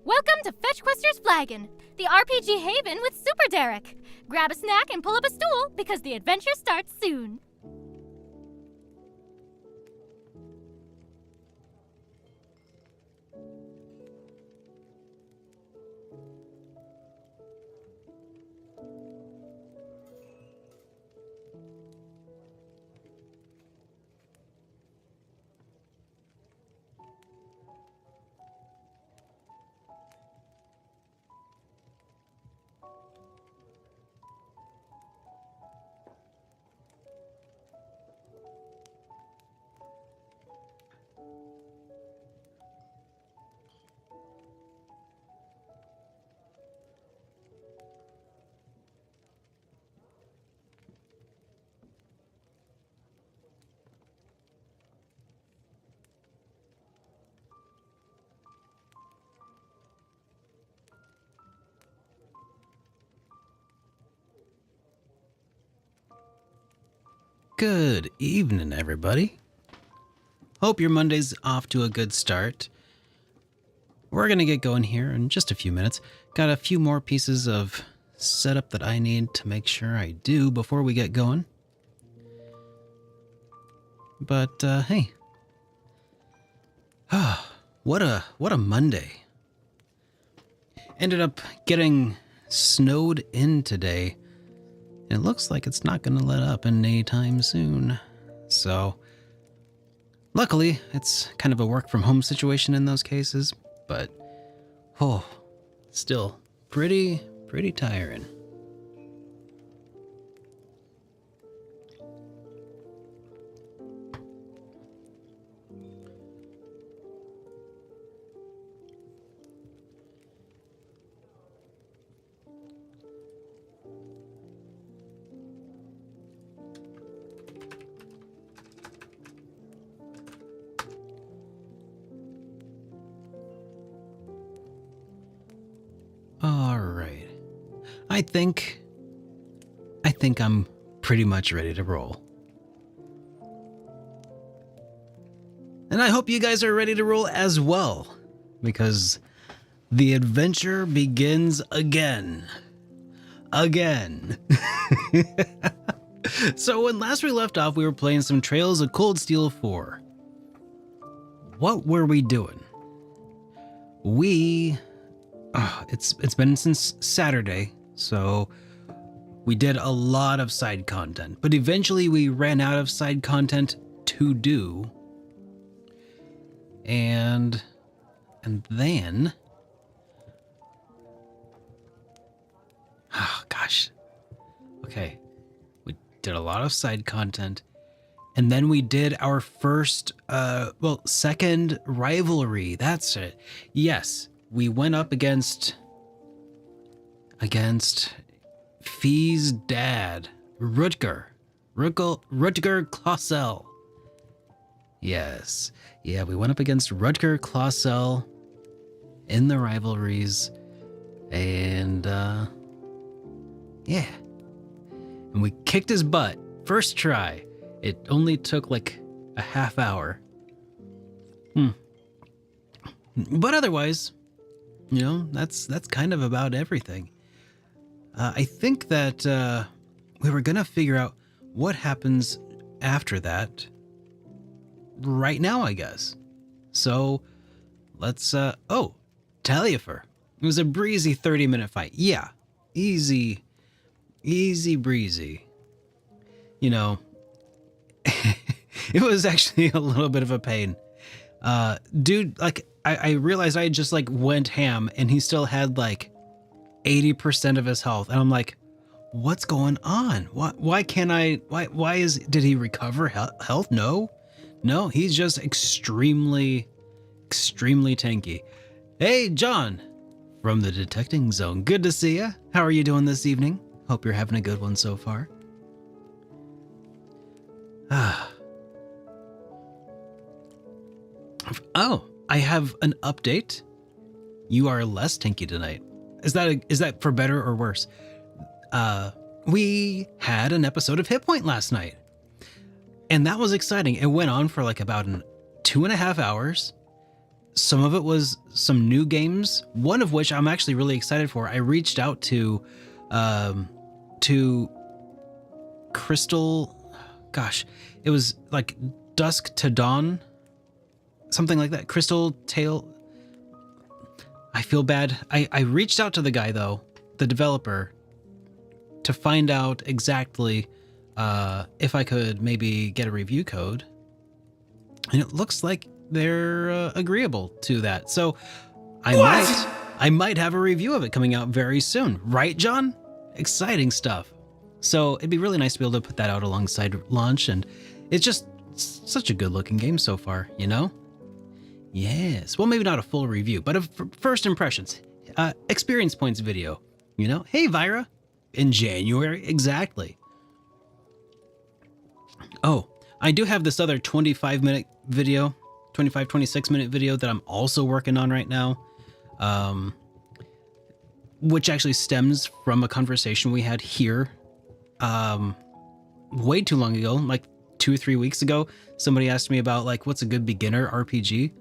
Welcome to Fetchquester's Flagon, the RPG haven with Super Derek. Grab a snack and pull up a stool because the adventure starts soon. Good evening, everybody. Hope your Monday's off to a good start. We're going to get going here in just a few minutes. Got a few more pieces of setup that I need to make sure I do before we get going. But, hey. What a Monday. Ended up getting snowed in today. It looks like it's not going to let up anytime soon. So, luckily, it's kind of a work from home situation in those cases, but, still pretty tiring. All right. I think I'm pretty much ready to roll. And I hope you guys are ready to roll as well, because the adventure begins again. So when last we left off, we were playing some Trails of Cold Steel 4. What were we doing? It's been since Saturday, so we did a lot of side content, but eventually we ran out of side content to do. And then, okay, we did a lot of side content, and then we did our first, second rivalry. That's it. Yes. We went up against Fee's dad, Rutger Clausel. Yes. Yeah, we went up against Rutger Clausel in the rivalries. And, yeah. And we kicked his butt. First try. It only took like a half hour. But otherwise, you know, that's kind of about everything. I think that we were going to figure out what happens after that right now, I guess. So let's, Taliafer. It was a breezy 30-minute fight. Yeah, easy breezy. You know, it was actually a little bit of a pain. Dude, like, I realized I just like went ham and he still had like 80% of his health. And I'm like, what's going on? Did he recover health? No, he's just extremely tanky. Hey, John from the Detecting Zone. Good to see you. How are you doing this evening? Hope you're having a good one so far. Oh, I have an update. You are less tanky tonight. Is that for better or worse? We had an episode of Hit Point last night, and that was exciting. It went on for like about 2.5 hours. some of it was some new games, one of which I'm actually really excited for. I reached out to Crystal, gosh, it was like Dusk to Dawn, something like that. Crystal Tail. I feel bad. I reached out to the guy, though, the developer, to find out exactly if I could maybe get a review code. And it looks like they're agreeable to that. So I might have a review of it coming out very soon. Right, John? Exciting stuff. So it'd be really nice to be able to put that out alongside launch. And it's just such a good looking game so far, you know? Yes. Well, maybe not a full review, but first impressions. Experience points video, you know? Hey, Vira. In January. Exactly. Oh, I do have this other 25-minute video, 26-minute video that I'm also working on right now, which actually stems from a conversation we had here way too long ago, like 2 or 3 weeks ago. Somebody asked me about, like, what's a good beginner RPG,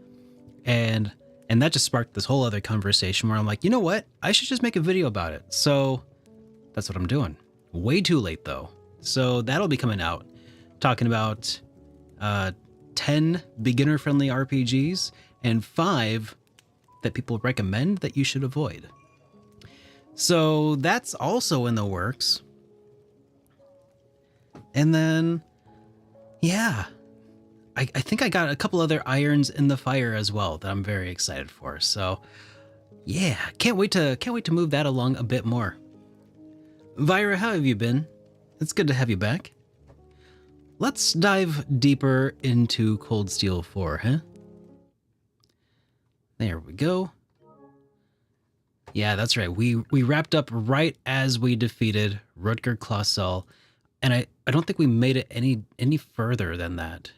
and that just sparked this whole other conversation where I'm like, you know what? I should just make a video about it. So that's what I'm doing. Way too late, though. So that'll be coming out, talking about 10 beginner-friendly RPGs and 5 that people recommend that you should avoid. So that's also in the works. And then, yeah, I think I got a couple other irons in the fire as well that I'm very excited for. So yeah, can't wait to move that along a bit more. Vira, how have you been? It's good to have you back. Let's dive deeper into Cold Steel 4, huh? There we go. Yeah, that's right. We wrapped up right as we defeated Rutger Clausel, and I don't think we made it any further than that.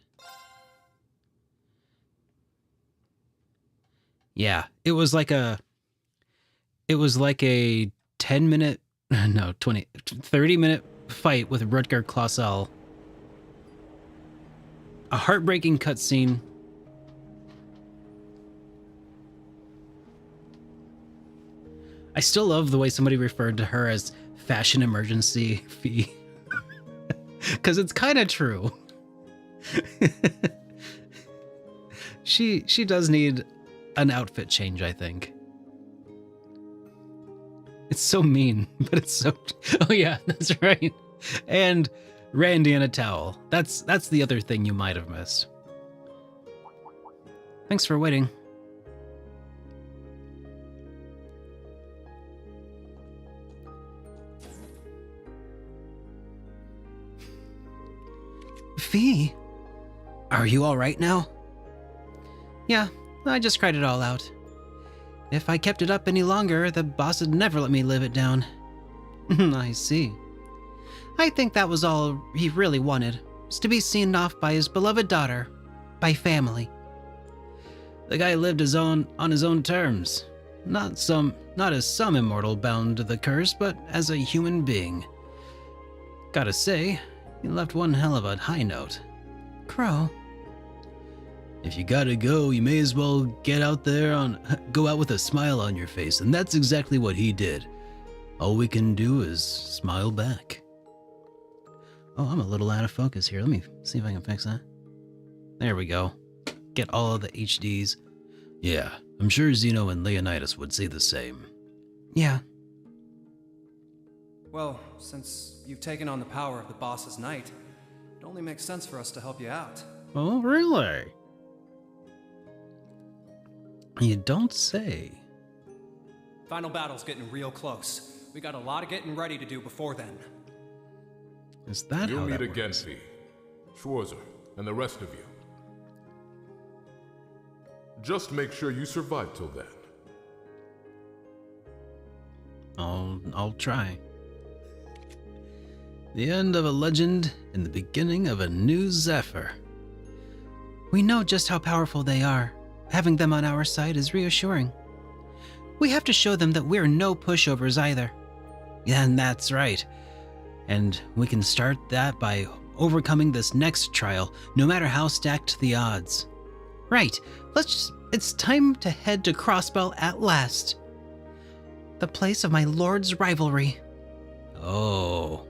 Yeah, it was like a 10-minute, no, 30-minute fight with Rutger Clausel. A heartbreaking cutscene. I still love the way somebody referred to her as Fashion Emergency Fee. Because it's kind of true. She does need an outfit change, I think. It's so mean, but it's so... Oh yeah, that's right. And Randy in a towel. That's the other thing you might have missed. Thanks for waiting. Fee, are you all right now? Yeah, I just cried it all out. If I kept it up any longer, the boss would never let me live it down. I see. I think that was all he really wanted, was to be seen off by his beloved daughter, by family. The guy lived on his own terms. Not as some immortal bound to the curse, but as a human being. Gotta say, he left one hell of a high note. Crow. If you gotta go, you may as well go out with a smile on your face, and that's exactly what he did. All we can do is smile back. Oh, I'm a little out of focus here. Let me see if I can fix that. There we go. Get all of the HDs. Yeah, I'm sure Zeno and Leonidas would say the same. Yeah. Well, since you've taken on the power of the boss's knight, it only makes sense for us to help you out. Oh, really? You don't say. Final battle's getting real close. We got a lot of getting ready to do before then. Is that You'll how meet that again, works? Fee, Schwarzer, and the rest of you. Just make sure you survive till then. I'll try. The end of a legend and the beginning of a new Zephyr. We know just how powerful they are. Having them on our side is reassuring. We have to show them that we're no pushovers either. Yeah, and that's right. And we can start that by overcoming this next trial, no matter how stacked the odds. Right, let's It's time to head to Crossbell at last. The place of my lord's rivalry. Oh.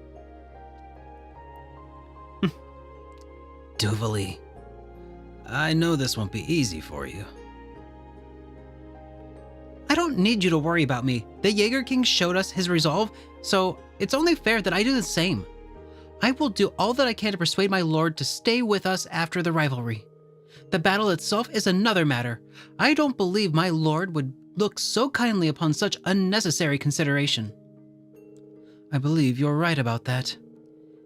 Duvali. I know this won't be easy for you. I don't need you to worry about me. The Jaeger King showed us his resolve, so it's only fair that I do the same. I will do all that I can to persuade my lord to stay with us after the rivalry. The battle itself is another matter. I don't believe my lord would look so kindly upon such unnecessary consideration. I believe you're right about that.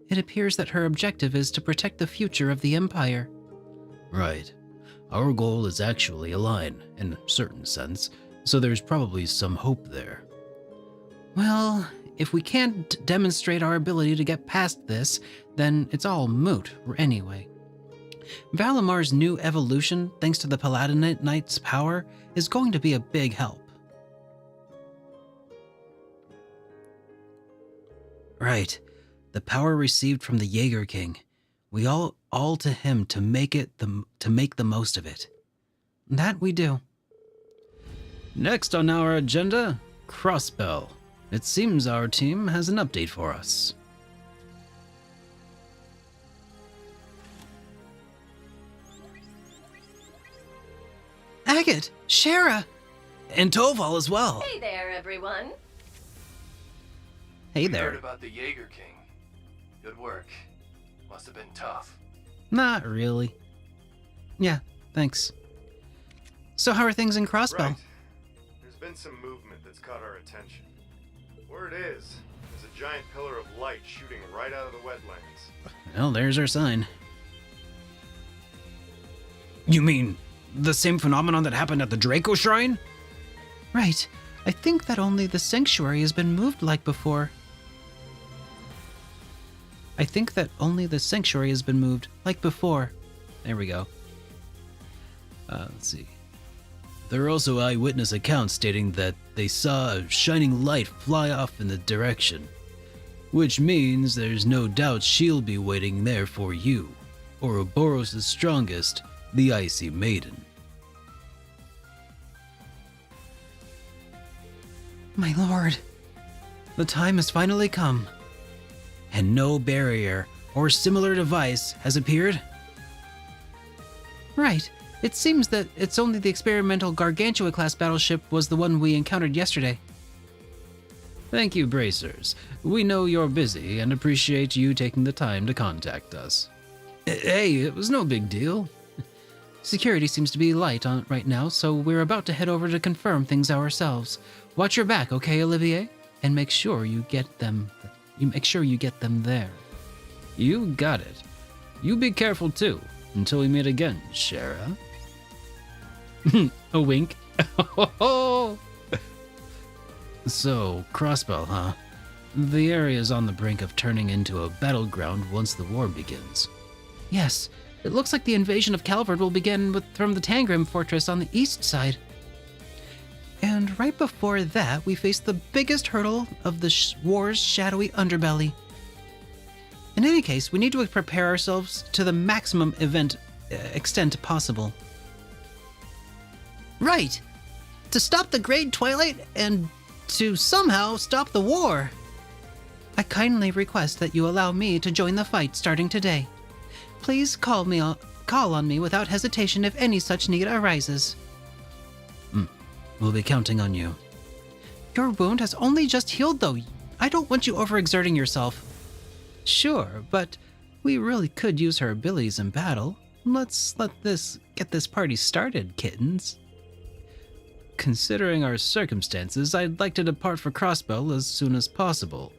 It appears that her objective is to protect the future of the Empire. Right. Our goal is actually aligned, in a certain sense, so there's probably some hope there. Well, if we can't demonstrate our ability to get past this, then it's all moot anyway. Valamar's new evolution, thanks to the Paladin Knight's power, is going to be a big help. Right. The power received from the Jaeger King. We all to him to make the most of it. That we do. Next on our agenda, Crossbell. It seems our team has an update for us. Agate, Shara, and Toval as well. Hey there, everyone. Hey We there. heard about the Jaeger King. Good work. Must have been tough. Not really. Yeah, thanks. So how are things in Crossbell? Right. There's been some movement that's caught our attention. Where it is, there's a giant pillar of light shooting right out of the wetlands. Well, there's our sign. You mean the same phenomenon that happened at the Draco Shrine? Right. I think that only the sanctuary has been moved like before. There we go. Let's see. There are also eyewitness accounts stating that they saw a shining light fly off in the direction, which means there's no doubt she'll be waiting there for you, Ouroboros the strongest, the Icy Maiden. My lord, the time has finally come, and no barrier or similar device has appeared? Right. It seems that it's only the experimental Gargantua-class battleship was the one we encountered yesterday. Thank you, Bracers. We know you're busy and appreciate you taking the time to contact us. Hey, it was no big deal. Security seems to be light on right now, so we're about to head over to confirm things ourselves. Watch your back, okay, Olivier? And make sure you get them there. You got it. You be careful too, until we meet again, Shara. A wink. So, Crossbell, huh? The area is on the brink of turning into a battleground once the war begins. Yes, it looks like the invasion of Calvard will begin from the Tangrim fortress on the east side. And right before that, we face the biggest hurdle of the war's shadowy underbelly. In any case, we need to prepare ourselves to the maximum extent possible. Right! To stop the Great Twilight and to somehow stop the war. I kindly request that you allow me to join the fight starting today. Please call on me without hesitation if any such need arises. We'll be counting on you. Your wound has only just healed, though. I don't want you overexerting yourself. Sure, but we really could use her abilities in battle. Let's get this party started, kittens. Considering our circumstances, I'd like to depart for Crossbell as soon as possible.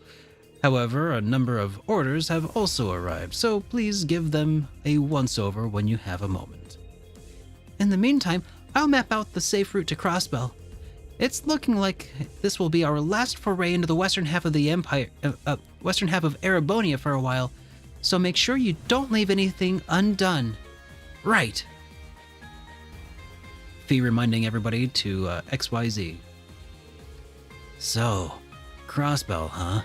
However, a number of orders have also arrived, so please give them a once-over when you have a moment. In the meantime, I'll map out the safe route to Crossbell. It's looking like this will be our last foray into the western half of the Empire, western half of Erebonia for a while, so make sure you don't leave anything undone. Right. Fee reminding everybody to XYZ. So, Crossbell, huh?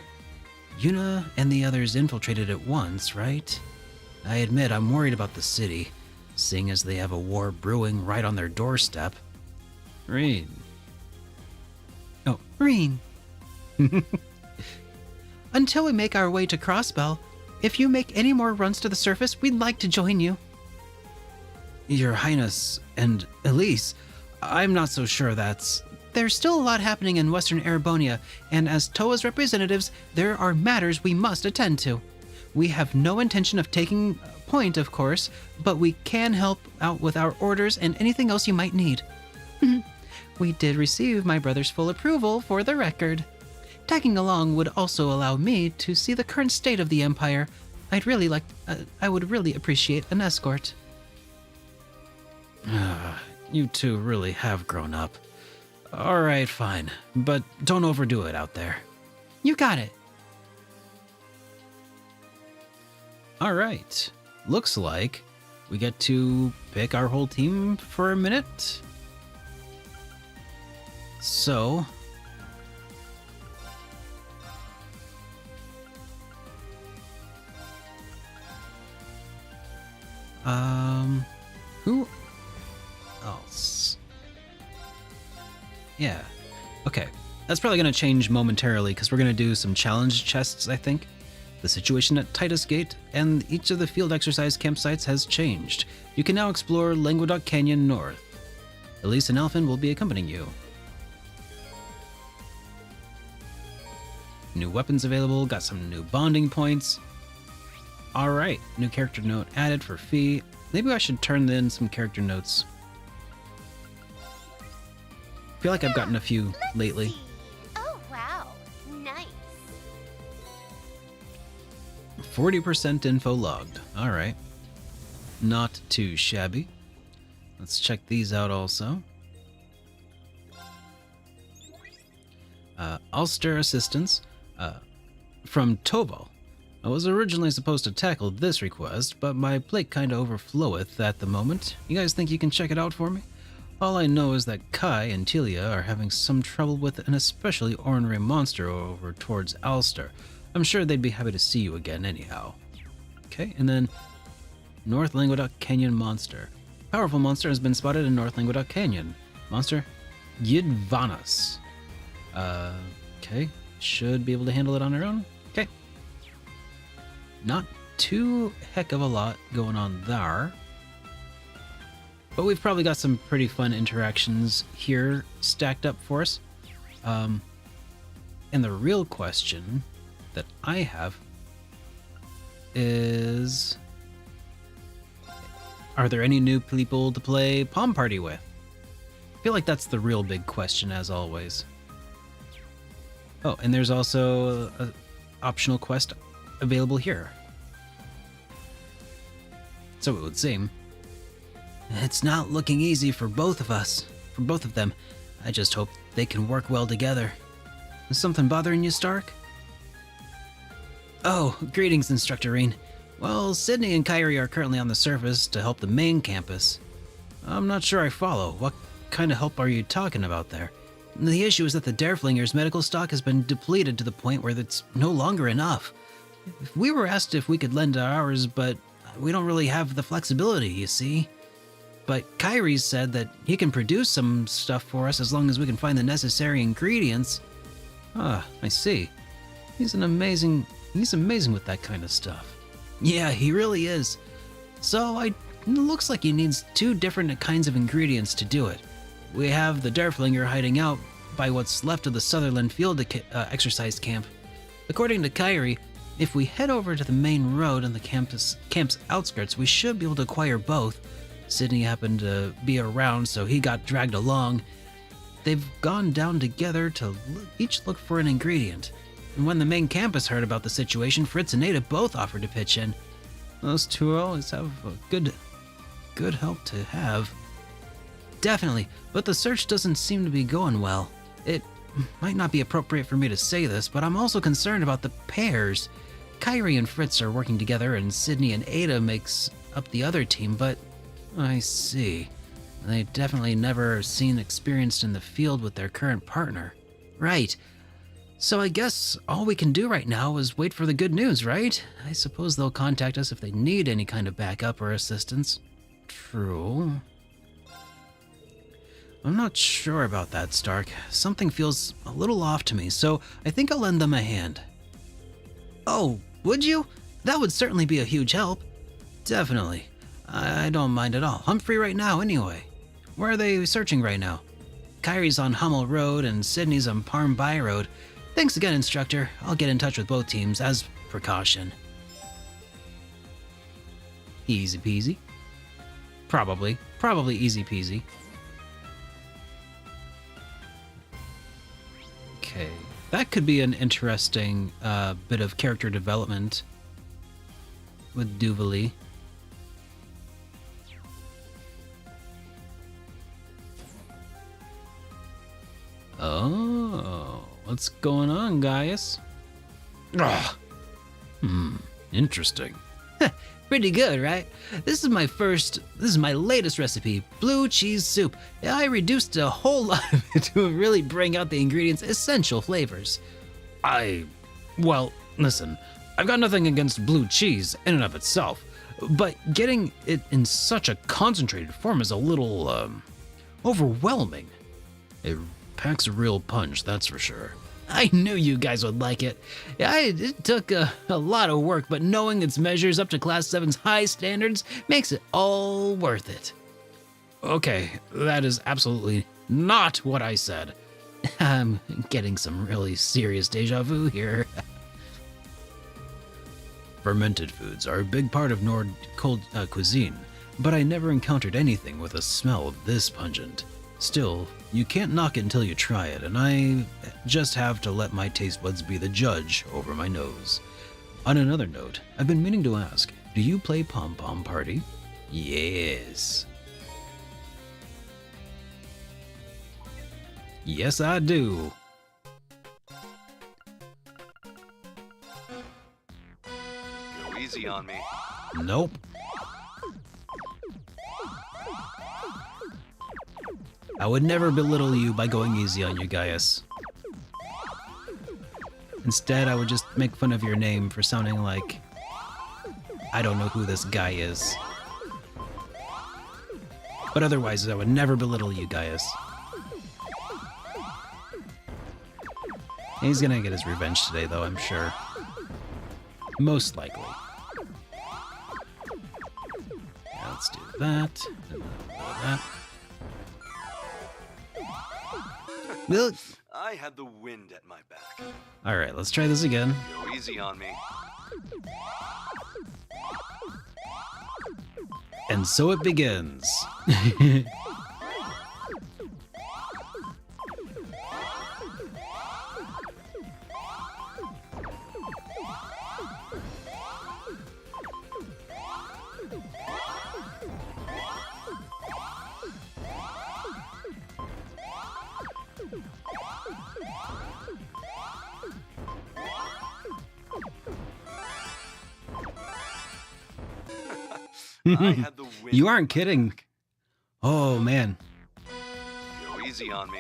Yuna and the others infiltrated at once, right? I admit I'm worried about the city. seeing as they have a war brewing right on their doorstep. Reen. Oh, Reen. Until we make our way to Crossbell, if you make any more runs to the surface, we'd like to join you. Your Highness and Elise, I'm not so sure that's... There's still a lot happening in Western Erebonia, and as TOA's representatives, there are matters we must attend to. We have no intention of taking point, of course, but we can help out with our orders and anything else you might need. We did receive my brother's full approval, for the record. Tagging along would also allow me to see the current state of the Empire. I would really appreciate an escort. You two really have grown up. All right, fine, but don't overdo it out there. You got it. All right, looks like we get to pick our whole team for a minute. So, who else? Yeah. Okay. That's probably going to change momentarily because we're going to do some challenge chests, I think. The situation at Titus Gate and each of the field exercise campsites has changed. You can now explore Languedoc Canyon North. Elise and Elfin will be accompanying you. New weapons available, got some new bonding points. Alright, new character note added for Fee. Maybe I should turn in some character notes. I feel like I've gotten a few lately. Oh, wow. Nice. 40% info logged. Alright. Not too shabby. Let's check these out also. Ulster Assistance from Tovo. I was originally supposed to tackle this request, but my plate kinda overfloweth at the moment. You guys think you can check it out for me? All I know is that Kai and Telia are having some trouble with an especially ornery monster over towards Ulster. I'm sure they'd be happy to see you again anyhow. Okay, and then North Languedoc Canyon Monster. Powerful monster has been spotted in North Languedoc Canyon. Monster Yidvanas. Okay, should be able to handle it on our own. Okay. Not too heck of a lot going on there. But we've probably got some pretty fun interactions here stacked up for us. And the real question that I have is, are there any new people to play Palm Party with? I feel like that's the real big question, as always. Oh, and there's also an optional quest available here. So it would seem. It's not looking easy for both of us, for both of them. I just hope they can work well together. Is something bothering you, Stark? Oh, greetings, Instructor Reen. Well, Sydney and Kyrie are currently on the surface to help the main campus. I'm not sure I follow. What kind of help are you talking about there? The issue is that the Dareflinger's medical stock has been depleted to the point where it's no longer enough. We were asked if we could lend ours, but we don't really have the flexibility, you see. But Kyrie said that he can produce some stuff for us as long as we can find the necessary ingredients. Ah, I see. He's amazing with that kind of stuff. Yeah, he really is. So it looks like he needs two different kinds of ingredients to do it. We have the Dareflinger hiding out by what's left of the Sutherland Field exercise camp. According to Kyrie, if we head over to the main road on the camp's outskirts, we should be able to acquire both. Sydney happened to be around, so he got dragged along. They've gone down together to each look for an ingredient. And when the main campus heard about the situation, Fritz and Ada both offered to pitch in. Those two always have a good help to have. Definitely, but the search doesn't seem to be going well. It might not be appropriate for me to say this, but I'm also concerned about the pairs. Kyrie and Fritz are working together, and Sydney and Ada makes up the other team, but I see. They definitely never seen experienced in the field with their current partner. Right. So I guess all we can do right now is wait for the good news, right? I suppose they'll contact us if they need any kind of backup or assistance. true. I'm not sure about that, Stark. Something feels a little off to me, so I think I'll lend them a hand. Oh, would you? That would certainly be a huge help. Definitely. I don't mind at all. I'm free right now anyway. Where are they searching right now? Kyrie's on Hummel Road and Sydney's on Parm Bay Road. Thanks again, instructor. I'll get in touch with both teams as precaution. Easy peasy. Probably easy peasy. Okay, that could be an interesting bit of character development with Duvalie. Oh, what's going on, Gaius? Interesting. Pretty good, right? This is my latest recipe, blue cheese soup. I reduced a whole lot of it to really bring out the ingredients' essential flavors. Well, listen, I've got nothing against blue cheese in and of itself, but getting it in such a concentrated form is a little, overwhelming. It packs a real punch, that's for sure. I knew you guys would like it. It took a lot of work, but knowing its measures up to Class 7's high standards makes it all worth it. Okay, that is absolutely not what I said. I'm getting some really serious deja vu here. Fermented foods are a big part of Nord cuisine, but I never encountered anything with a smell this pungent. Still, you can't knock it until you try it, and I just have to let my taste buds be the judge over my nose. On another note, I've been meaning to ask, do you play Pom Pom Party? Yes. Yes, I do. Go easy on me. Nope. I would never belittle you by going easy on you, Gaius. Instead, I would just make fun of your name for sounding like I don't know who this guy is. But otherwise, I would never belittle you, Gaius. He's gonna get his revenge today, though, I'm sure. Most likely. Yeah, let's do that. And then that. Look. I had the wind at my back. Alright, let's try this again. Go easy on me. And so it begins. I had the wind You at aren't my kidding. back. Oh, man. Go easy on me.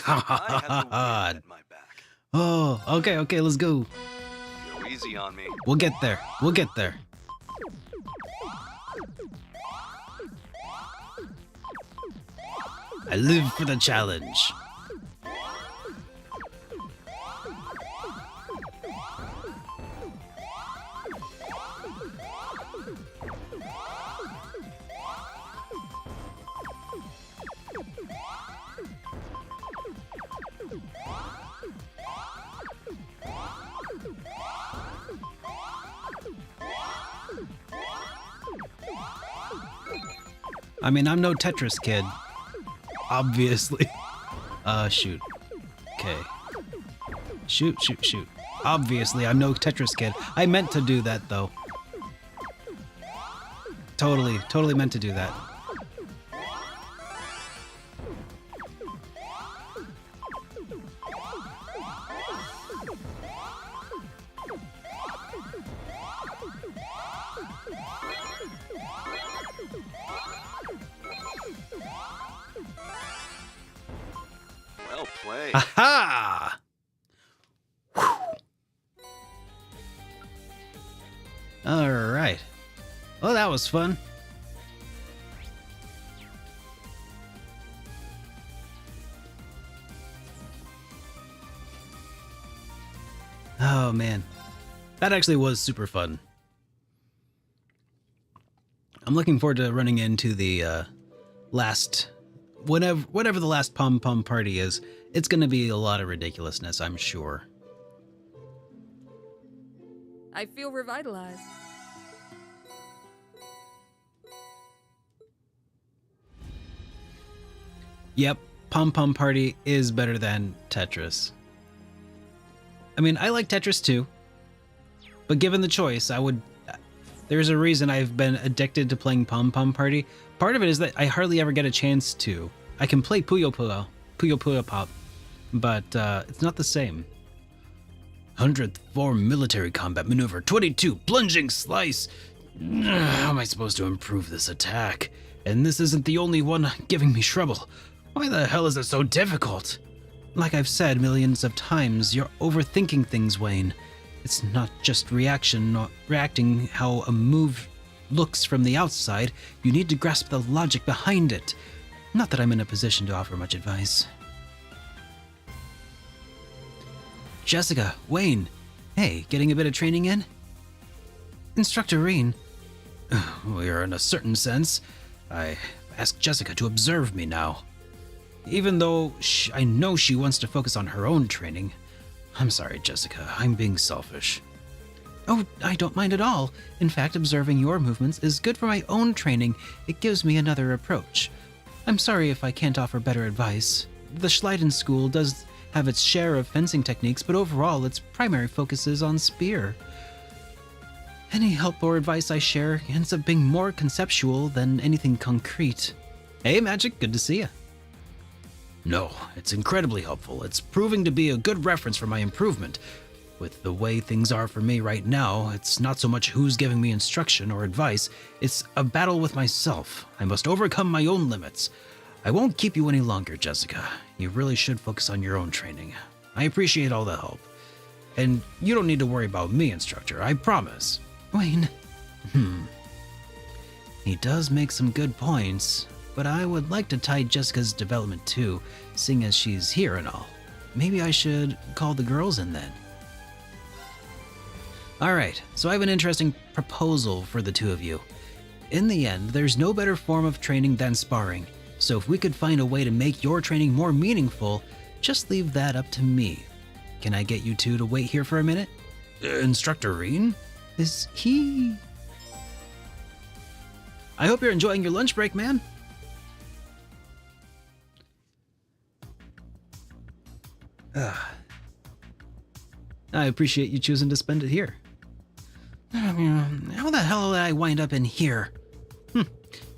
I had the wind God. at my back. Oh, okay, let's go. Go easy on me. We'll get there. We'll get there. I live for the challenge. I mean, I'm no Tetris kid. Obviously. Shoot. Okay. Shoot. Obviously, I'm no Tetris kid. I meant to do that, though. Totally meant to do that. Well played. Aha! All right. Well, that was fun. Oh man, that actually was super fun. I'm looking forward to running into the last, whatever the last Pom Pom party is. It's going to be a lot of ridiculousness, I'm sure. I feel revitalized. Yep, Pom Pom Party is better than Tetris. I mean, I like Tetris too, but given the choice, there's a reason I've been addicted to playing Pom Pom Party. Part of it is that I hardly ever get a chance to. I can play Puyo Puyo Pop, but it's not the same. 100th form military combat maneuver, 22 plunging slice. How am I supposed to improve this attack? And this isn't the only one giving me trouble. Why the hell is it so difficult? Like I've said millions of times, you're overthinking things, Wayne. It's not just reacting how a move looks from the outside. You need to grasp the logic behind it. Not that I'm in a position to offer much advice. Jessica, Wayne, hey, getting a bit of training in? Instructor Reen, we are in a certain sense. I asked Jessica to observe me now. Even though I know she wants to focus on her own training. I'm sorry, Jessica, I'm being selfish. Oh, I don't mind at all. In fact, observing your movements is good for my own training. It gives me another approach. I'm sorry if I can't offer better advice. The Schleiden School does have its share of fencing techniques, but overall its primary focus is on spear. Any help or advice I share ends up being more conceptual than anything concrete. Hey, Magic, good to see you. No, it's incredibly helpful. It's proving to be a good reference for my improvement. With the way things are for me right now, it's not so much who's giving me instruction or advice, it's a battle with myself. I must overcome my own limits. I won't keep you any longer, Jessica. You really should focus on your own training. I appreciate all the help. And you don't need to worry about me, instructor, I promise. Wayne. He does make some good points, but I would like to tie Jessica's development too, seeing as she's here and all. Maybe I should call the girls in then. Alright, so I have an interesting proposal for the two of you. In the end, there's no better form of training than sparring, so if we could find a way to make your training more meaningful, just leave that up to me. Can I get you two to wait here for a minute? Instructor Reen? Is he... I hope you're enjoying your lunch break, man. I appreciate you choosing to spend it here. How the hell did I wind up in here?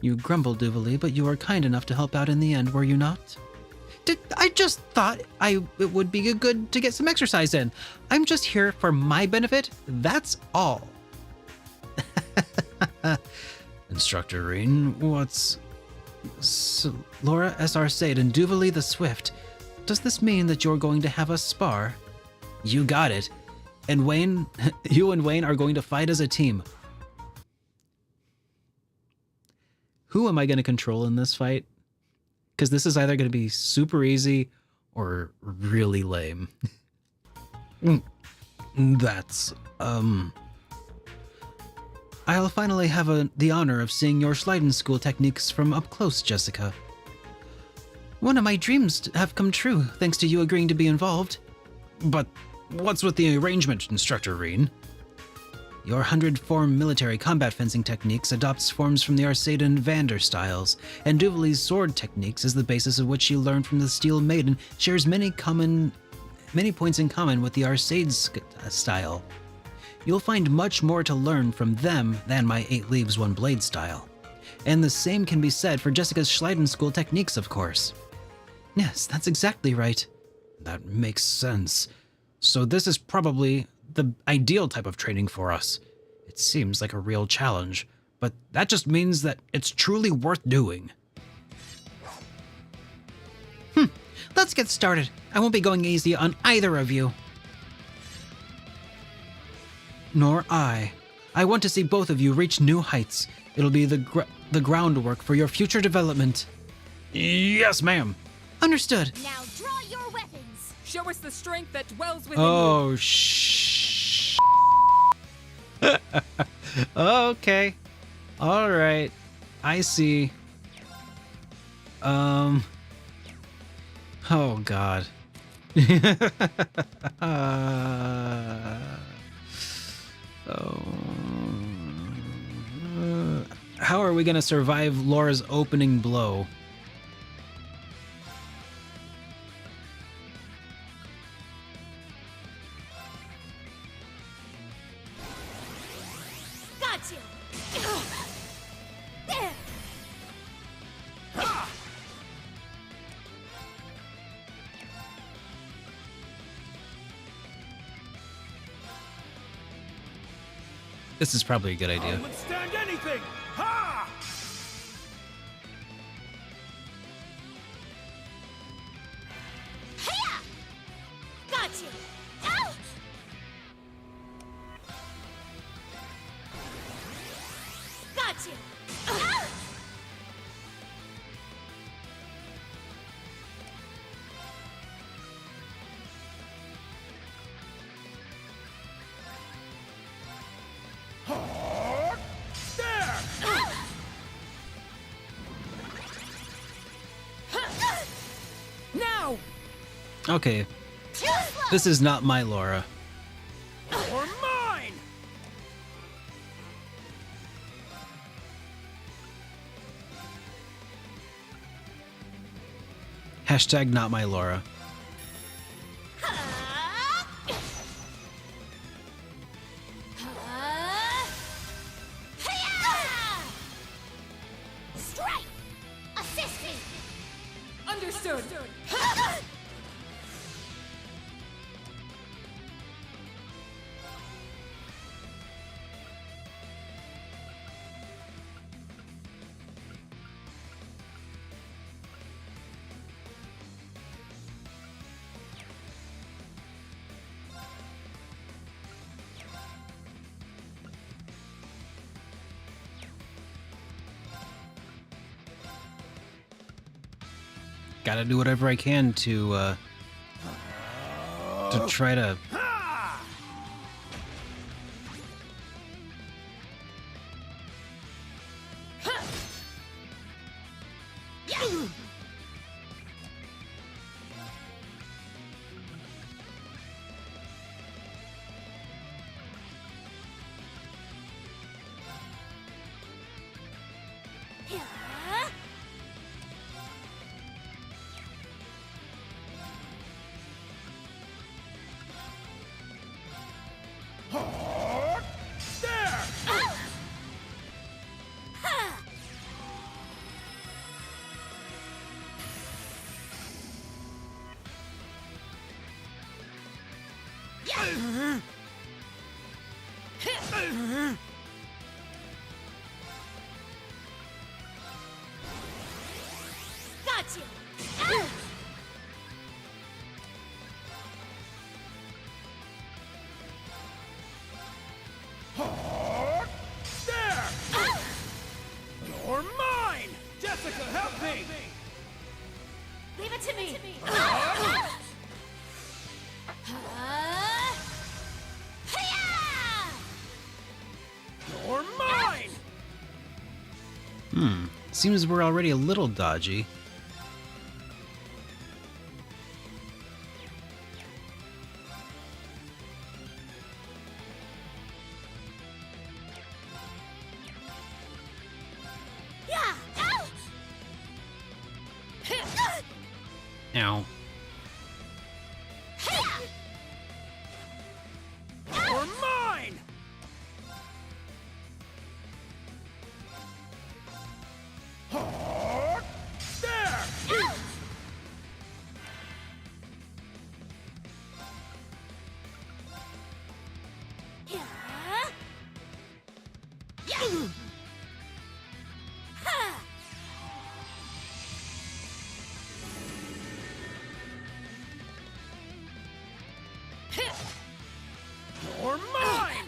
You grumbled, Duvalie, but you were kind enough to help out in the end, were you not? I just thought it would be good to get some exercise in. I'm just here for my benefit, that's all. Instructor Reen, what's... Laura S.R. Sade and Duvalie the Swift. Does this mean that you're going to have us spar? You got it. And Wayne, you and Wayne are going to fight as a team. Who am I going to control in this fight? Because this is either going to be super easy or really lame. That's, I'll finally have the honor of seeing your Schleiden School techniques from up close, Jessica. One of my dreams have come true, thanks to you agreeing to be involved. But what's with the arrangement, Instructor Reen? Your 100-form military combat fencing techniques adopts forms from the Arsaden Vander styles, and Duvali's sword techniques is the basis of which you learned from the Steel Maiden shares many points in common with the Arsaid style. You'll find much more to learn from them than my 8 Leaves, 1 Blade style. And the same can be said for Jessica's Schleiden School techniques, of course. Yes, that's exactly right. That makes sense. So this is probably the ideal type of training for us. It seems like a real challenge, but that just means that it's truly worth doing. Let's get started. I won't be going easy on either of you. Nor I. I want to see both of you reach new heights. It'll be the groundwork for your future development. Yes, ma'am. Understood. Now draw your weapons. Show us the strength that dwells within Oh, you. shh. Okay. All right. I see. Oh, God. How are we going to survive Laura's opening blow? Got you. There. This is probably a good idea. Withstand anything! Ha! Hiya! Got you. Ow! Got you. Ow! Now! Okay, this is not my Laura. Or mine! Hashtag not my Laura. Strike! Assisting! Understood! Gotta do whatever I can to try to... Got you. me! You're mine! Seems we're already a little dodgy. Ow. You're mine! There! You're mine!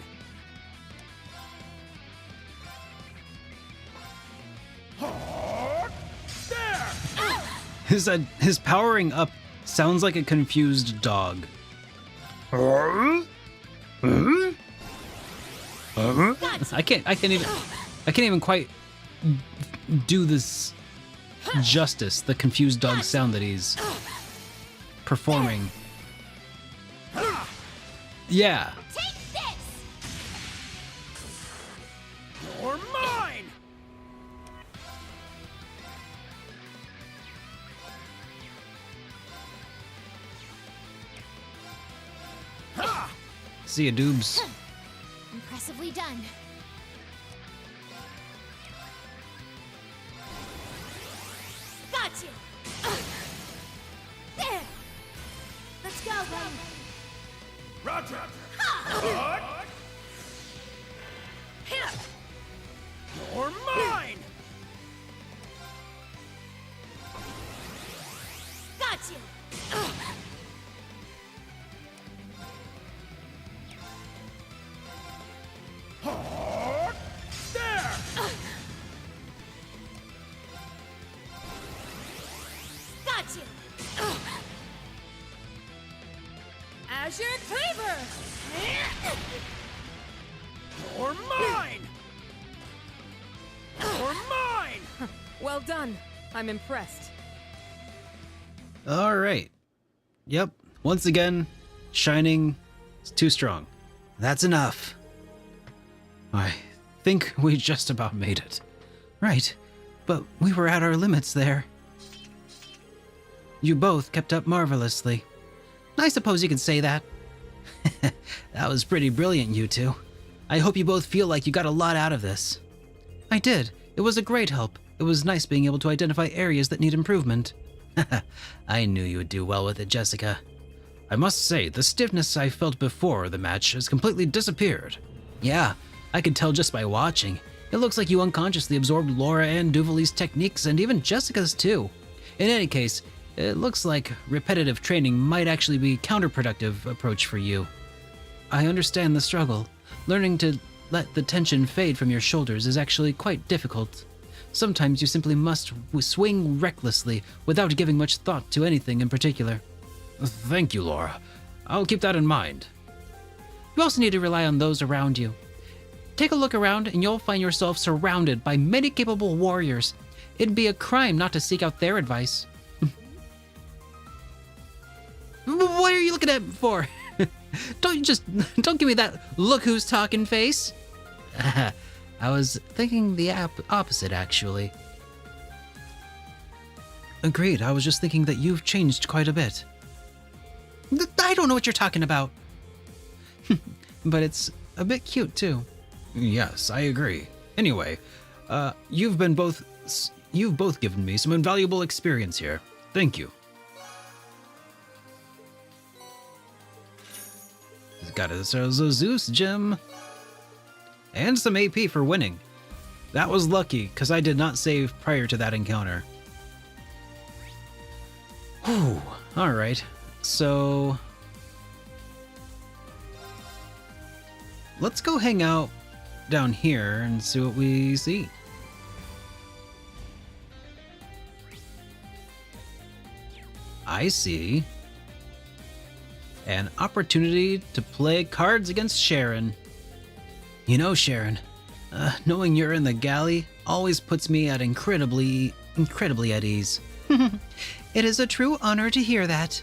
There! His powering up sounds like a confused dog. I can't even quite do this justice, the confused dog sound that he's performing. Yeah. Take this! You're mine! See ya, Doobs. Impressively done. Got you! There! Let's go, Wayne! Roger! You're mine! Got you! There! Got you! Azure Cleaver! You're mine! You're mine! Well done. I'm impressed. All right. Yep. Once again, Shining is too strong. That's enough. I think we just about made it. Right. But we were at our limits there. You both kept up marvelously. I suppose you could say that. That was pretty brilliant, you two. I hope you both feel like you got a lot out of this. I did. It was a great help. It was nice being able to identify areas that need improvement. I knew you would do well with it, Jessica. I must say, the stiffness I felt before the match has completely disappeared. Yeah, I could tell just by watching. It looks like you unconsciously absorbed Laura and Duvali's techniques and even Jessica's too. In any case, it looks like repetitive training might actually be a counterproductive approach for you. I understand the struggle. Learning to let the tension fade from your shoulders is actually quite difficult. Sometimes you simply must swing recklessly without giving much thought to anything in particular. Thank you, Laura. I'll keep that in mind. You also need to rely on those around you. Take a look around and you'll find yourself surrounded by many capable warriors. It'd be a crime not to seek out their advice. What are you looking at for? Don't give me that look who's talking face. I was thinking the opposite, actually. Agreed, I was just thinking that you've changed quite a bit. I don't know what you're talking about. But it's a bit cute, too. Yes, I agree. Anyway, you've both given me some invaluable experience here. Thank you. Got a Zeus gem. And some AP for winning. That was lucky, because I did not save prior to that encounter. Whew. Alright, so... let's go hang out down here and see what we see. I see. An opportunity to play cards against Sharon. You know, Sharon, knowing you're in the galley always puts me at incredibly at ease. It is a true honor to hear that.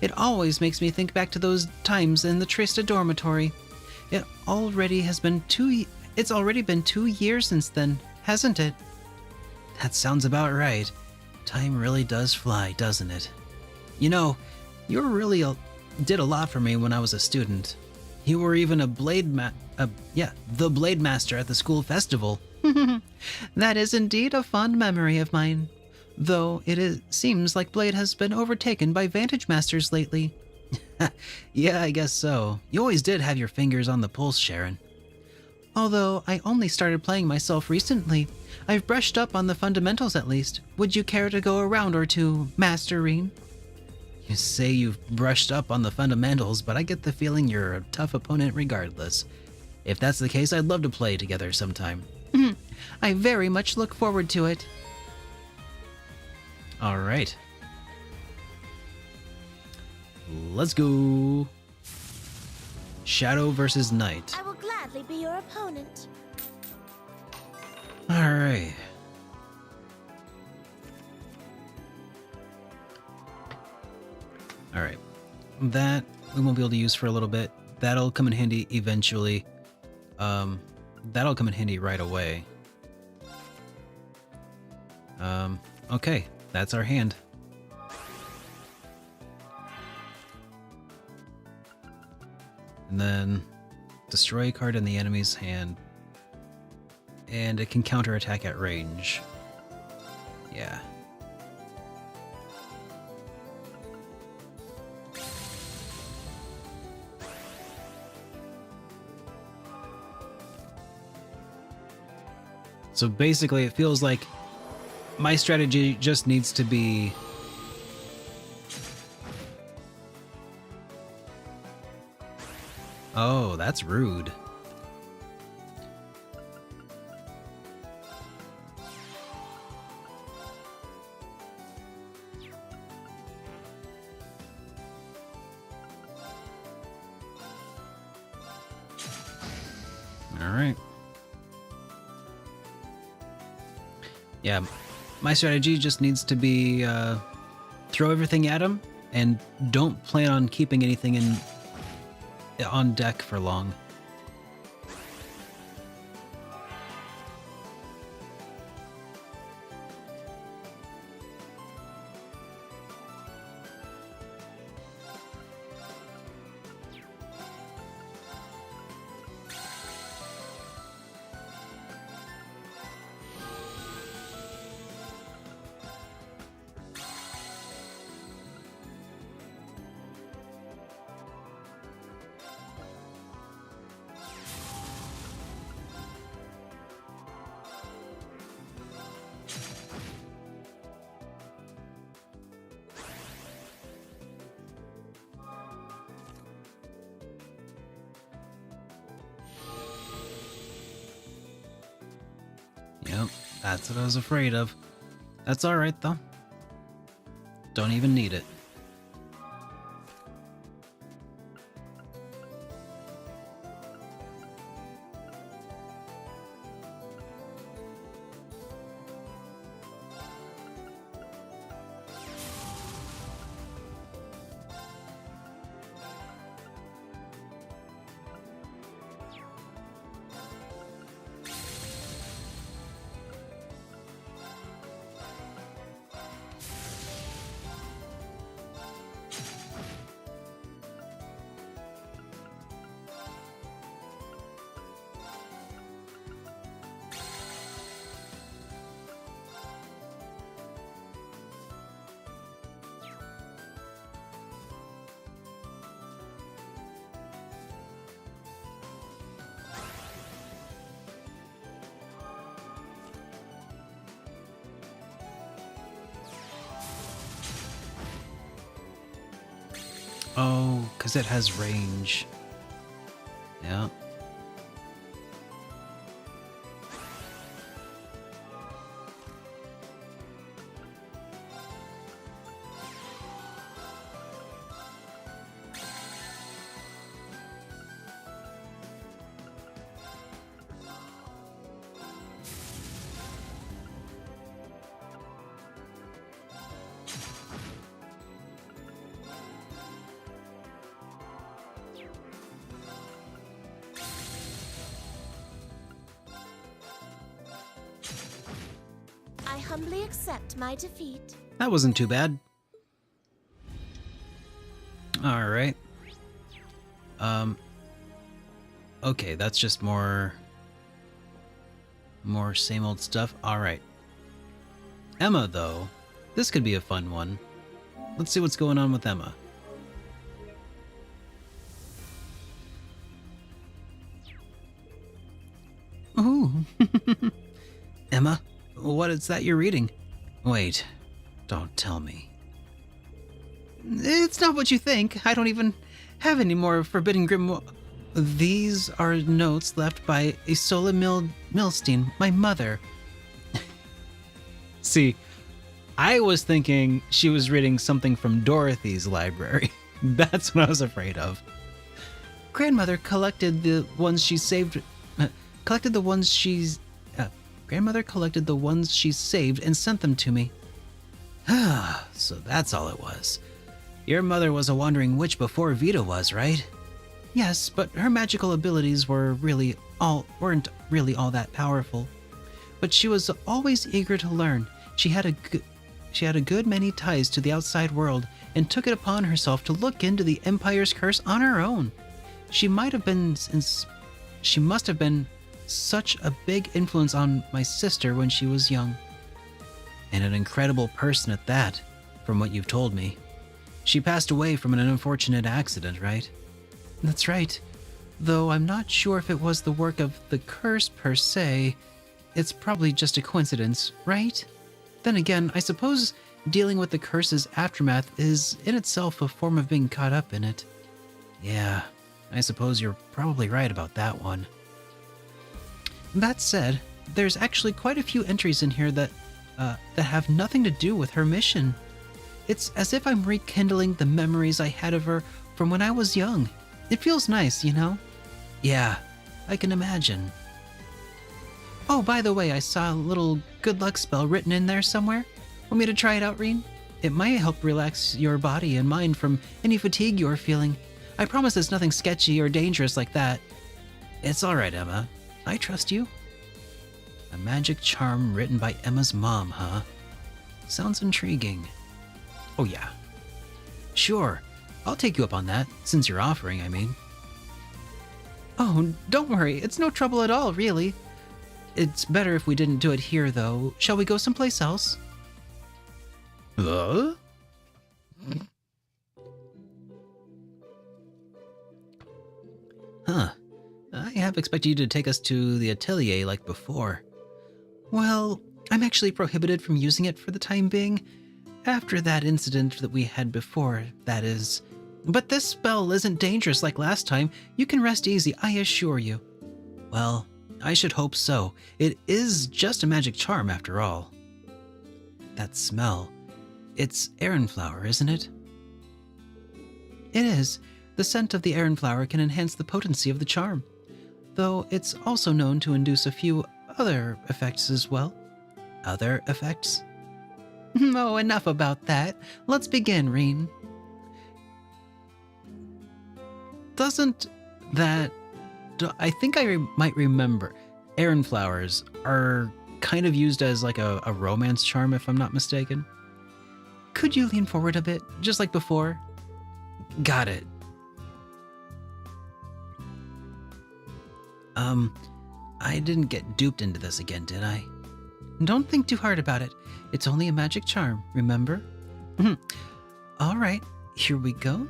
It always makes me think back to those times in the Trista dormitory. It's already been 2 years since then, hasn't it? That sounds about right. Time really does fly, doesn't it? You know, you really did a lot for me when I was a student. You were even the Blade Master at the school festival. That is indeed a fond memory of mine. Though seems like Blade has been overtaken by Vantage Masters lately. Yeah, I guess so. You always did have your fingers on the pulse, Sharon. Although I only started playing myself recently, I've brushed up on the fundamentals at least. Would you care to go a round or two, Master Reen? You say you've brushed up on the fundamentals, but I get the feeling you're a tough opponent regardless. If that's the case, I'd love to play together sometime. I very much look forward to it. All right. Let's go. Shadow versus Knight. I will gladly be your opponent. All right. All right. That we won't be able to use for a little bit. That'll come in handy eventually. That'll come in handy right away. Okay. That's our hand. And then destroy a card in the enemy's hand. And it can counterattack at range. Yeah. So basically it feels like my strategy just needs to be oh, that's rude. All right. Yeah, my strategy just needs to be throw everything at him and don't plan on keeping anything on deck for long. Yep, that's what I was afraid of. That's alright though. Don't even need it. Oh, because it has range. Yeah. humbly accept my defeat. That wasn't too bad. All right. Okay, that's just more same old stuff. All right. Emma, though, this could be a fun one. Let's see what's going on with Emma. Ooh. Emma, what is that you're reading? Wait, don't tell me. It's not what you think. I don't even have any more Forbidden Grimoire. These are notes left by Isola Milstein, my mother. See, I was thinking she was reading something from Dorothy's library. That's what I was afraid of. Grandmother collected the ones she saved. Grandmother collected the ones she saved and sent them to me. So that's all it was. Your mother was a wandering witch before Vita was, right? Yes, but her magical abilities weren't really all that powerful. But she was always eager to learn. She had a good many ties to the outside world and took it upon herself to look into the Empire's curse on her own. She must have been such a big influence on my sister when she was young. And an incredible person at that, from what you've told me. She passed away from an unfortunate accident, right? That's right. Though I'm not sure if it was the work of the curse per se. It's probably just a coincidence, right? Then again, I suppose dealing with the curse's aftermath is in itself a form of being caught up in it. Yeah, I suppose you're probably right about that one. That said, there's actually quite a few entries in here that have nothing to do with her mission. It's as if I'm rekindling the memories I had of her from when I was young. It feels nice, you know? Yeah, I can imagine. Oh, by the way, I saw a little good luck spell written in there somewhere. Want me to try it out, Reen? It might help relax your body and mind from any fatigue you're feeling. I promise it's nothing sketchy or dangerous like that. It's all right, Emma. I trust you. A magic charm written by Emma's mom, huh? Sounds intriguing. Oh, yeah. Sure. I'll take you up on that, since you're offering, I mean. Oh, don't worry. It's no trouble at all, really. It's better if we didn't do it here, though. Shall we go someplace else? Huh? I have expected you to take us to the atelier like before. Well, I'm actually prohibited from using it for the time being. After that incident that we had before, that is. But this spell isn't dangerous like last time. You can rest easy, I assure you. Well, I should hope so. It is just a magic charm after all. That smell. It's Aran flower, isn't it? It is. The scent of the Aran flower can enhance the potency of the charm, though it's also known to induce a few other effects as well. Other effects? Oh, enough about that. Let's begin, Reen. I think I might remember. Aran flowers are kind of used as like a romance charm, if I'm not mistaken. Could you lean forward a bit, just like before? Got it. I didn't get duped into this again, did I? Don't think too hard about it. It's only a magic charm, remember? All right, here we go.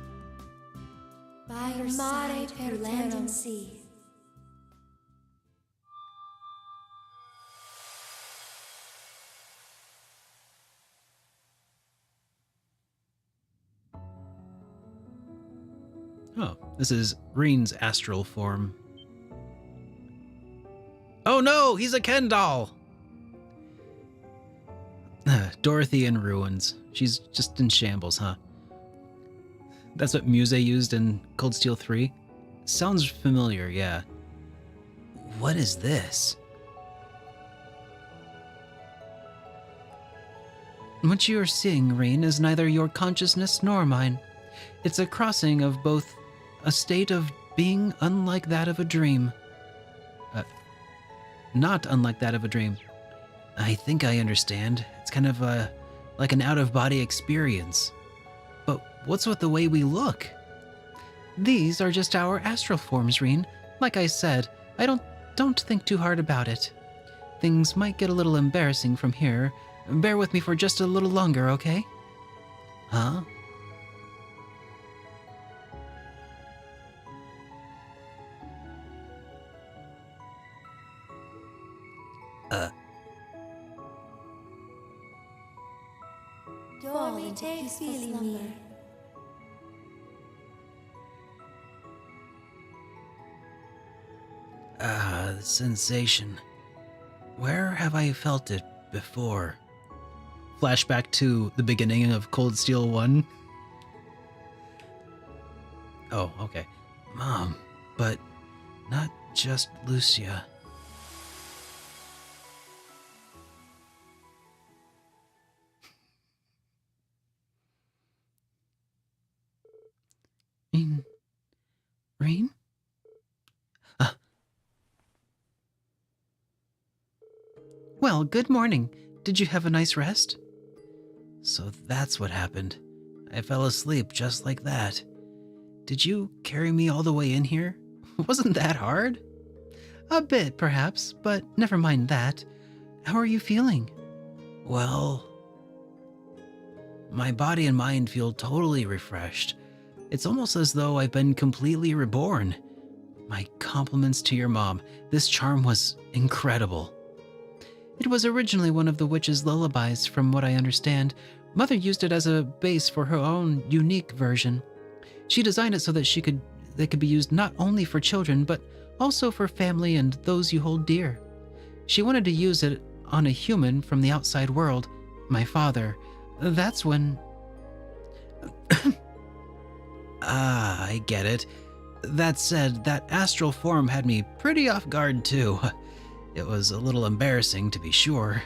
By your side through land and sea. Oh, this is Reen's astral form. Oh no, he's a Ken doll! Dorothy in ruins. She's just in shambles, huh? That's what Muse used in Cold Steel 3? Sounds familiar, yeah. What is this? What you are seeing, Reen, is neither your consciousness nor mine. It's a crossing of both a state of being unlike that of a dream. Not unlike that of a dream. I think I understand. It's kind of like an out-of-body experience. But what's with the way we look? These are just our astral forms, Reen. Like I said, I don't think too hard about it. Things might get a little embarrassing from here. Bear with me for just a little longer, okay? Huh? Dormi take slumber. The sensation. Where have I felt it before? Flashback to the beginning of Cold Steel 1. Oh, okay. Mom, but not just Lucia. Reen? Well, good morning. Did you have a nice rest? So that's what happened. I fell asleep just like that. Did you carry me all the way in here? Wasn't that hard? A bit, perhaps, but never mind that. How are you feeling? Well, my body and mind feel totally refreshed. It's almost as though I've been completely reborn. My compliments to your mom. This charm was incredible. It was originally one of the witch's lullabies, from what I understand. Mother used it as a base for her own unique version. She designed it so that they could be used not only for children, but also for family and those you hold dear. She wanted to use it on a human from the outside world, my father. That's when... I get it. That said, that astral form had me pretty off guard too. It was a little embarrassing, to be sure.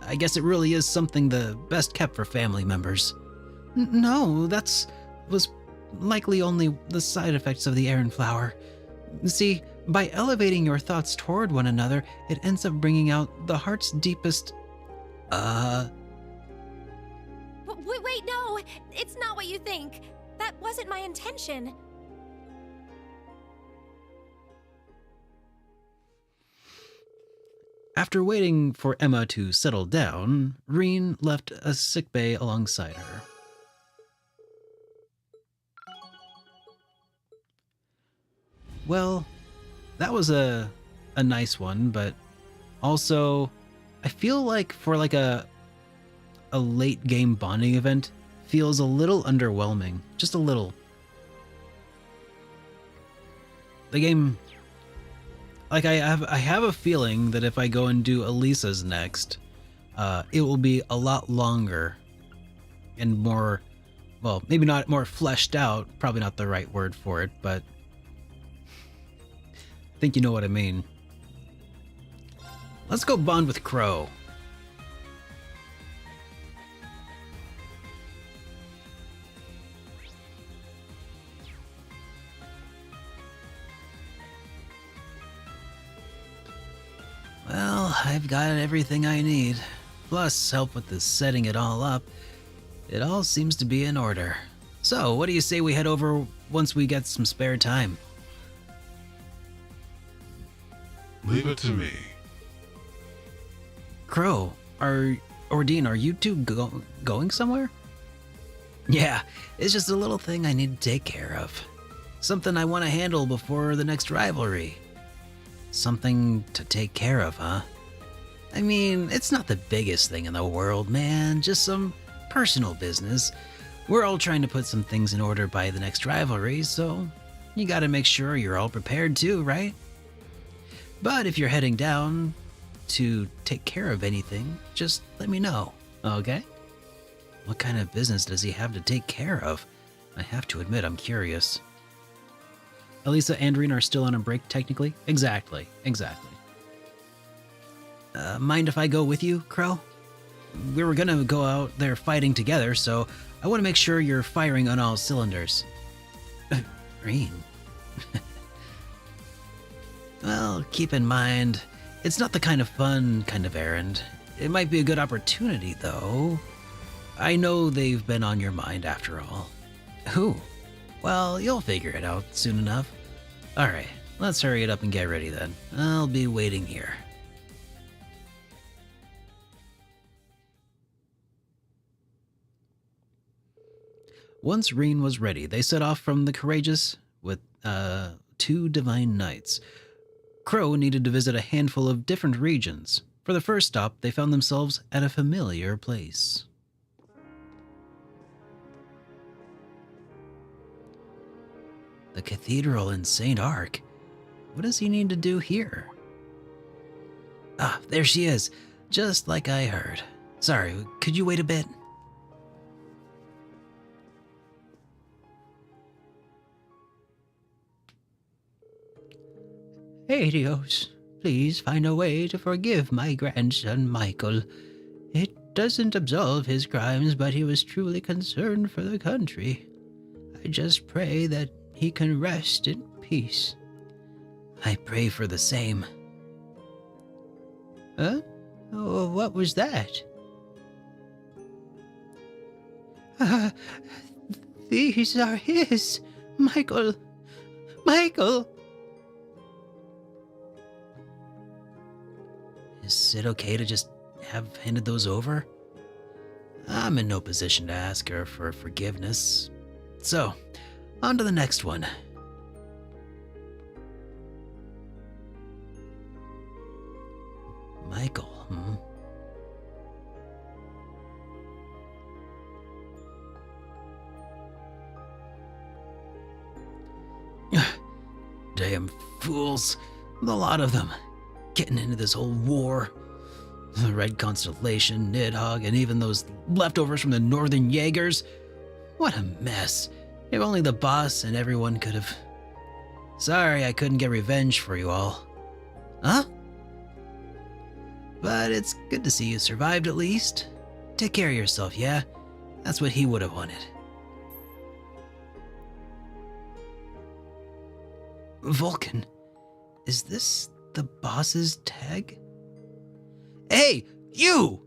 I guess it really is something the best kept for family members. No, was likely only the side effects of the Aaron flower. See, by elevating your thoughts toward one another, it ends up bringing out the heart's deepest... Wait, no! It's not what you think. That wasn't my intention. After waiting for Emma to settle down, Reen left a sickbay alongside her. Well, that was a nice one, but also I feel like for like a late game bonding event feels a little underwhelming, just a little. The game, like I have a feeling that if I go and do Elisa's next, it will be a lot longer and more, well, maybe not more fleshed out, probably not the right word for it, but I think you know what I mean. Let's go bond with Crow. Well, I've got everything I need, plus help with the setting it all up. It all seems to be in order. So, what do you say we head over once we get some spare time? Leave it to me. Crow, Dean, are you two going somewhere? Yeah, it's just a little thing I need to take care of. Something I want to handle before the next rivalry. Something to take care of, huh? I mean, it's not the biggest thing in the world, man. Just some personal business. We're all trying to put some things in order by the next rivalry, so you gotta make sure you're all prepared too, right? But if you're heading down to take care of anything, just let me know, okay? What kind of business does he have to take care of? I have to admit, I'm curious. Elisa and Reen are still on a break, technically? Exactly. Mind if I go with you, Crow? We were gonna go out there fighting together, so I want to make sure you're firing on all cylinders. Reen. Well, keep in mind, it's not the kind of fun kind of errand. It might be a good opportunity, though. I know they've been on your mind after all. Who? Well, you'll figure it out soon enough. Alright, let's hurry it up and get ready then. I'll be waiting here. Once Reen was ready, they set off from the Courageous with 2 divine knights. Crow needed to visit a handful of different regions. For the first stop, they found themselves at a familiar place. The cathedral in St. Ark. What does he need to do here? Ah, there she is. Just like I heard. Sorry, could you wait a bit? Helios, please find a way to forgive my grandson Michael. It doesn't absolve his crimes, but he was truly concerned for the country. I just pray that he can rest in peace. I pray for the same. Huh? Oh, what was that? These are his. Michael. Michael! Is it okay to just have handed those over? I'm in no position to ask her for forgiveness. So, on to the next one. Michael, Damn fools. The lot of them. Getting into this whole war. The Red Constellation, Nidhogg, and even those leftovers from the Northern Jaegers. What a mess. If only the boss and everyone could have... Sorry I couldn't get revenge for you all. Huh? But it's good to see you survived at least. Take care of yourself, yeah? That's what he would have wanted. Vulcan, is this the boss's tag? Hey, you!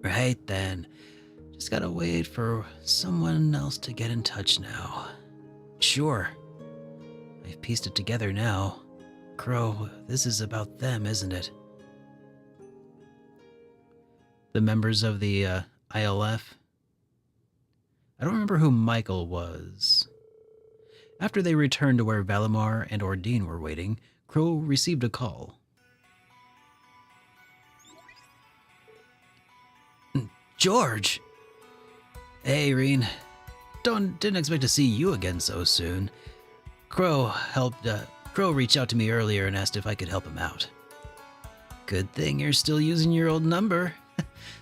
Right then. Just gotta wait for someone else to get in touch now. Sure. I've pieced it together now. Crow, this is about them, isn't it? The members of the ILF? I don't remember who Michael was. After they returned to where Valimar and Ordine were waiting, Crow received a call. George! Hey, Reen. Didn't expect to see you again so soon. Crow reached out to me earlier and asked if I could help him out. Good thing you're still using your old number.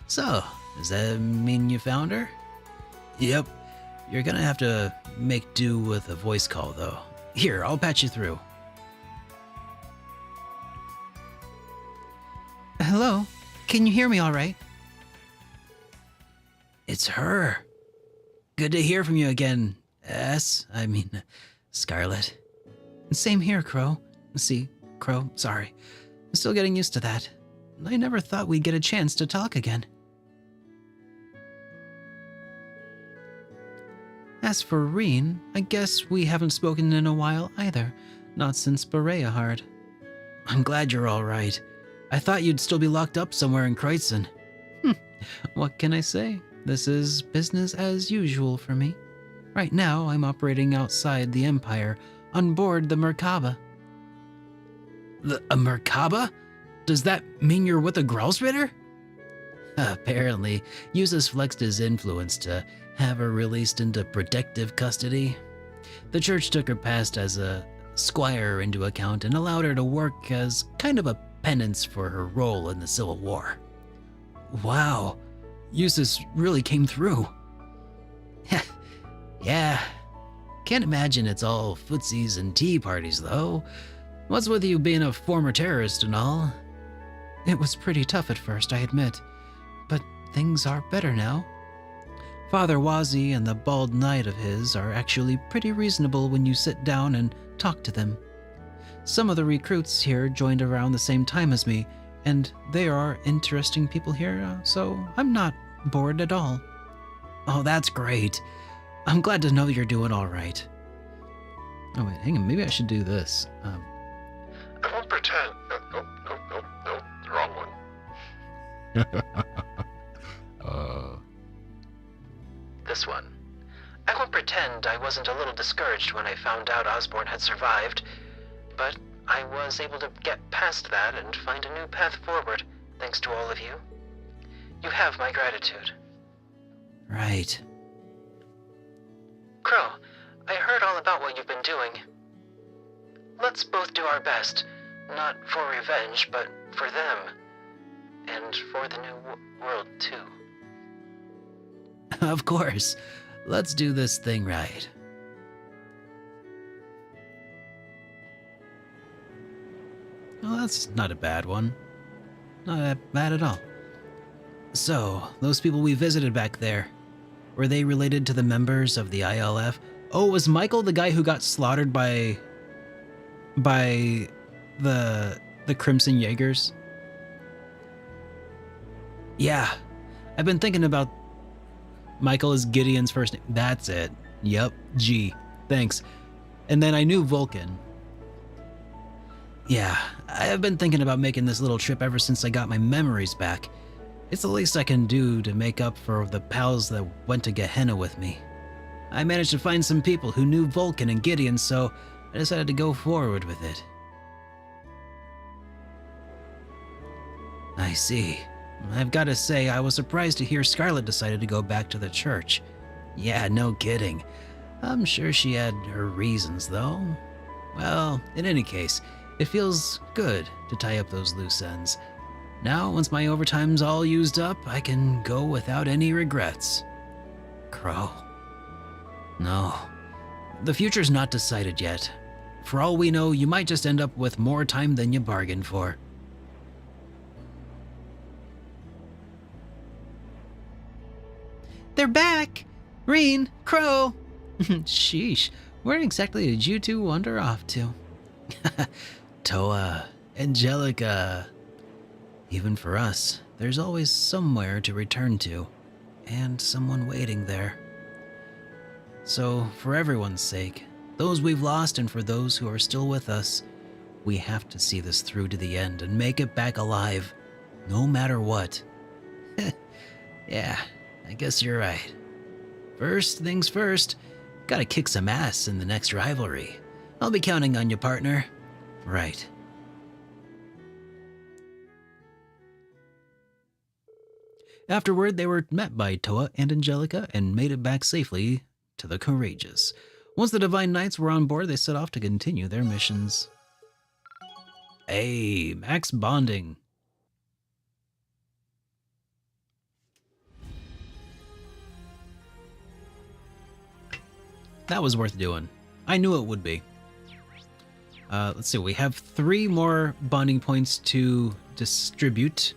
So, does that mean you found her? Yep. You're gonna have to make do with a voice call, though. Here, I'll patch you through. Hello? Can you hear me all right? It's her. Good to hear from you again, Scarlet. Same here, Crow. Crow, sorry. I'm still getting used to that. I never thought we'd get a chance to talk again. As for Reen, I guess we haven't spoken in a while either. Not since Bereahard. I'm glad you're all right. I thought you'd still be locked up somewhere in Kreutzen. What can I say? This is business as usual for me. Right now, I'm operating outside the Empire, on board the Merkaba. A Merkaba? Does that mean you're with a Growlsritter? Apparently, Eustace flexed his influence to have her released into protective custody. The church took her past as a squire into account and allowed her to work as kind of a penance for her role in the Civil War. Wow, Eustace really came through. Yeah, can't imagine it's all footsies and tea parties though. What's with you being a former terrorist and all? It was pretty tough at first, I admit, but things are better now. Father Wazi and the bald knight of his are actually pretty reasonable when you sit down and talk to them. Some of the recruits here joined around the same time as me, and they are interesting people here, so I'm not bored at all. Oh, that's great. I'm glad to know you're doing all right. Oh, wait, hang on. Maybe I should do this. I won't pretend. No, the wrong one. This one. I won't pretend I wasn't a little discouraged when I found out Osborn had survived, but I was able to get past that and find a new path forward, thanks to all of you. You have my gratitude. Right. Crow, I heard all about what you've been doing. Let's both do our best, not for revenge, but for them. And for the new world, too. Of course. Let's do this thing right. Well, that's not a bad one. Not that bad at all. So, those people we visited back there, were they related to the members of the ILF? Oh, was Michael the guy who got slaughtered by the Crimson Jaegers? Yeah, I've been thinking about Michael as Gideon's first name. That's it. Yep, G. Thanks. And then I knew Vulcan. Yeah, I've been thinking about making this little trip ever since I got my memories back. It's the least I can do to make up for the pals that went to Gehenna with me. I managed to find some people who knew Vulcan and Gideon, so I decided to go forward with it. I see. I've got to say, I was surprised to hear Scarlet decided to go back to the church. Yeah, no kidding. I'm sure she had her reasons, though. Well, in any case, it feels good to tie up those loose ends. Now, once my overtime's all used up, I can go without any regrets. Crow. No. The future's not decided yet. For all we know, you might just end up with more time than you bargained for. They're back! Reen, Crow! Sheesh, where exactly did you two wander off to? Toa, Angelica. Even for us, there's always somewhere to return to, and someone waiting there. So, for everyone's sake, those we've lost and for those who are still with us, we have to see this through to the end and make it back alive, no matter what. Yeah, I guess you're right. First things first, gotta kick some ass in the next rivalry. I'll be counting on you, partner. Right. Afterward, they were met by Toa and Angelica and made it back safely to the Courageous. Once the Divine Knights were on board, they set off to continue their missions. Hey, max bonding. That was worth doing. I knew it would be. Let's see, we have 3 more bonding points to distribute.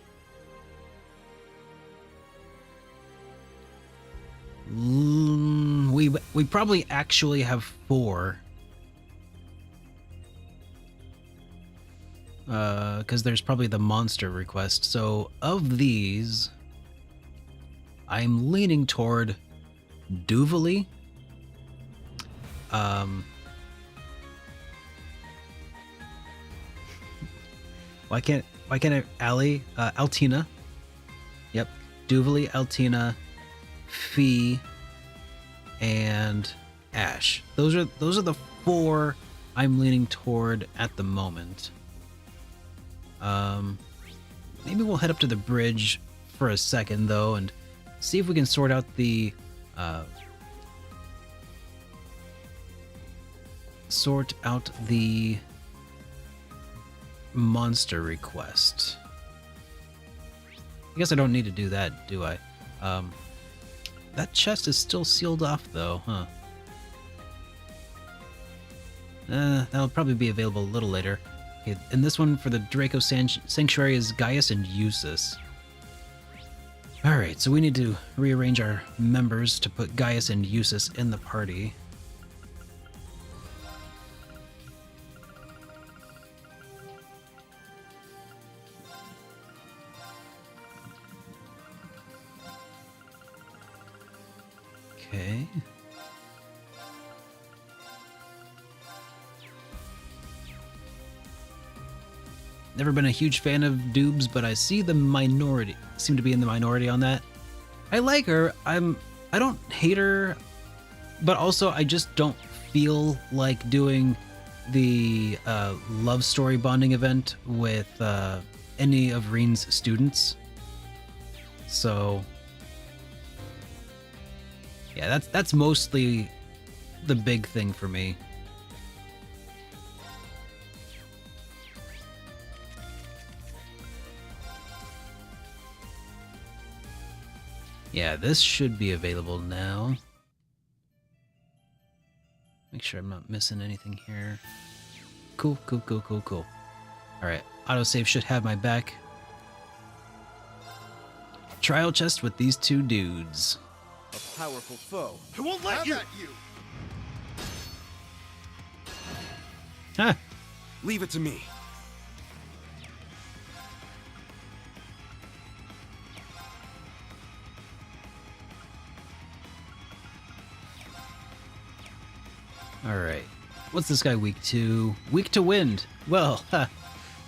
We probably actually have 4. Because there's probably the monster request. So of these, I'm leaning toward Duvali. Why can't I Altina. Yep. Duvali, Altina, Fee, and Ash. Those are the 4 I'm leaning toward at the moment. Maybe we'll head up to the bridge for a second though and see if we can sort out the monster request. I guess I don't need to do that, do I? That chest is still sealed off though, huh? That'll probably be available a little later. Okay, and this one for the Draco Sanctuary is Gaius and Eustace. Alright, so we need to rearrange our members to put Gaius and Eustace in the party. Okay. Never been a huge fan of Doobs, but I see the minority seem to be in the minority on that. I like her. I don't hate her, but also I just don't feel like doing the love story bonding event with any of Reen's students. So yeah, that's mostly the big thing for me. Yeah, this should be available now. Make sure I'm not missing anything here. Cool. Alright, autosave should have my back. Trial chest with these two dudes. A powerful foe. I won't let you! Huh. Leave it to me. Alright. What's this guy weak to? Weak to wind. Well,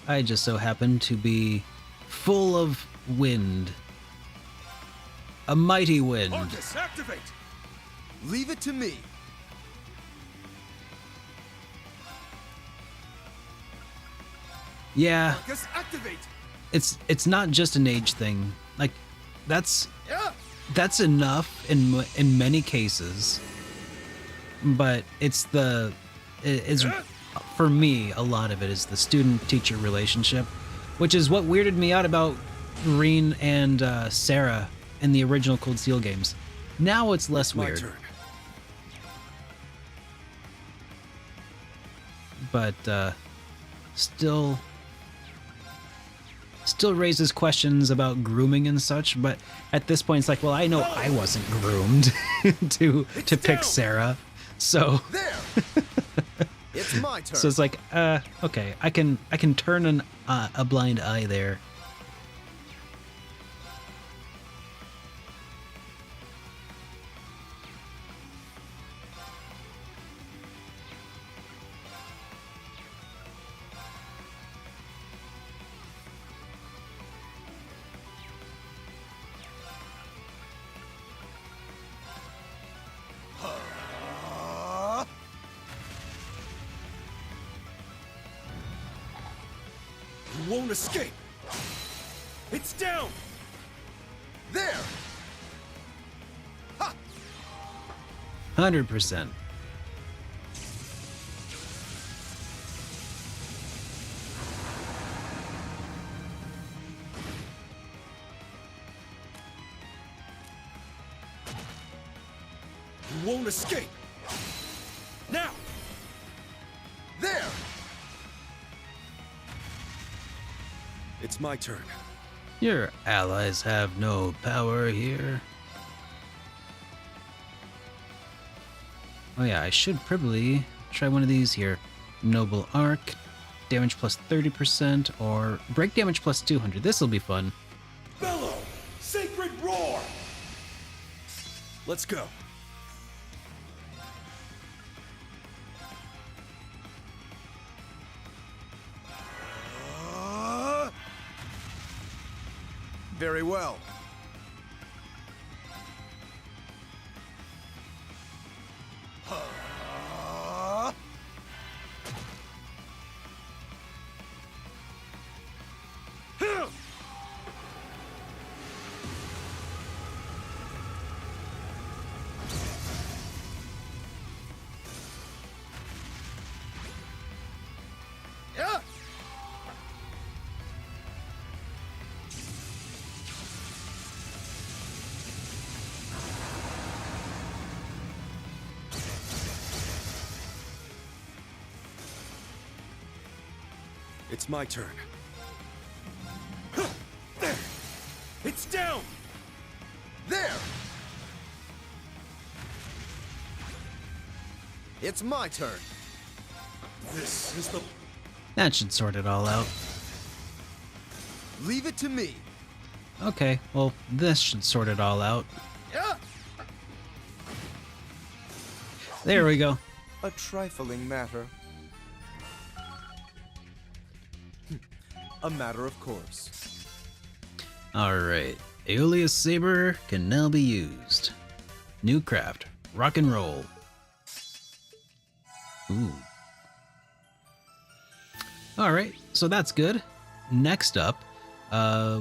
I just so happen to be full of wind. A mighty wind. Arcus, activate! Leave it to me. Yeah, Arcus, activate! it's not just an age thing. Like, that's Yeah! enough in many cases. But it's for me, a lot of it is the student-teacher relationship, which is what weirded me out about Reen and Sarah in the original Cold Steel games. Now it's less My weird. turn. But still raises questions about grooming and such. But at this point, it's like, well, I know I wasn't groomed to pick down. Sarah, so There. It's my turn. so it's like, okay, I can turn a blind eye there. You won't escape! It's down! There. 100%. You won't escape! Now! There. It's my turn. Your allies have no power here. Oh yeah, I should probably try one of these here. Noble Arc, damage plus 30%, or break damage plus 200. This'll be fun. Bellow! Sacred roar! Let's go. Very well. It's my turn. There! It's down! There. It's my turn. This is the... That should sort it all out. Leave it to me. Okay, well, this should sort it all out. There we go. A trifling matter. A matter of course. Alright. Aeolus Saber can now be used. New craft. Rock and roll. Ooh. Alright, so that's good. Next up,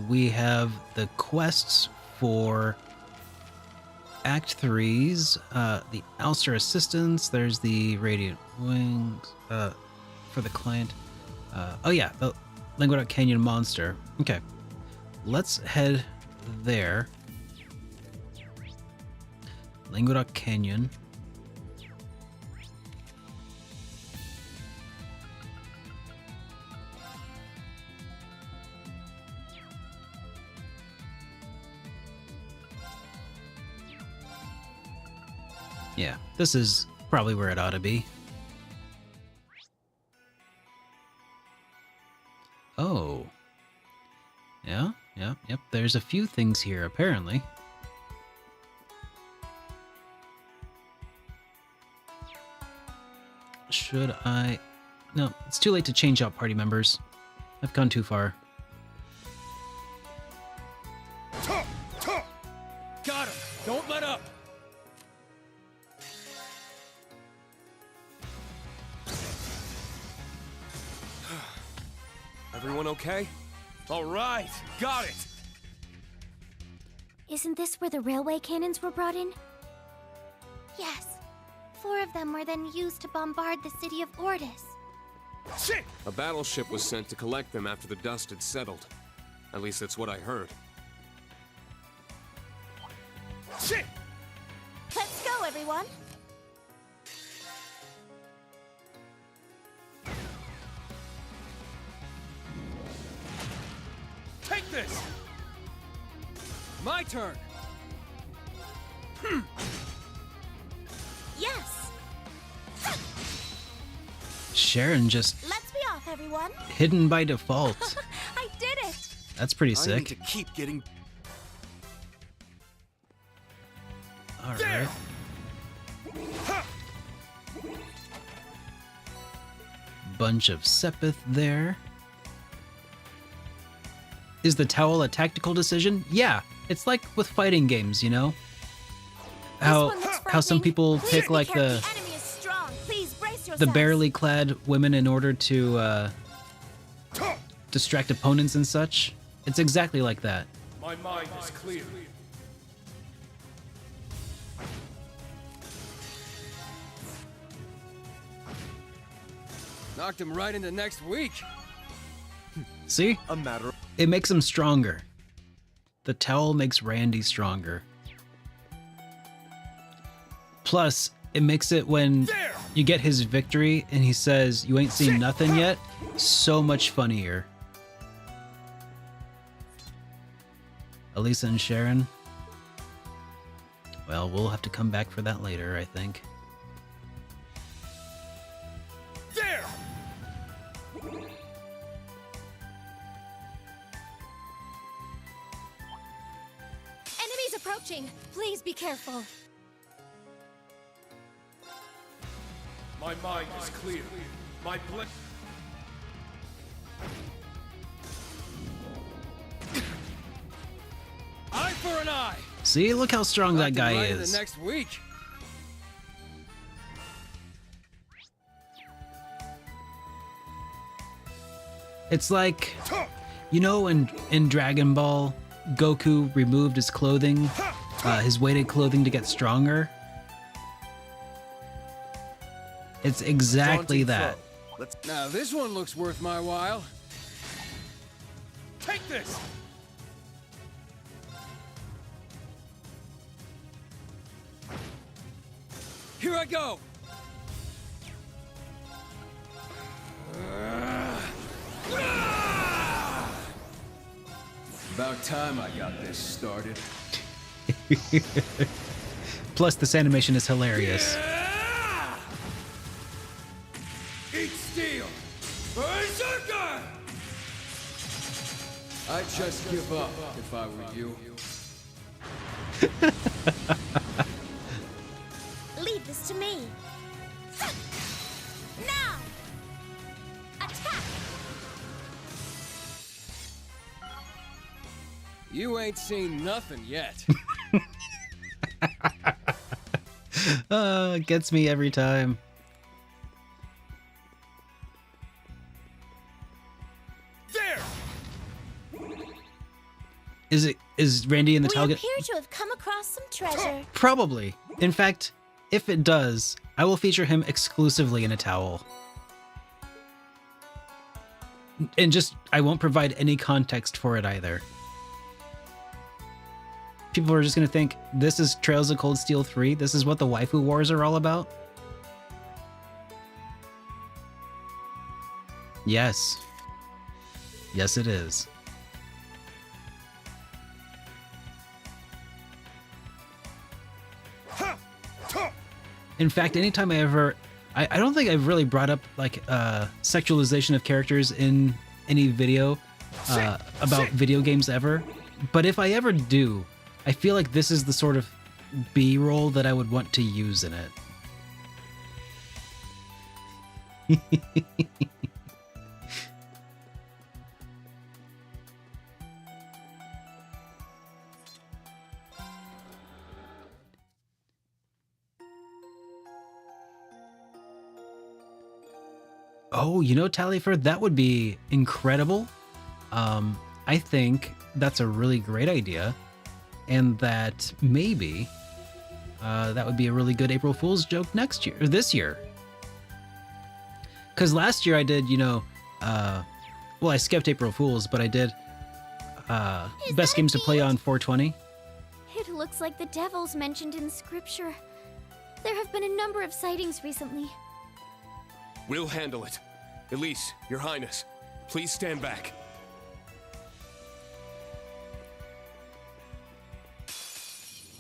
we have the quests for Act 3's, the Alster Assistance. There's the Radiant Wings for the client. Oh yeah, the Languedoc Canyon Monster. Okay, let's head there. Languedoc Canyon. Yeah, this is probably where it ought to be. Oh. Yeah, yep. There's a few things here, apparently. Should I... No, it's too late to change out party members. I've gone too far. Got him! Don't let up! Everyone okay? All right, got it! Isn't this where the railway cannons were brought in? Yes. 4 of them were then used to bombard the city of Ordis. Shit! A battleship was sent to collect them after the dust had settled. At least that's what I heard. Shit! Let's go, everyone! Take this! My turn! Yes! Sharon just Let's be off, everyone! hidden by default. I did it! That's pretty I need sick. to keep getting. Alright. Bunch of Sepith there. Is the towel a tactical decision? Yeah, it's like with fighting games, you know? How some people pick like the enemy is strong. Please brace yourselves. the barely clad women in order to distract opponents and such. It's exactly like that. My mind is clear. Knocked him right into next week. See? A matter. It makes him stronger. The towel makes Randy stronger. Plus, it makes it when you get his victory and he says, "You ain't seen nothing yet," so much funnier. Elisa and Sharon. Well, we'll have to come back for that later, I think. There! Enemies approaching. Please be careful. My mind is clear. My blood. Eye for an eye. See, look how strong that guy right is. into next week. It's like, you know, in Dragon Ball, Goku removed his clothing, his weighted clothing to get stronger. It's exactly that. Now this one looks worth my while. Take this. Here I go. About time I got this started. Plus, this animation is hilarious. Eat steel! Berserker! I'd just give up if I were you. Leave this to me. You ain't seen nothing yet. Gets me every time. There! Is Randy in the We towel? appear to have come across some treasure. Probably. In fact, if it does, I will feature him exclusively in a towel. And I won't provide any context for it either. People are just going to think, this is Trails of Cold Steel 3? This is what the waifu wars are all about? Yes. Yes, it is. In fact, anytime I don't think I've really brought up like sexualization of characters in any video about video games ever. But if I ever do, I feel like this is the sort of B-roll that I would want to use in it. Oh, you know, Tallyford, that would be incredible. I think that's a really great idea, and that maybe that would be a really good April Fool's joke next year, or this year. Because last year I did, well, I skipped April Fool's, but I did best games to play on 420. It looks like the devils mentioned in scripture. There have been a number of sightings recently. We'll handle it. Elise, Your Highness, please stand back.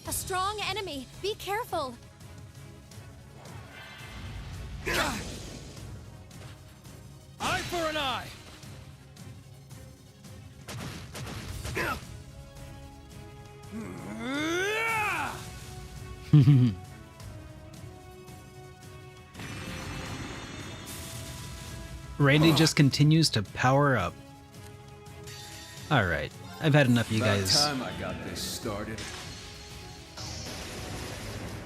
A strong enemy. Be careful. Eye for an eye! Randy just continues to power up. All right, I've had enough of you guys. About time I got this started.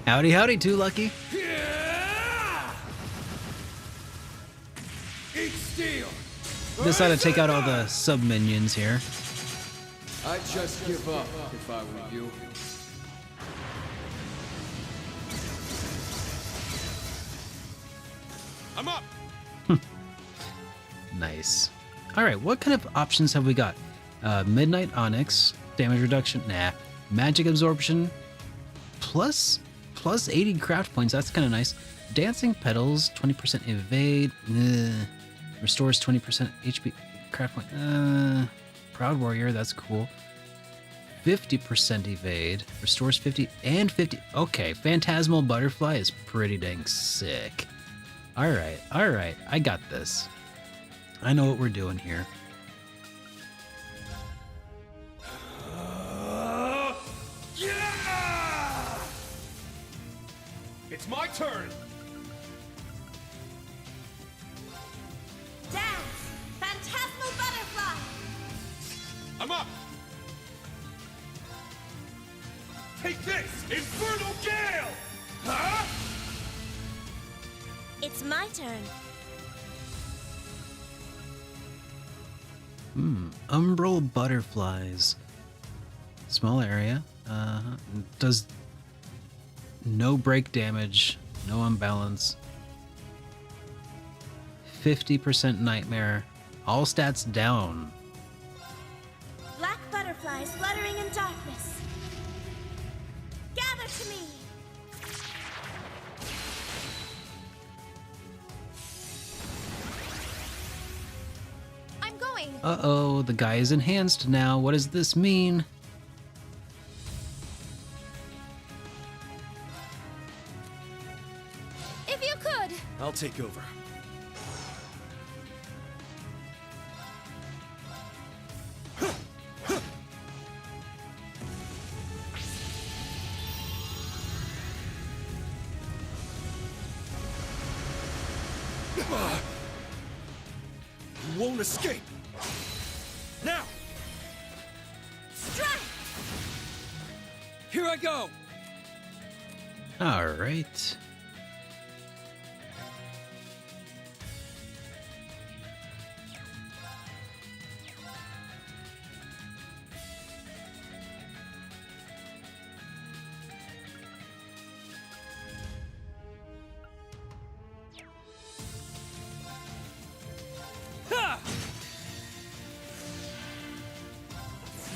Howdy, howdy, Too Lucky. Eat steel! Decided to take out all the sub minions here. I'd just give up if I were you. I'm up! Nice. All right, what kind of options have we got? Midnight Onyx, damage reduction, nah. Magic absorption, plus 80 craft points, that's kind of nice. Dancing Petals, 20% evade, restores 20% HP craft point. Proud Warrior, that's cool. 50% evade, restores 50 and 50. Okay, Phantasmal Butterfly is pretty dang sick. All right, I got this. I know what we're doing here. Yeah! It's my turn! Dance! Phantasmal Butterfly! I'm up! Take this! Infernal Gale! Huh? It's my turn. Umbral Butterflies. Small area. Does no break damage, no unbalance. 50% nightmare. All stats down. Black butterflies fluttering in darkness. Gather to me! I'm going! Uh-oh, the guy is enhanced now. What does this mean? If you could! I'll take over. You won't escape! Now! Strike! Here I go! All right.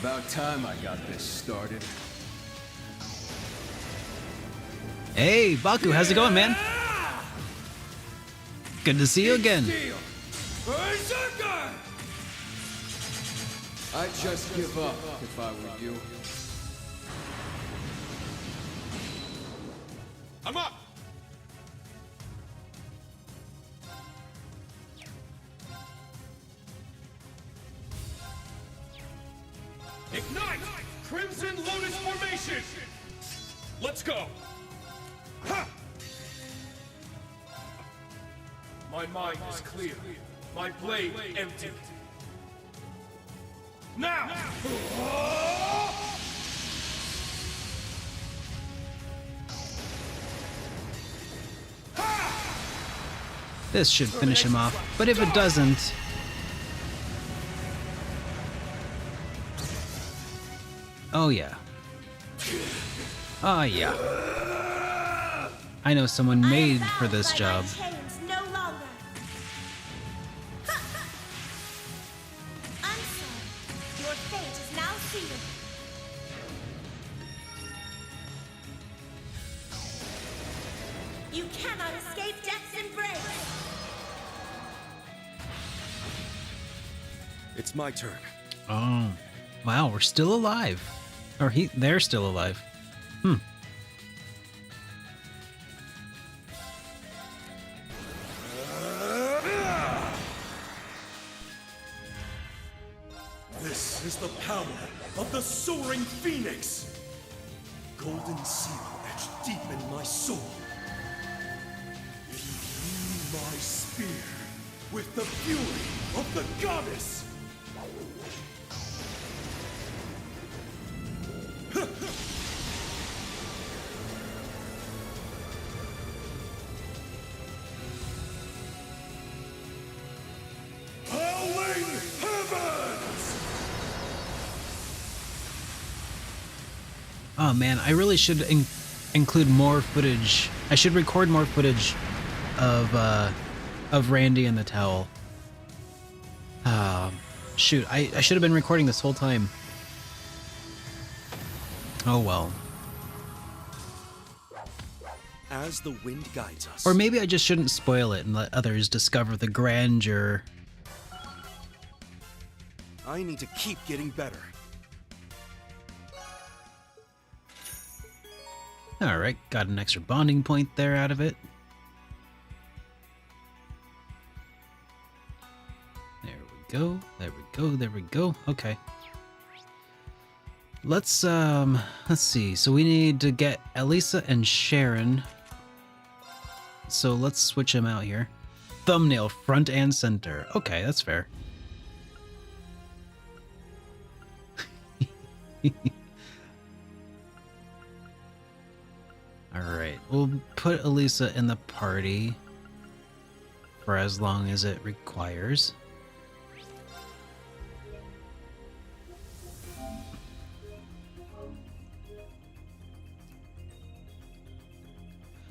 About time I got this started. Hey, Baku, how's it going, man? Good to see you again. I'd just give up if I were you. I'm up! Ignite! Crimson Lotus Formation! Let's go! Ha! My mind is clear. My blade empty. Now! This should finish him off, but if it doesn't... Oh yeah. Oh yeah. I know someone made for this job. No longer. I'm sorry. Your fate is now sealed. You cannot escape death's embrace. It's my turn. Oh. Wow, we're still alive. Or they're still alive. This is the power of the Soaring Phoenix! Golden seal etched deep in my soul. Imbue my spear with the fury of the goddess! Howling Heavens! Oh man, I really should include more footage. I should record more footage of Randy and the towel. Shoot, I should have been recording this whole time. Oh well. As the wind guides us. Or maybe I just shouldn't spoil it and let others discover the grandeur. I need to keep getting better. Alright, got an extra bonding point there out of it. There we go, there we go, there we go. Okay. Let's see. So we need to get Elisa and Sharon. So let's switch them out here. Thumbnail front and center. Okay, that's fair. Alright, we'll put Elisa in the party for as long as it requires.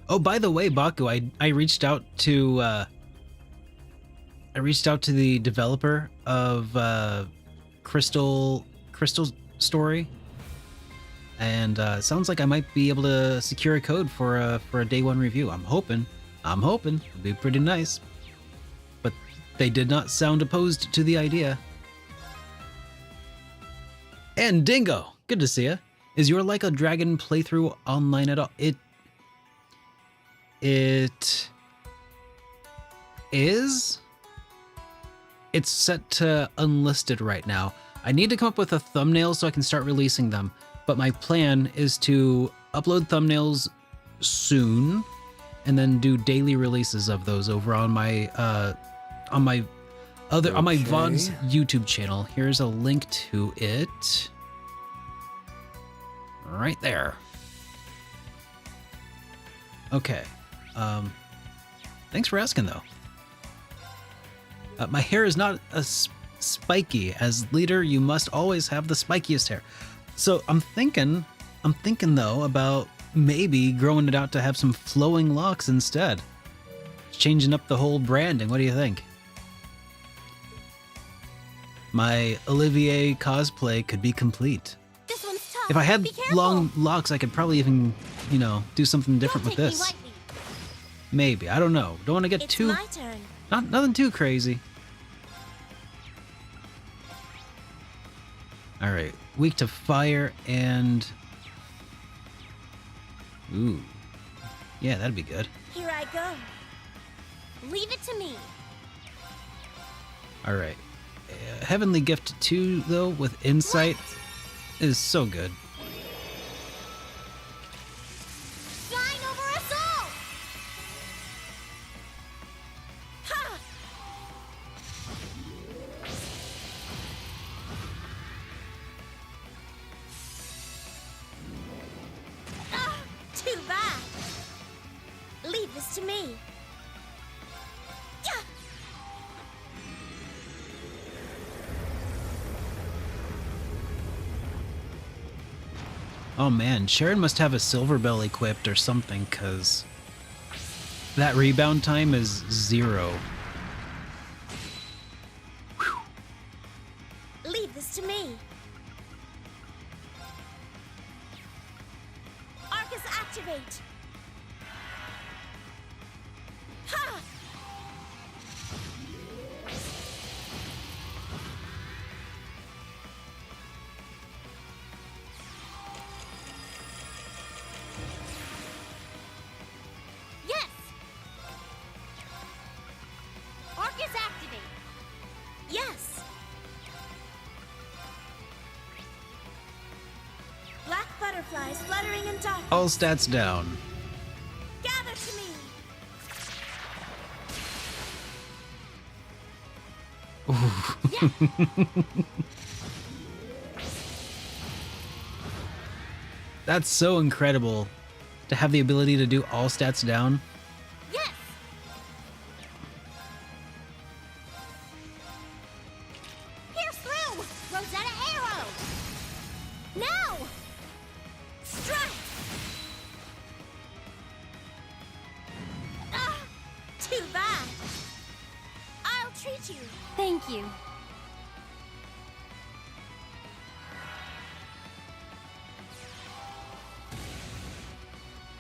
Oh, by the way, Baku, I reached out to the developer of Crystal's story, and it sounds like I might be able to secure a code for a day one review. I'm hoping it'd be pretty nice, but they did not sound opposed to the idea. And Dingo, good to see ya. Is your Like a Dragon playthrough online at all? It is. It's set to unlisted right now. I need to come up with a thumbnail so I can start releasing them. But my plan is to upload thumbnails soon, and then do daily releases of those over on my VOD's YouTube channel. Here's a link to it. right there. Okay. Thanks for asking, though. My hair is not spiky. As leader, you must always have the spikiest hair. So I'm thinking though about maybe growing it out to have some flowing locks instead. Changing up the whole branding. What do you think? My Olivier cosplay could be complete. This one's tough. If I had Be careful. long locks, I could probably even, do something different Don't with take me this. lightly. Maybe. I don't know. Don't want to get It's too... my turn. Nothing too crazy. Alright. Weak to fire and... Ooh. Yeah, that'd be good. Here I go. Leave it to me. Alright. Heavenly Gift 2, though, with Insight is so good. Shine over us all! Ha! Ah, too bad. Leave this to me. Yeah. Oh man, Sharon must have a Silver Bell equipped or something, because that rebound time is 0. Leave this to me. Arcus activate. Ha! Yes. Arcus activate. Yes. Black butterflies fluttering in dark. All stats down. Gather to me. That's so incredible to have the ability to do all stats down. Yes. Pierce through. Rosetta arrow. Now. Strike. Ah, too bad. I'll treat you. Thank you.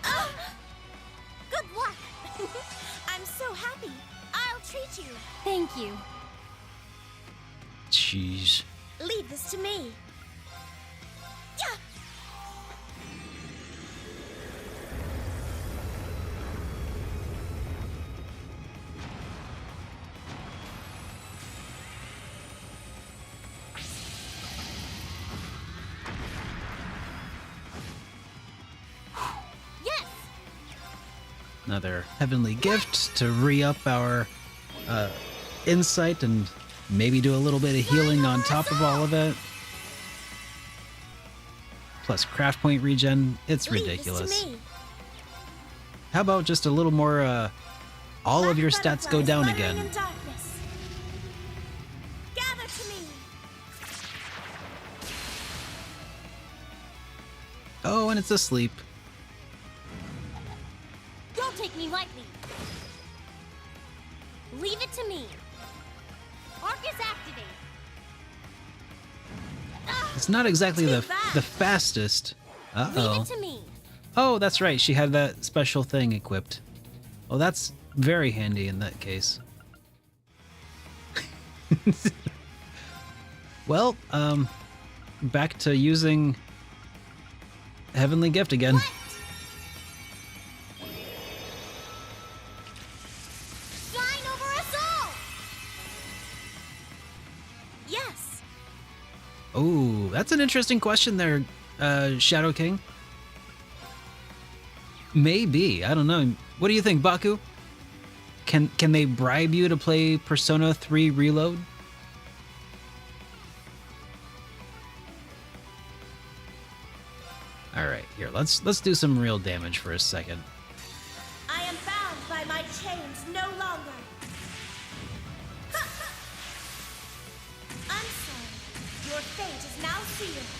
Ah, good luck. I'm so happy. I'll treat you. Thank you. Jeez. Leave this to me. Yeah. Yes. Another Heavenly Gift to re-up our insight and maybe do a little bit of healing on top of all of it. Plus craft point regen. It's Leave this ridiculous. to me. How about just a little more, all of your stats go down Fluttering again? in darkness. Gather to me. Oh, and it's asleep. Don't take me lightly. Leave it to me. Arcus activate. Ah, It's not exactly too the bad. fastest. Leave Uh-oh. it to me. Oh, that's right. She had that special thing equipped. Well, that's very handy in that case. Well, back to using Heavenly Gift again. What? Shine over us all. Yes. Oh, that's an interesting question there, Shadow King. Maybe. I don't know. What do you think, Baku? Can they bribe you to play Persona 3 Reload? All Here, let's do some real damage for a second. I am bound by my chains no longer. I'm sorry. Your fate is now sealed.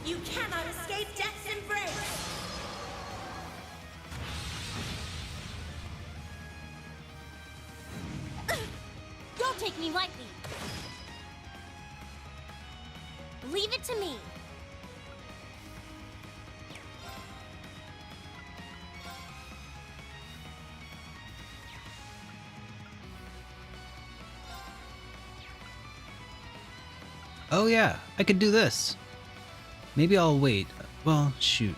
You cannot escape death's embrace. Don't take me lightly. Leave it to me. Oh yeah, I could do this. Maybe I'll wait. Well, shoot.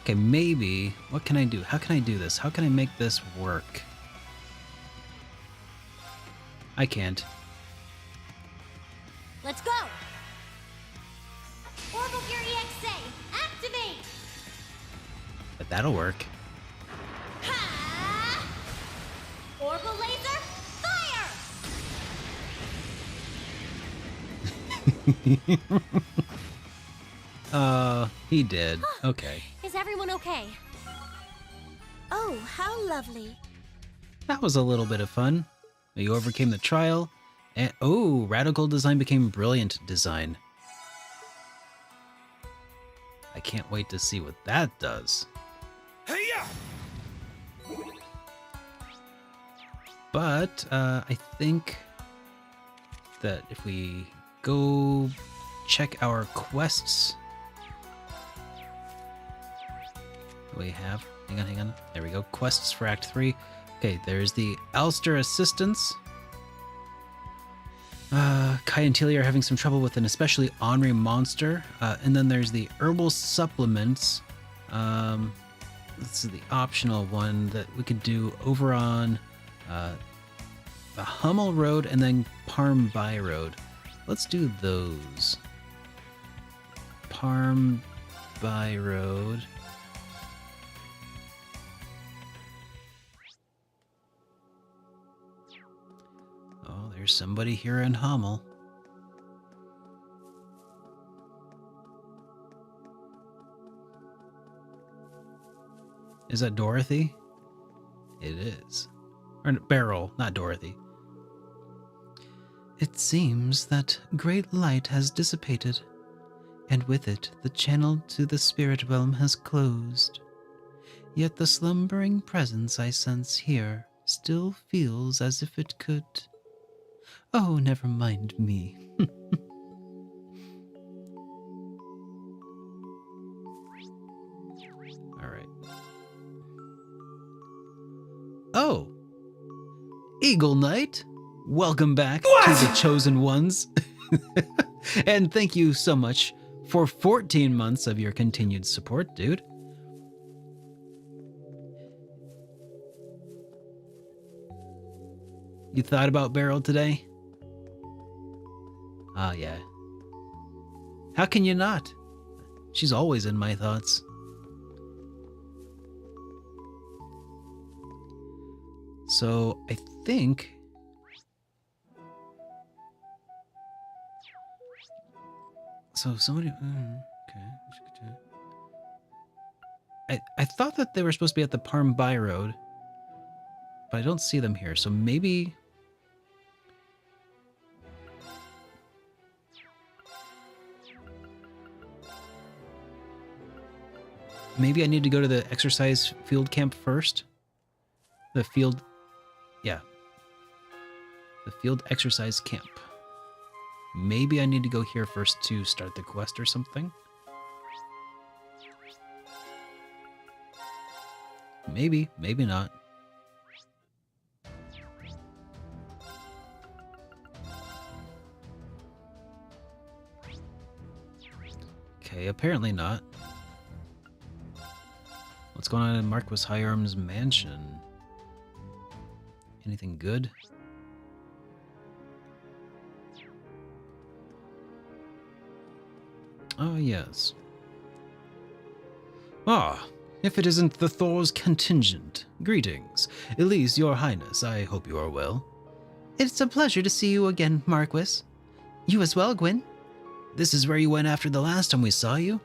Okay, maybe. What can I do? How can I do this? How can I make this work? I can't. Let's go. Orbital Fury XA, activate. But that'll work. Ha! Orbital laser, fire. He did. Okay. Is everyone okay? Oh, how lovely. That was a little bit of fun. You overcame the trial, and oh, radical design became brilliant design. I can't wait to see what that does. Hey-ya! But I think that if we go check our quests, we have, hang on, there we go, quests for Act 3. Okay, there's the Alster Assistance. Kai and Telia are having some trouble with an especially ornery monster. And then there's the Herbal Supplements. This is the optional one that we could do over on the Hummel Road and then Parm By Road. Let's do those. Parm By Road. Oh, there's somebody here in Hummel. Is that Dorothy? It is. Or Beryl, not Dorothy. It seems that great light has dissipated, and with it the channel to the spirit realm has closed. Yet the slumbering presence I sense here still feels as if it could. Oh, never mind me. Alright. Oh! Eagle Knight! Welcome back to the Chosen Ones. And thank you so much for 14 months of your continued support, dude. You thought about Beryl today? Ah, yeah. How can you not? She's always in my thoughts. So, I think... So, somebody... okay. I thought that they were supposed to be at the Parm By Road, but I don't see them here, so maybe... Maybe I need to go to the exercise field camp first? The field... Yeah. The field exercise camp. Maybe I need to go here first to start the quest or something? Maybe, maybe not. Okay, apparently not. What's going on in Marquis Higharm's mansion? Anything good? Oh, yes. Ah, if it isn't the Thor's contingent. Greetings. Elise, your highness, I hope you are well. It's a pleasure to see you again, Marquis. You as well, Gwyn? This is where you went after the last time we saw you?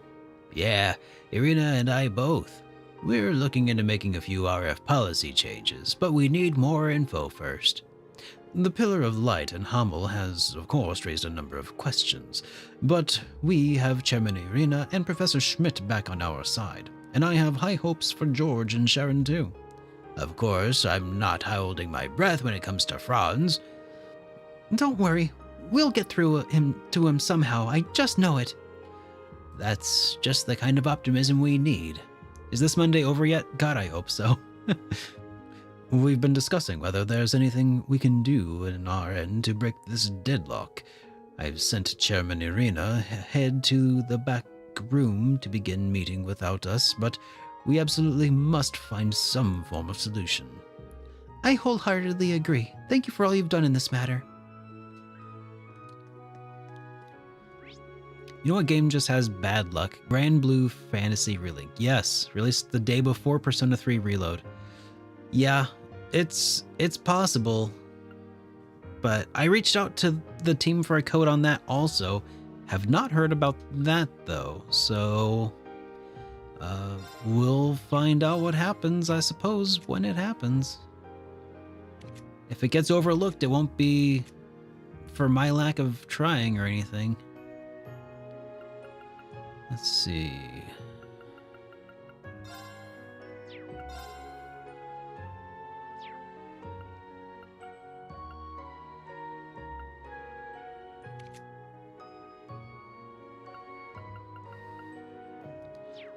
Yeah, Irina and I both. We're looking into making a few RF policy changes, but we need more info first. The Pillar of Light in Hummel has, of course, raised a number of questions, but we have Chairman Irina and Professor Schmidt back on our side, and I have high hopes for George and Sharon too. Of course, I'm not holding my breath when it comes to Franz. Don't worry, we'll get through to him somehow, I just know it. That's just the kind of optimism we need. Is this Monday over yet? God, I hope so. We've been discussing whether there's anything we can do in our end to break this deadlock. I've sent Chairman Irina ahead to the back room to begin meeting without us, but we absolutely must find some form of solution. I wholeheartedly agree. Thank you for all you've done in this matter. You know what game just has bad luck? Grand Blue Fantasy Relink. Yes, released the day before Persona 3 Reload. Yeah, it's possible. But I reached out to the team for a code on that also. Have not heard about that though, so we'll find out what happens, I suppose, when it happens. If it gets overlooked, it won't be for my lack of trying or anything. Let's see.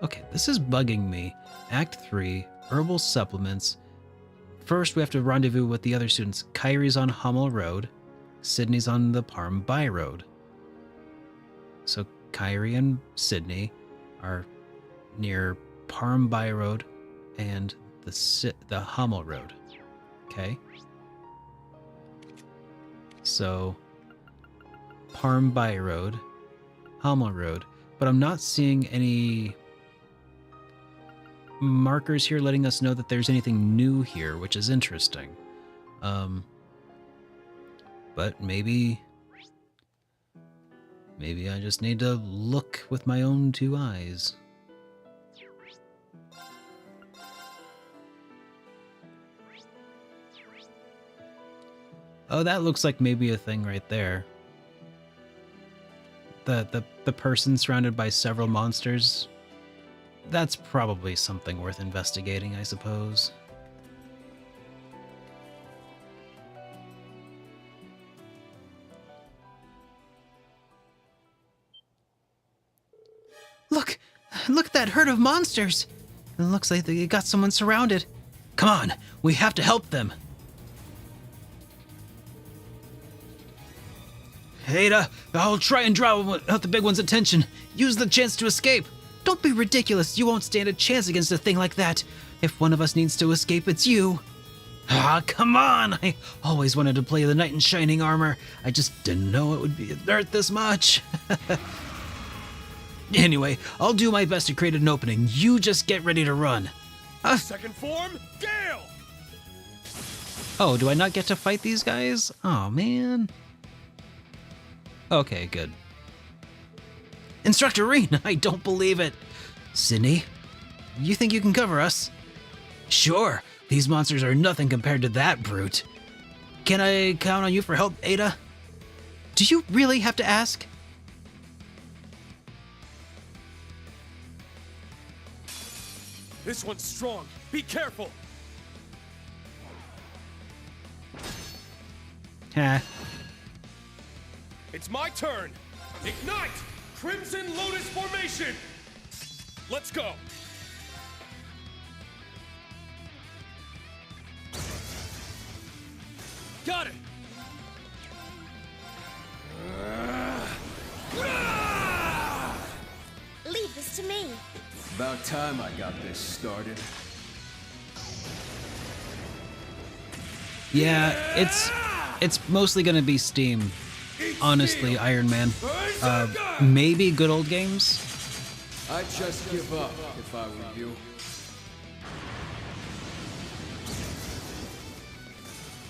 Okay, this is bugging me. Act 3, herbal supplements. First, we have to rendezvous with the other students. Kyrie's on Hummel Road. Sydney's on the Parm By Road. So Kyrie and Sydney are near Parm By Road and the Hummel Road. Okay? So Parm By Road, Hummel Road. But I'm not seeing any markers here letting us know that there's anything new here, which is interesting. But maybe I just need to look with my own two eyes. Oh, that looks like maybe a thing right there. The person surrounded by several monsters. That's probably something worth investigating, I suppose. Look at that herd of monsters! It looks like they got someone surrounded. Come on, we have to help them. Ada, I'll try and draw out the big one's attention. Use the chance to escape. Don't be ridiculous. You won't stand a chance against a thing like that. If one of us needs to escape, it's you. Ah, come on! I always wanted to play the knight in shining armor. I just didn't know it would hurt this much. Anyway, I'll do my best to create an opening. You just get ready to run. Second form, Gale! Oh, do I not get to fight these guys? Oh, man. Okay, good. Instructor Rean, I don't believe it. Sydney, you think you can cover us? Sure, these monsters are nothing compared to that brute. Can I count on you for help, Ada? Do you really have to ask? This one's strong. Be careful. Ha. It's my turn. Ignite! Crimson Lotus formation! Let's go! Got it! Leave this to me. About time I got this started. Yeah, it's mostly gonna be Steam. Honestly, Iron Man. Maybe Good Old Games? I'd just give up if I were you.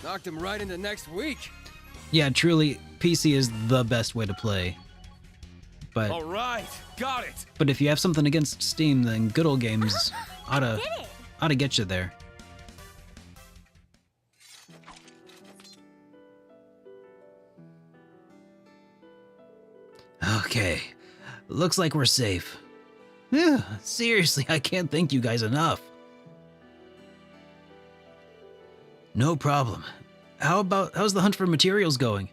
Knocked him right into next week. Yeah, truly, PC is the best way to play. But All right, got it. But if you have something against Steam, then Good Old Games ought to get you there. Okay, looks like we're safe. Yeah, seriously, I can't thank you guys enough. No problem. How's the hunt for materials going?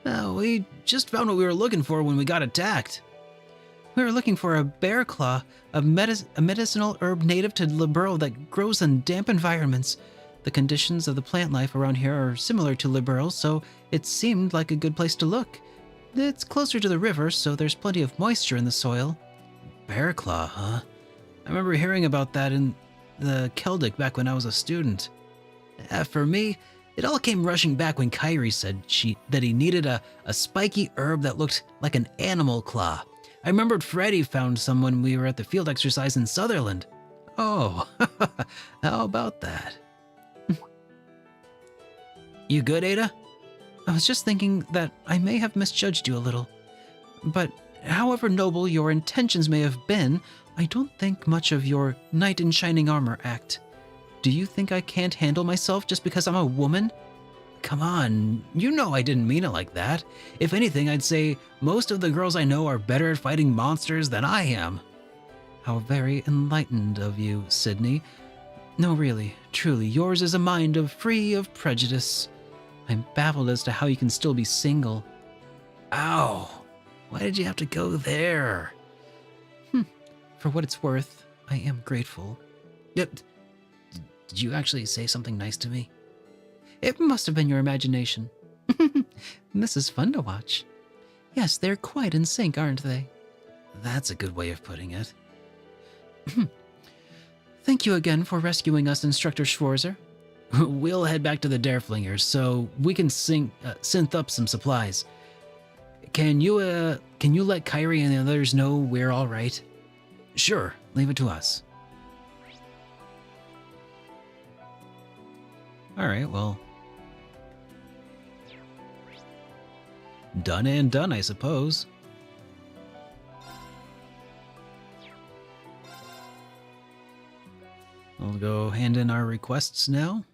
We just found what we were looking for when we got attacked. We were looking for a bear claw, a medicinal herb native to Liberl that grows in damp environments. The conditions of the plant life around here are similar to Liberl, so it seemed like a good place to look. It's closer to the river, so there's plenty of moisture in the soil. Bear claw, huh? I remember hearing about that in the Celtic back when I was a student. For me, it all came rushing back when Kyrie said that he needed a spiky herb that looked like an animal claw. I remembered Freddy found some when we were at the field exercise in Sutherland. Oh, how about that? You good, Ada? I was just thinking that I may have misjudged you a little. But however noble your intentions may have been, I don't think much of your knight in shining armor act. Do you think I can't handle myself just because I'm a woman? Come on, you know I didn't mean it like that. If anything, I'd say most of the girls I know are better at fighting monsters than I am. How very enlightened of you, Sydney. No, really, truly, yours is a mind free of prejudice. I'm baffled as to how you can still be single. Ow, why did you have to go there? For what it's worth, I am grateful. Did you actually say something nice to me? It must have been your imagination. This is fun to watch. Yes, they're quite in sync, aren't they? That's a good way of putting it. Thank you again for rescuing us, Instructor Schwarzer. We'll head back to the Dareflingers so we can synth up some supplies. Can you let Kyrie and the others know we're all right? Sure, leave it to us. All right, well, done and done, I suppose. We'll go hand in our requests now.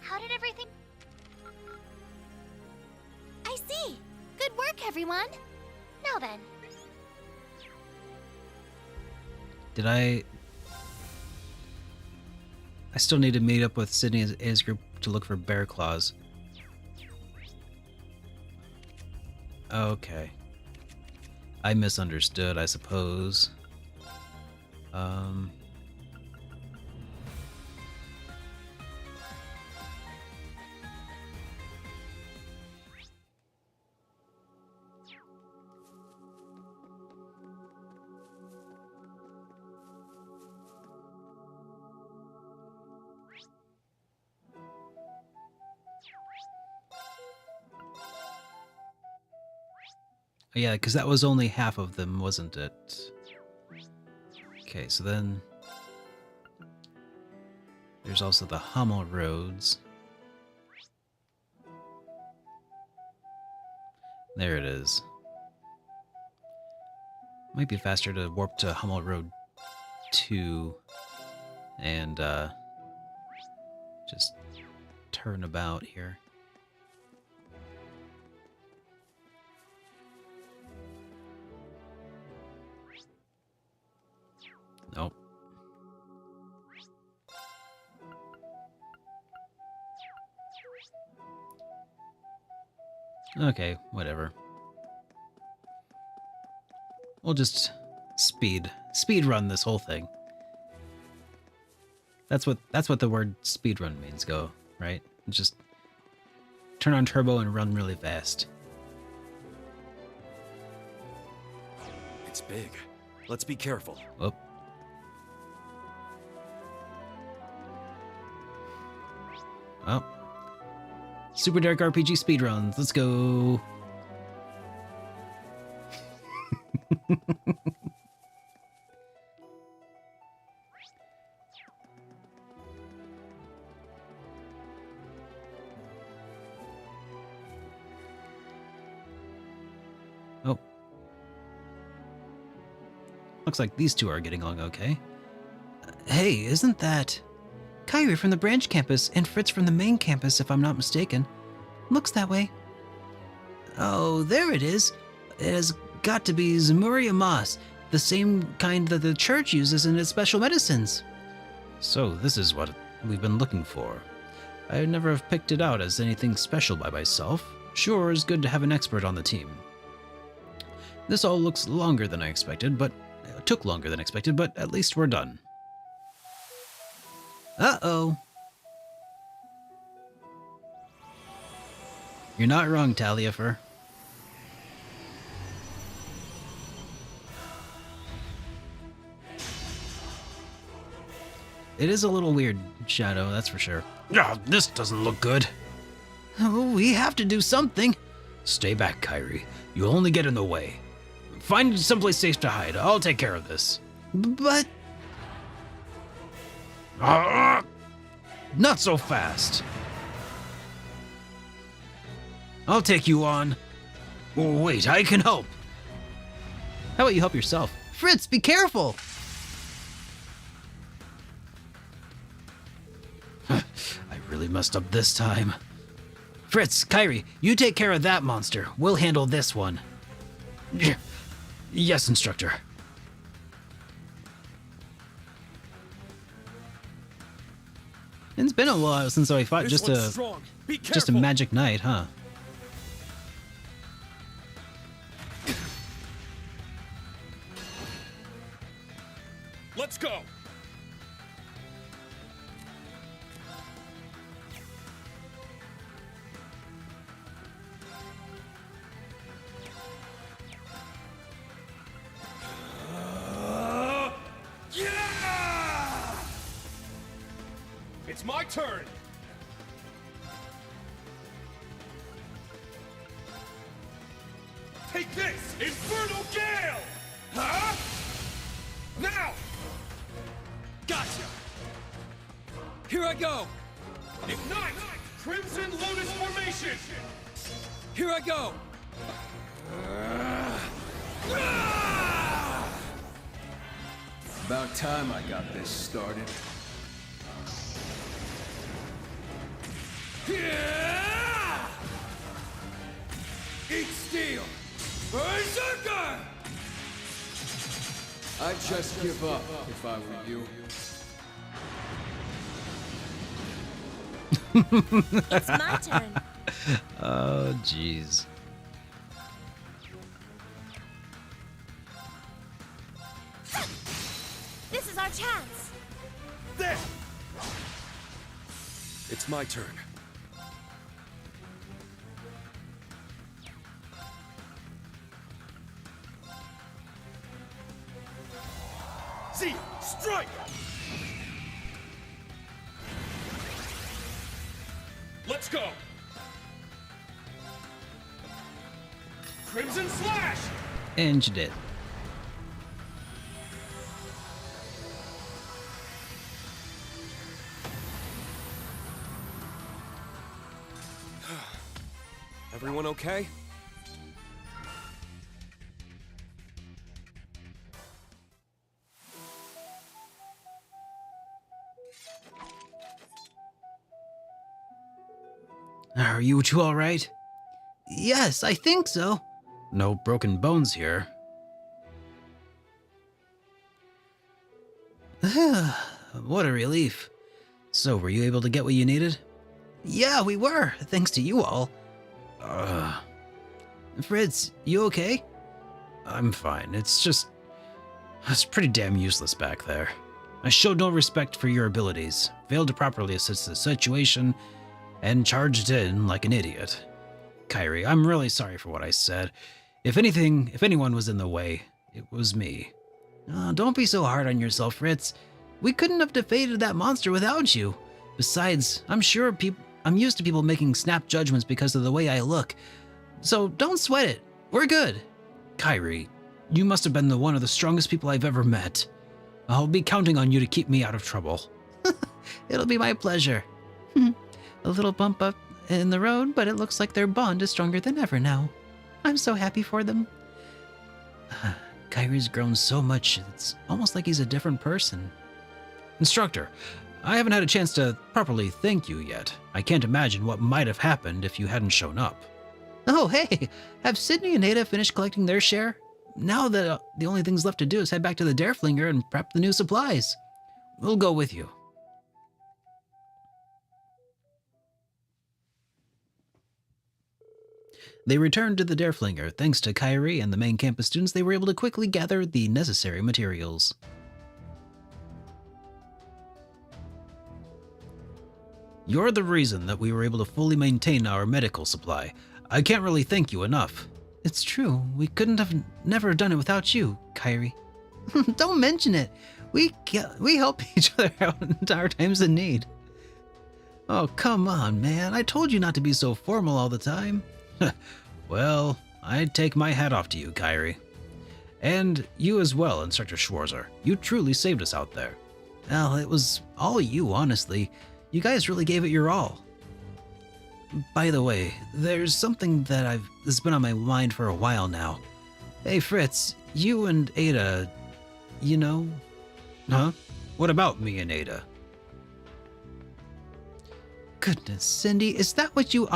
How did everything... I see! Good work, everyone! Now then. Did I still need to meet up with Sydney's group to look for bear claws. Okay. I misunderstood, I suppose. Yeah, because that was only half of them, wasn't it? Okay, so then there's also the Hummel Roads. There it is. Might be faster to warp to Hummel Road 2 and just turn about here. Nope. Okay, whatever. We'll just speed run this whole thing. That's what the word speed run means, go, right? Just turn on turbo and run really fast. It's big. Let's be careful. Whoop. Well, Super Derek RPG speedruns. Let's go. Looks like these two are getting along okay. Hey, isn't that Kairi from the branch campus and Fritz from the main campus, if I'm not mistaken? Looks that way. Oh, there it is. It has got to be Zemuria moss, the same kind that the church uses in its special medicines. So this is what we've been looking for. I'd never have picked it out as anything special by myself. Sure, it's good to have an expert on the team. This all looks longer than I expected, but took longer than expected, but at least we're done. Uh-oh. You're not wrong, Taliafer. It is a little weird, Shadow, that's for sure. Ah, this doesn't look good. Oh, we have to do something. Stay back, Kairi. You'll only get in the way. Find someplace safe to hide. I'll take care of this. But... not so fast. I'll take you on. Oh, wait, I can help. How about you help yourself? Fritz, be careful! I really messed up this time. Fritz, Kairi, you take care of that monster. We'll handle this one. Yes, instructor. It's been a while since I fought just a magic knight, huh? Let's go. It's my turn! Take this! Infernal Gale! Huh? Now! Gotcha! Here I go! Ignite! Crimson Lotus Formation! Here I go! About time I got this started. Eat steel! Berserker! I'd just give up if I were you. It's my turn. Oh, jeez. This is our chance. There! It's my turn. Z, strike! Let's go! Crimson Slash! And you did. Everyone okay? Are you two all right? Yes, I think so. No broken bones here. What a relief. So, were you able to get what you needed? Yeah, we were, thanks to you all. Fritz, you okay? I'm fine. It's pretty damn useless back there. I showed no respect for your abilities, failed to properly assess the situation, and charged in like an idiot. Kairi, I'm really sorry for what I said. If anyone was in the way, it was me. Don't be so hard on yourself, Fritz. We couldn't have defeated that monster without you. Besides, I'm used to people making snap judgments because of the way I look. So don't sweat it. We're good. Kairi, you must have been one of the strongest people I've ever met. I'll be counting on you to keep me out of trouble. It'll be my pleasure. A little bump up in the road, but it looks like their bond is stronger than ever now. I'm so happy for them. Kyrie's grown so much, it's almost like he's a different person. Instructor, I haven't had a chance to properly thank you yet. I can't imagine what might have happened if you hadn't shown up. Oh, hey! Have Sydney and Ada finished collecting their share? Now that the only things left to do is head back to the Dereflinger and prep the new supplies. We'll go with you. They returned to the Dereflinger. Thanks to Kyrie and the main campus students, they were able to quickly gather the necessary materials. You're the reason that we were able to fully maintain our medical supply. I can't really thank you enough. It's true. We couldn't have never done it without you, Kyrie. Don't mention it. We help each other out in our times of need. Oh, come on, man. I told you not to be so formal all the time. Well, I take my hat off to you, Kyrie. And you as well, Instructor Schwarzer. You truly saved us out there. Well, it was all you, honestly. You guys really gave it your all. By the way, there's something that's been on my mind for a while now. Hey, Fritz, you and Ada, you know? Huh? What about me and Ada? Goodness, Cindy, is that what you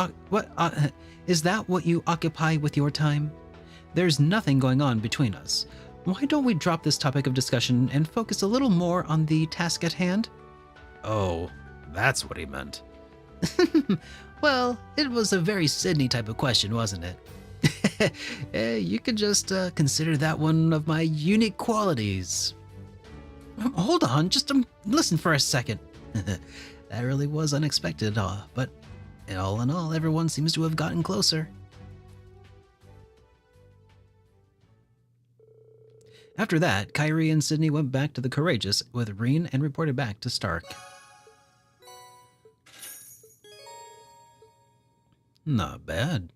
occupy with your time? There's nothing going on between us. Why don't we drop this topic of discussion and focus a little more on the task at hand? Oh, that's what he meant. Well, it was a very Sydney type of question, wasn't it? You could just consider that one of my unique qualities. Hold on, just listen for a second. That really was unexpected, but all in all, everyone seems to have gotten closer. After that, Kyrie and Sydney went back to the Courageous with Reen and reported back to Stark. Not bad.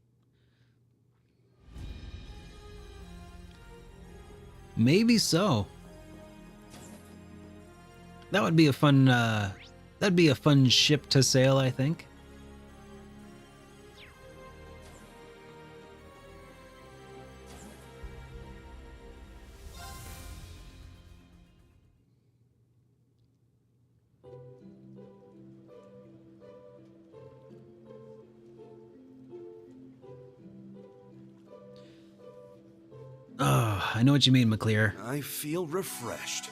Maybe so. That would be a fun, that'd be a fun ship to sail, I think. Oh, I know what you mean, McClear. I feel refreshed.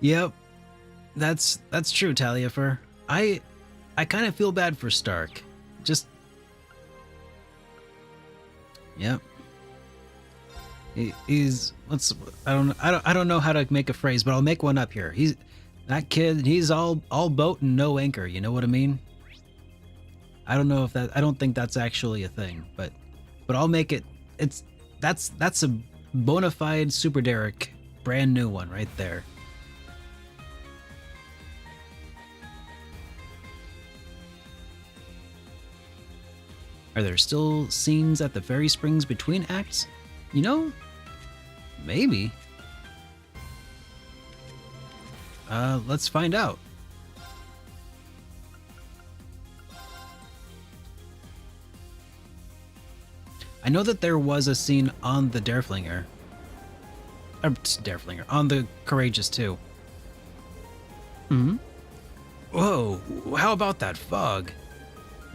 Yep, that's true, Taliafer. I kind of feel bad for Stark. Just, yep. He's I don't know how to make a phrase, but I'll make one up here. That kid, he's all boat and no anchor, you know what I mean? I don't think that's actually a thing, but I'll make it. That's a bona fide Super Derek, brand new one right there. Are there still scenes at the Fairy Springs between acts? You know, maybe. Let's find out. I know that there was a scene on the Dereflinger. On the Courageous too. Hmm? Whoa, how about that fog?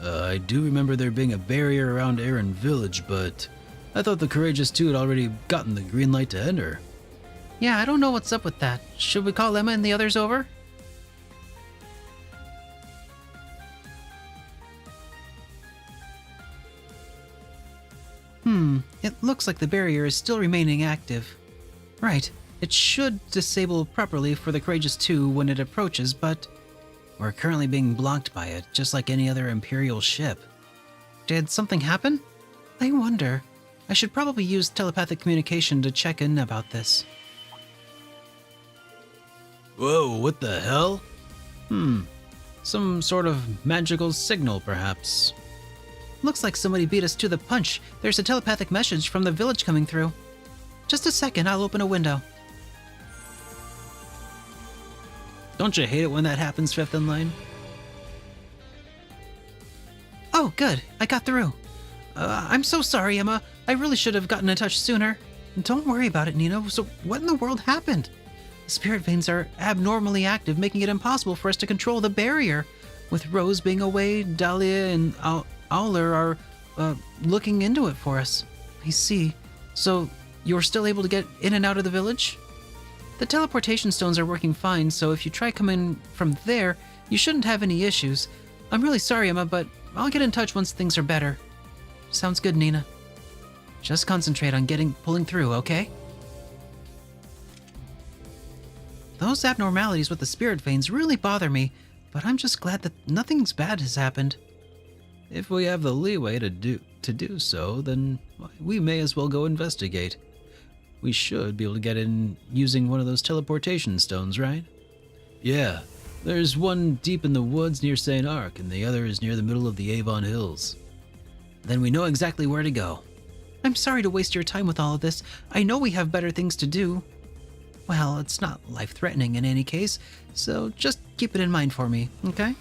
I do remember there being a barrier around Aaron Village, but I thought the Courageous 2 had already gotten the green light to enter. Yeah, I don't know what's up with that. Should we call Emma and the others over? It looks like the barrier is still remaining active. Right, it should disable properly for the Courageous 2 when it approaches, but we're currently being blocked by it, just like any other Imperial ship. Did something happen? I wonder. I should probably use telepathic communication to check in about this. Whoa, what the hell? Some sort of magical signal, perhaps. Looks like somebody beat us to the punch. There's a telepathic message from the village coming through. Just a second, I'll open a window. Don't you hate it when that happens, Fifth in Line? Oh, good. I got through. I'm so sorry, Emma. I really should have gotten in touch sooner. Don't worry about it, Nina. So what in the world happened? The spirit veins are abnormally active, making it impossible for us to control the barrier. With Rose being away, Dahlia and Auler are looking into it for us. I see. So you're still able to get in and out of the village? The teleportation stones are working fine, so if you try coming from there, you shouldn't have any issues. I'm really sorry, Emma, but I'll get in touch once things are better. Sounds good, Nina. Just concentrate on pulling through, okay? Those abnormalities with the spirit veins really bother me, but I'm just glad that nothing bad has happened. If we have the leeway to do so, then we may as well go investigate. We should be able to get in using one of those teleportation stones, right? Yeah, there's one deep in the woods near St. Arc, and the other is near the middle of the Avon Hills. Then we know exactly where to go. I'm sorry to waste your time with all of this. I know we have better things to do. Well, it's not life-threatening in any case, so just keep it in mind for me, okay?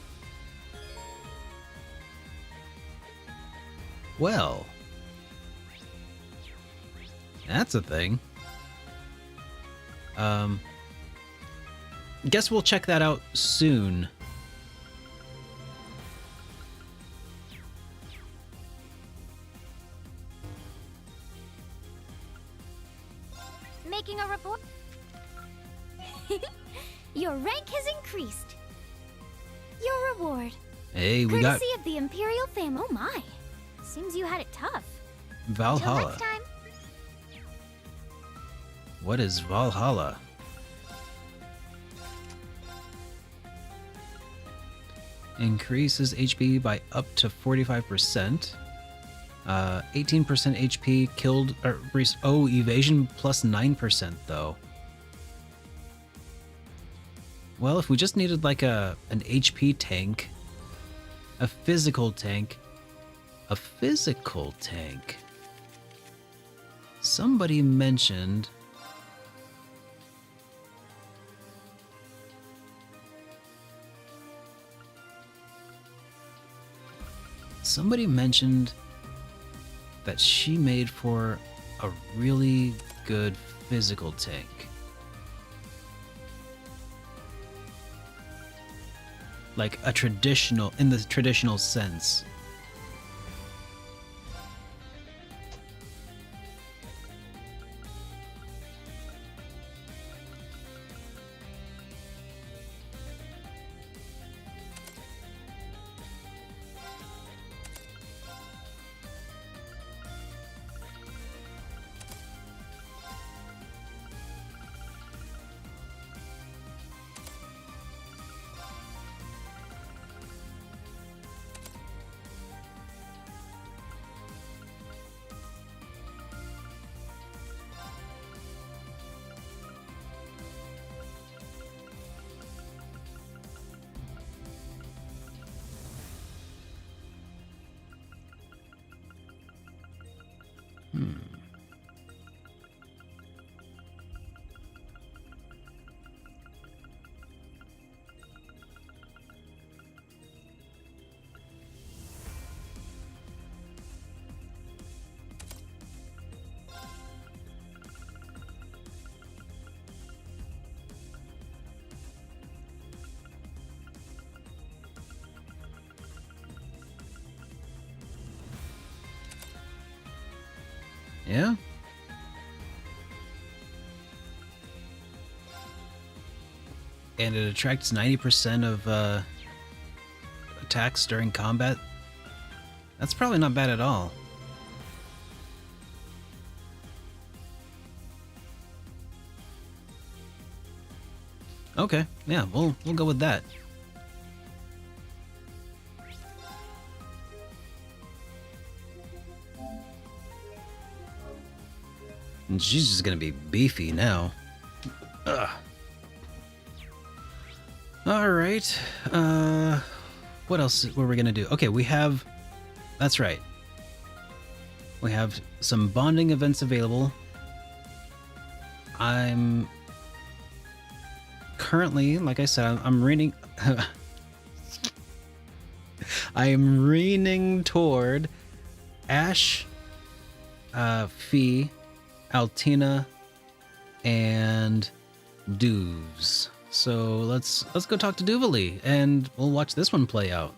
Well, that's a thing. Guess we'll check that out soon. Making a report. Your rank has increased. Your reward. Hey, we got Courtesy of the Imperial family. Oh my. Seems you had it tough. Till Valhalla. next time. What is Valhalla? Increases HP by up to 45%. 18% HP killed. Evasion plus 9% though. Well, if we just needed like an HP tank, a physical tank. Somebody mentioned. Somebody mentioned that she made for a really good physical tank. Like a traditional, in the traditional sense. Yeah? And it attracts 90% of attacks during combat. That's probably not bad at all. Okay, yeah, we'll go with that. And she's just gonna be beefy now. Ugh. All right. What else were we gonna do? Okay, we have. That's right. We have some bonding events available. I'm currently, like I said, I'm reading. I am leaning toward Ash, Fee, Altina, and Duvs. So let's go talk to Duvali, and we'll watch this one play out.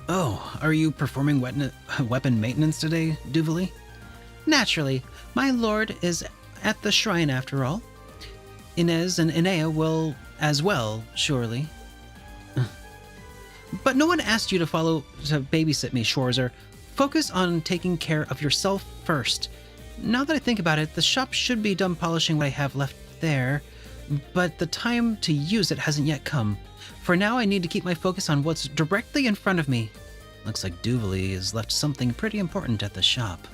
Oh, are you performing weapon maintenance today, Duvali? Naturally. My lord is at the shrine after all. Inez and Inea will as well, surely. But no one asked you to babysit me, Schwarzer. Focus on taking care of yourself first. Now that I think about it, the shop should be done polishing what I have left there, but the time to use it hasn't yet come. For now, I need to keep my focus on what's directly in front of me. Looks like Duvali has left something pretty important at the shop.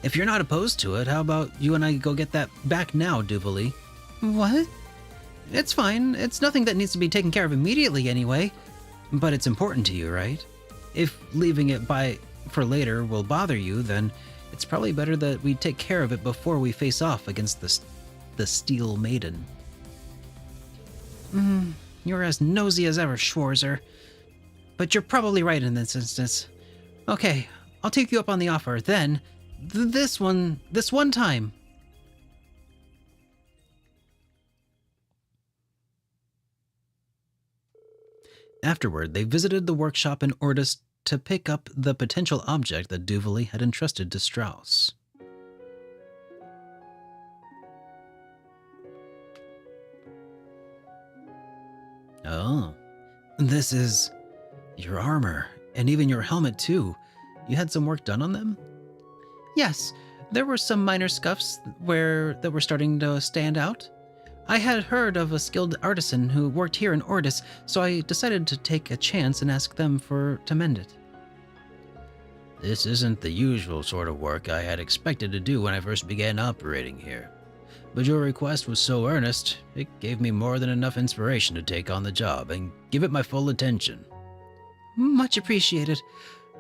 If you're not opposed to it, how about you and I go get that back now, Duvali? What? It's fine. It's nothing that needs to be taken care of immediately anyway. But it's important to you, right? If leaving it for later will bother you, then it's probably better that we take care of it before we face off against the Steel Maiden. You're as nosy as ever, Schwarzer. But you're probably right in this instance. Okay, I'll take you up on the offer, then this one time. Afterward, they visited the workshop in Ordis to pick up the potential object that Duvali had entrusted to Strauss. Oh, this is your armor, and even your helmet too. You had some work done on them? Yes, there were some minor scuffs that were starting to stand out. I had heard of a skilled artisan who worked here in Ordis, so I decided to take a chance and ask them to mend it. This isn't the usual sort of work I had expected to do when I first began operating here. But your request was so earnest, it gave me more than enough inspiration to take on the job and give it my full attention. Much appreciated.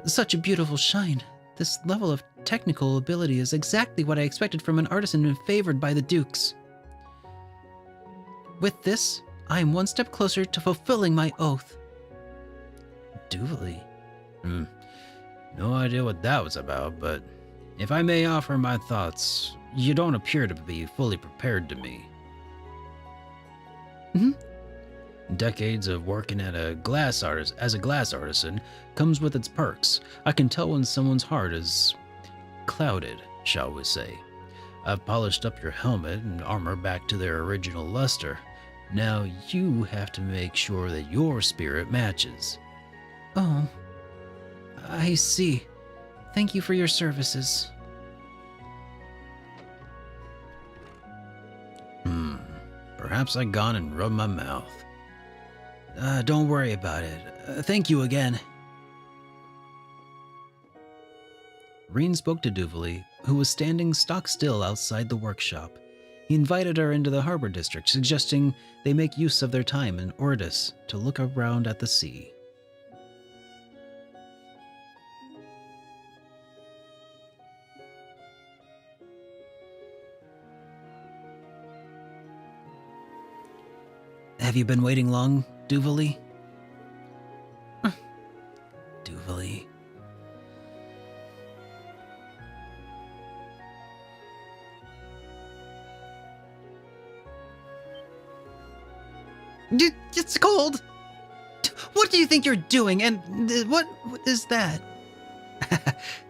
Such a beautiful shine. This level of technical ability is exactly what I expected from an artisan favored by the Dukes. With this, I am one step closer to fulfilling my oath. Duvali? No idea what that was about, but if I may offer my thoughts, you don't appear to be fully prepared to me. Decades of working as a glass artisan comes with its perks. I can tell when someone's heart is clouded, shall we say. I've polished up your helmet and armor back to their original luster. Now you have to make sure that your spirit matches. Oh, I see. Thank you for your services. Perhaps I've gone and rubbed my mouth. Don't worry about it. Thank you again. Reen spoke to Duvali, who was standing stock still outside the workshop. He invited her into the harbor district, suggesting they make use of their time in Ordis to look around at the sea. Have you been waiting long, Duvali? Duvali. It's cold. What do you think you're doing? And what is that?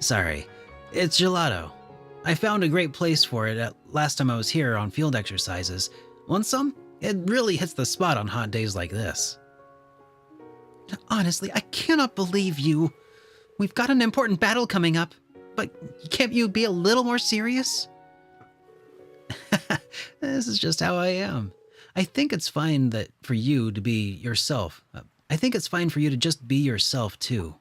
Sorry, it's gelato. I found a great place for it last time I was here on field exercises. Want some? It really hits the spot on hot days like this. Honestly, I cannot believe you. We've got an important battle coming up, but can't you be a little more serious? This is just how I am. I think it's fine for you to be yourself. I think it's fine for you to just be yourself, too.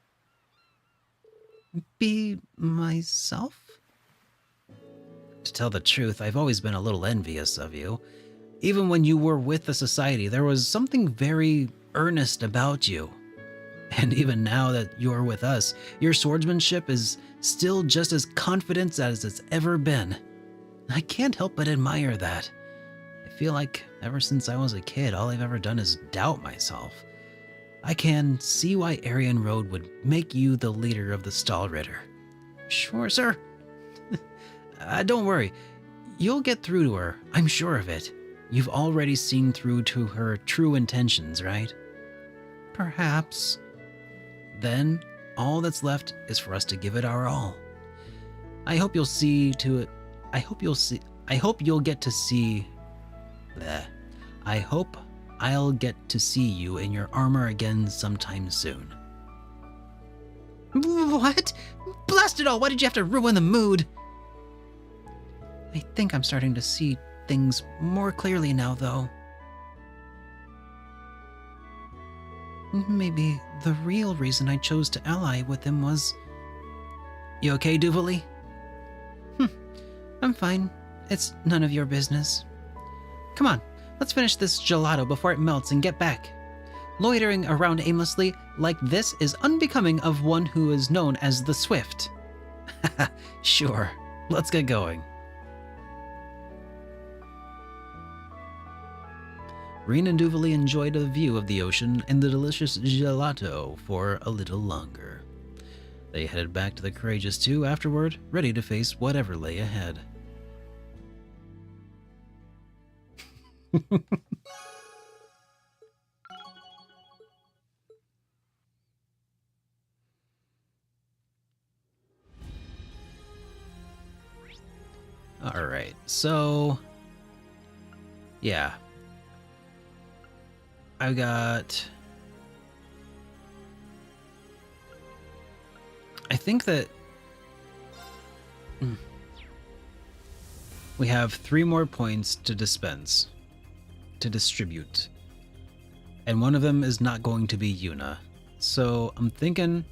Be myself? To tell the truth, I've always been a little envious of you. Even when you were with the Society, there was something very earnest about you. And even now that you're with us, your swordsmanship is still just as confident as it's ever been. I can't help but admire that. I feel like ever since I was a kid, all I've ever done is doubt myself. I can see why Arian Road would make you the leader of the Stahlritter. Sure, sir. Don't worry. You'll get through to her, I'm sure of it. You've already seen through to her true intentions, right? Perhaps. Then, all that's left is for us to give it our all. I hope you'll see to it. I hope you'll get to see. Bleh. I hope I'll get to see you in your armor again sometime soon. What? Blast it all! Why did you have to ruin the mood? I think I'm starting to see things more clearly now, though. Maybe the real reason I chose to ally with him was... You okay, Duvalie? I'm fine. It's none of your business. Come on, let's finish this gelato before it melts and get back. Loitering around aimlessly like this is unbecoming of one who is known as the Swift. Sure, let's get going. Rean and Duvalie enjoyed the view of the ocean and the delicious gelato for a little longer. They headed back to the Courageous 2 afterward, ready to face whatever lay ahead. Alright, so... yeah. I've got... I think that... we have 3 more points to dispense. To distribute. And one of them is not going to be Yuna. So I'm thinking...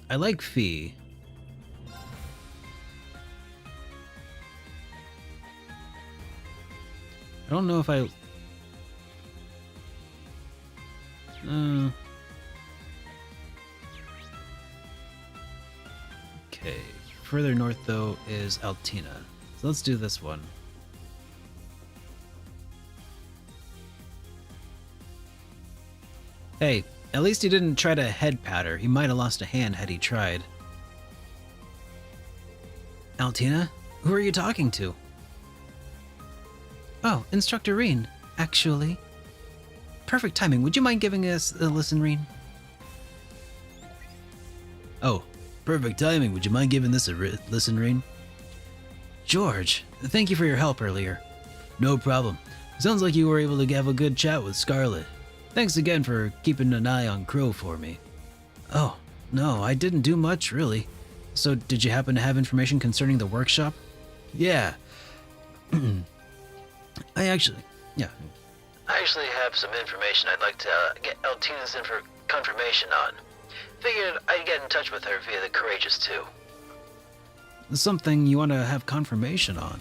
I like Fee. I don't know if I... Okay. Further north, though, is Altina. So let's do this one. Hey, at least he didn't try to head pat her. He might have lost a hand had he tried. Altina? Who are you talking to? Oh, Instructor Rean, actually. Perfect timing. Would you mind giving us a listen, Rean? Oh, perfect timing. Would you mind giving this a listen, Rean? George, thank you for your help earlier. No problem. Sounds like you were able to have a good chat with Scarlet. Thanks again for keeping an eye on Crow for me. Oh, no, I didn't do much, really. So, did you happen to have information concerning the workshop? Yeah. I actually have some information I'd like to get Altina's confirmation on. Figured I'd get in touch with her via the Courageous 2. Something you want to have confirmation on?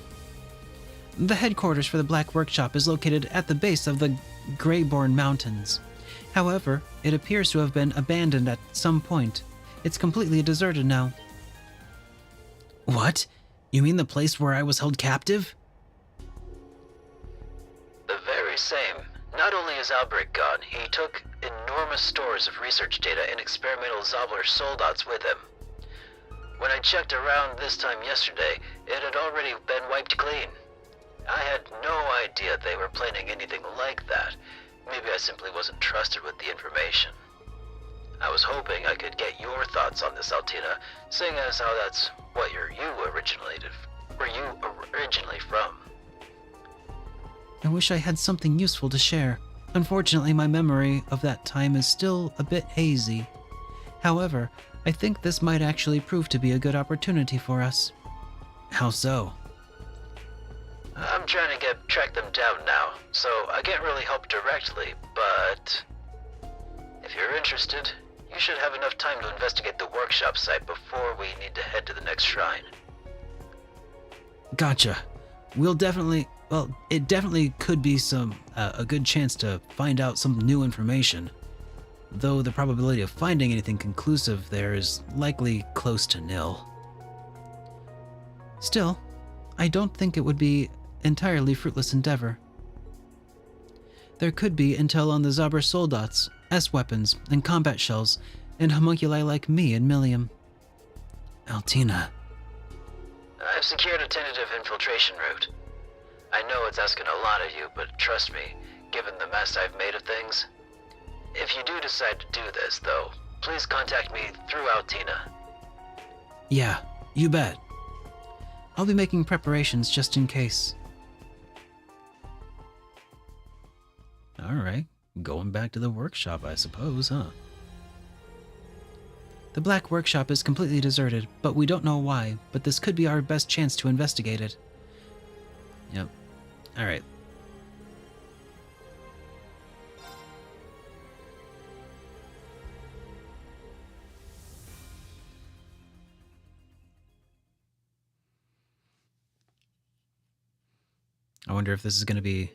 The headquarters for the Black Workshop is located at the base of the Greyborn Mountains. However, it appears to have been abandoned at some point. It's completely deserted now. What? You mean the place where I was held captive? The very same. Not only is Albrecht gone, he took enormous stores of research data and experimental Zobbler soldats with him. When I checked around this time yesterday, it had already been wiped clean. I had no idea they were planning anything like that. Maybe I simply wasn't trusted with the information. I was hoping I could get your thoughts on this, Altina, seeing as how that's what where you originally from. I wish I had something useful to share. Unfortunately, my memory of that time is still a bit hazy. However, I think this might actually prove to be a good opportunity for us. How so? I'm trying to track them down now, so I can't really help directly, but if you're interested, you should have enough time to investigate the workshop site before we need to head to the next shrine. Gotcha. It definitely could be a good chance to find out some new information. though the probability of finding anything conclusive there is likely close to nil. Still, I don't think it would be entirely fruitless endeavor. There could be intel on the Zabra Soldats, S-weapons, and combat shells, and homunculi like me and Millium. Altina. I've secured a tentative infiltration route. I know it's asking a lot of you, but trust me, given the mess I've made of things. If you do decide to do this, though, please contact me through Altina. Yeah, you bet. I'll be making preparations just in case. Alright, going back to the workshop, I suppose, huh? The Black Workshop is completely deserted, but we don't know why, but this could be our best chance to investigate it. Yep. Alright. I wonder if this is going to be...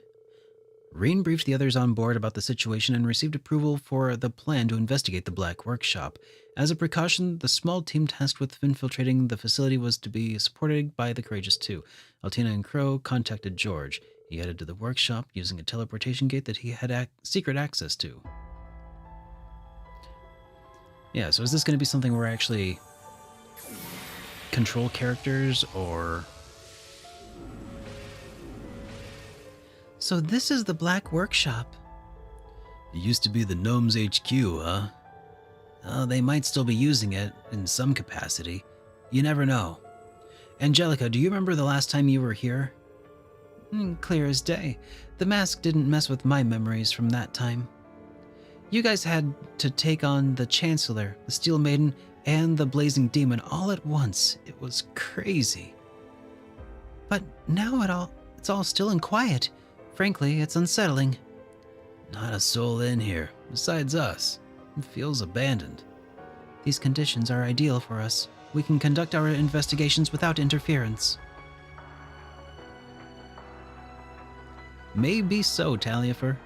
Reen briefed the others on board about the situation and received approval for the plan to investigate the Black Workshop. As a precaution, the small team tasked with infiltrating the facility was to be supported by the Courageous Two. Altina and Crow contacted George. He headed to the workshop using a teleportation gate that he had secret access to. Yeah, so is this going to be something where I actually control characters, or... So this is the Black Workshop. It used to be the Gnomes HQ, huh? They might still be using it in some capacity. You never know. Angelica, do you remember the last time you were here? Clear as day. The mask didn't mess with my memories from that time. You guys had to take on the Chancellor, the Steel Maiden, and the Blazing Demon all at once. It was crazy. But now it's all still and quiet. Frankly, it's unsettling. Not a soul in here, besides us. It feels abandoned. These conditions are ideal for us. We can conduct our investigations without interference. Maybe so, Taliafer.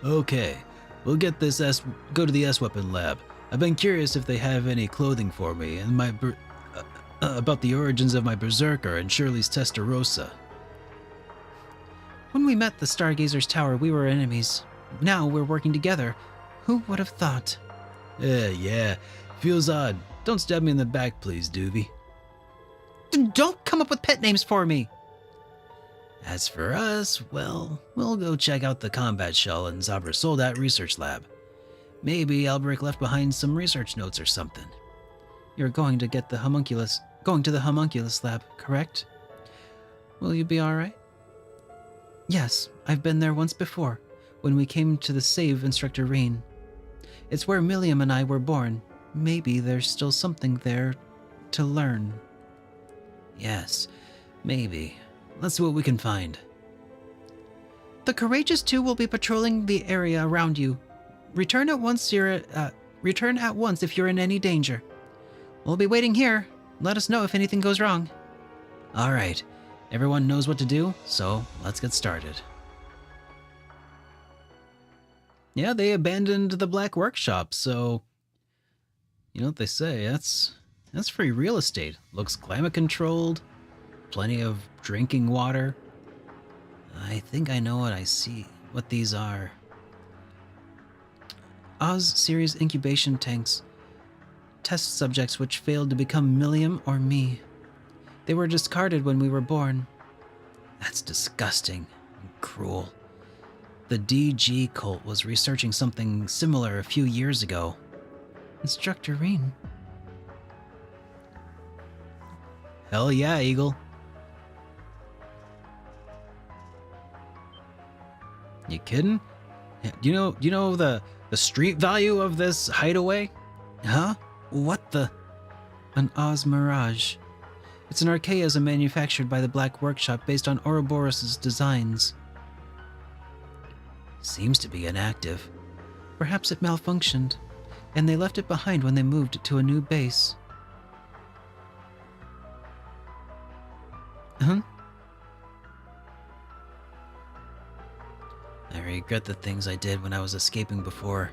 Okay, we'll get this go to the S-Weapon lab. I've been curious if they have any clothing for me and about the origins of my Berserker and Shirley's Testarossa. When we met the Stargazer's tower, we were enemies. Now we're working together. Who would have thought? Yeah. Feels odd. Don't stab me in the back, please, Doobie. Don't come up with pet names for me! As for us, well, we'll go check out the combat shell in Zabra Soldat research lab. Maybe Alberic left behind some research notes or something. You're going to the homunculus lab, correct? Will you be alright? Yes, I've been there once before, when we came to the save Instructor Reen. It's where Millium and I were born. Maybe there's still something there to learn. Yes, maybe. Let's see what we can find. The Courageous Two will be patrolling the area around you. Return at once if you're in any danger. We'll be waiting here. Let us know if anything goes wrong. All right. Everyone knows what to do, so let's get started. Yeah, they abandoned the Black Workshop, so... You know what they say, that's free real estate. Looks climate-controlled, plenty of drinking water. I think I know what these are. Oz series incubation tanks. Test subjects which failed to become Millium or me. They were discarded when we were born. That's disgusting and cruel. The DG cult was researching something similar a few years ago. Instructor Reen. Hell yeah, Eagle. You kidding? Do you know the street value of this hideaway? Huh? What the? An Oz Mirage. It's an archaism manufactured by the Black Workshop based on Ouroboros' designs. Seems to be inactive. Perhaps it malfunctioned, and they left it behind when they moved to a new base. Huh? I regret the things I did when I was escaping before.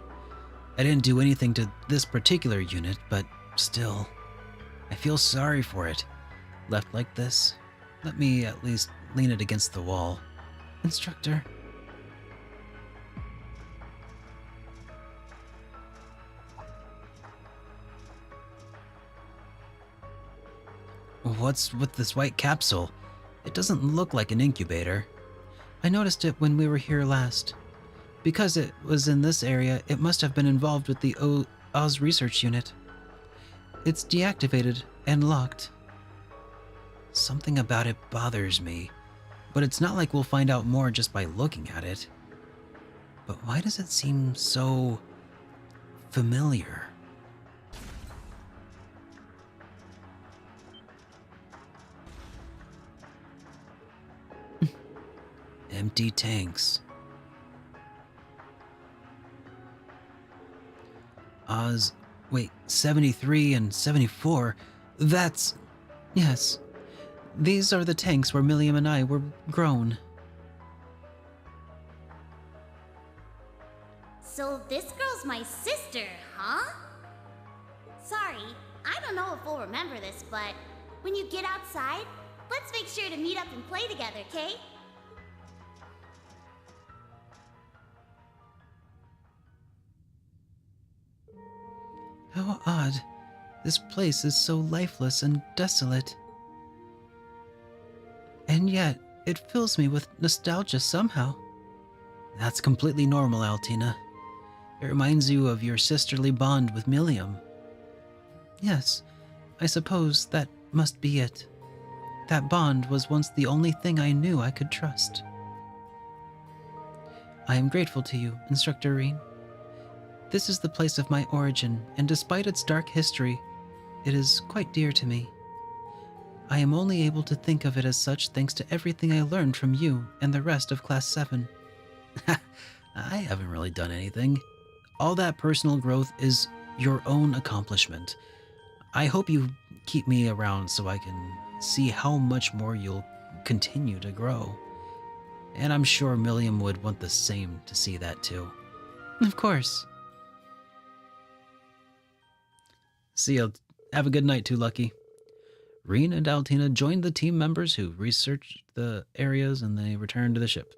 I didn't do anything to this particular unit, but still, I feel sorry for it. Left like this, let me at least lean it against the wall. Instructor. What's with this white capsule? It doesn't look like an incubator. I noticed it when we were here last. Because it was in this area, it must have been involved with the Oz research unit. It's deactivated and locked. Something about it bothers me, but it's not like we'll find out more just by looking at it. But why does it seem so familiar? Empty tanks. Oz, wait, 73 and 74, that's... Yes, these are the tanks where Milliam and I were grown. So this girl's my sister, huh? Sorry, I don't know if we'll remember this, but when you get outside, let's make sure to meet up and play together, okay? How odd. This place is so lifeless and desolate. And yet, it fills me with nostalgia somehow. That's completely normal, Altina. It reminds you of your sisterly bond with Milliam. Yes, I suppose that must be it. That bond was once the only thing I knew I could trust. I am grateful to you, Instructor Rean. This is the place of my origin, and despite its dark history, it is quite dear to me. I am only able to think of it as such thanks to everything I learned from you and the rest of Class 7. I haven't really done anything. All that personal growth is your own accomplishment. I hope you keep me around so I can see how much more you'll continue to grow. And I'm sure Milliam would want the same to see that too. Of course. See ya. Have a good night too, Lucky. Rean and Altina joined the team members who researched the areas and they returned to the ship.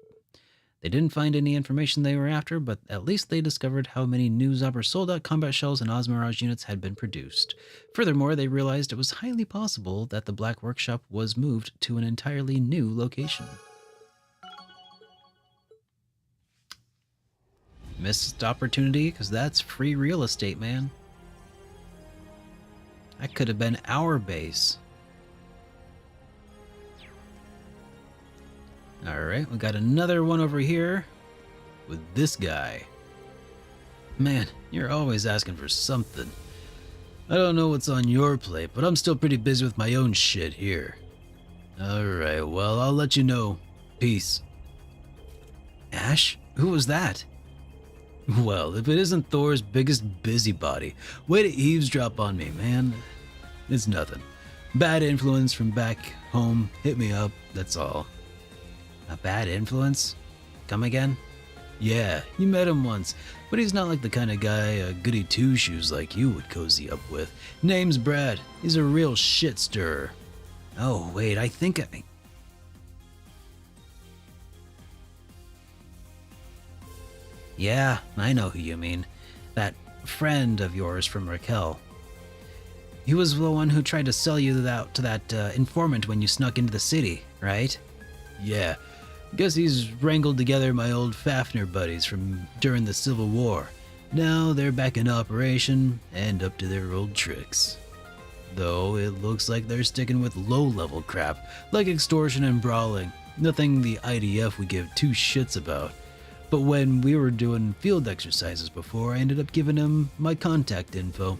They didn't find any information they were after, but at least they discovered how many new Zobber sold-out combat shells and Ozmirage units had been produced. Furthermore, they realized it was highly possible that the Black Workshop was moved to an entirely new location. Missed opportunity, because that's free real estate, man. That could have been our base. Alright, we got another one over here with this guy. Man, you're always asking for something. I don't know what's on your plate, but I'm still pretty busy with my own shit here. Alright, well, I'll let you know. Peace. Ash? Who was that? Well, if it isn't Thor's biggest busybody, way to eavesdrop on me, man. It's nothing. Bad influence from back home. Hit me up, that's all. A bad influence? Come again? Yeah, you met him once, but he's not like the kind of guy a goody two-shoes like you would cozy up with. Name's Brad. He's a real shit stirrer. Oh, wait, I think I... Yeah, I know who you mean. That friend of yours from Raquel. He was the one who tried to sell you to that informant when you snuck into the city, right? Yeah. Guess he's wrangled together my old Fafnir buddies from during the Civil War. Now they're back in operation and up to their old tricks. Though it looks like they're sticking with low-level crap, like extortion and brawling. Nothing the IDF would give two shits about. But when we were doing field exercises before, I ended up giving him my contact info.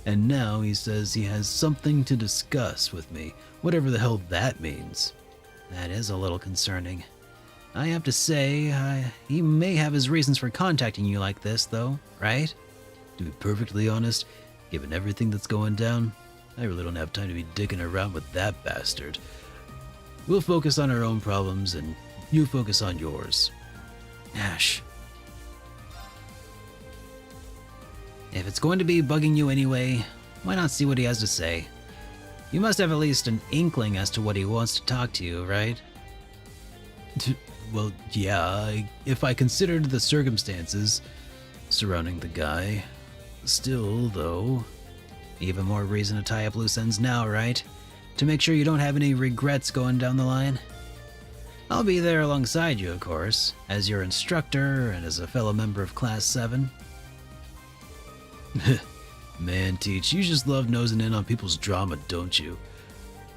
And now he says he has something to discuss with me, whatever the hell that means. That is a little concerning. I have to say, he may have his reasons for contacting you like this, though, right? To be perfectly honest, given everything that's going down, I really don't have time to be dicking around with that bastard. We'll focus on our own problems, and you focus on yours. Ash. If it's going to be bugging you anyway, why not see what he has to say? You must have at least an inkling as to what he wants to talk to you, right? Well, yeah, if I considered the circumstances surrounding the guy. Still, though, even more reason to tie up loose ends now, right? To make sure you don't have any regrets going down the line. I'll be there alongside you, of course, as your instructor and as a fellow member of Class 7. Man, Teach, you just love nosing in on people's drama, don't you?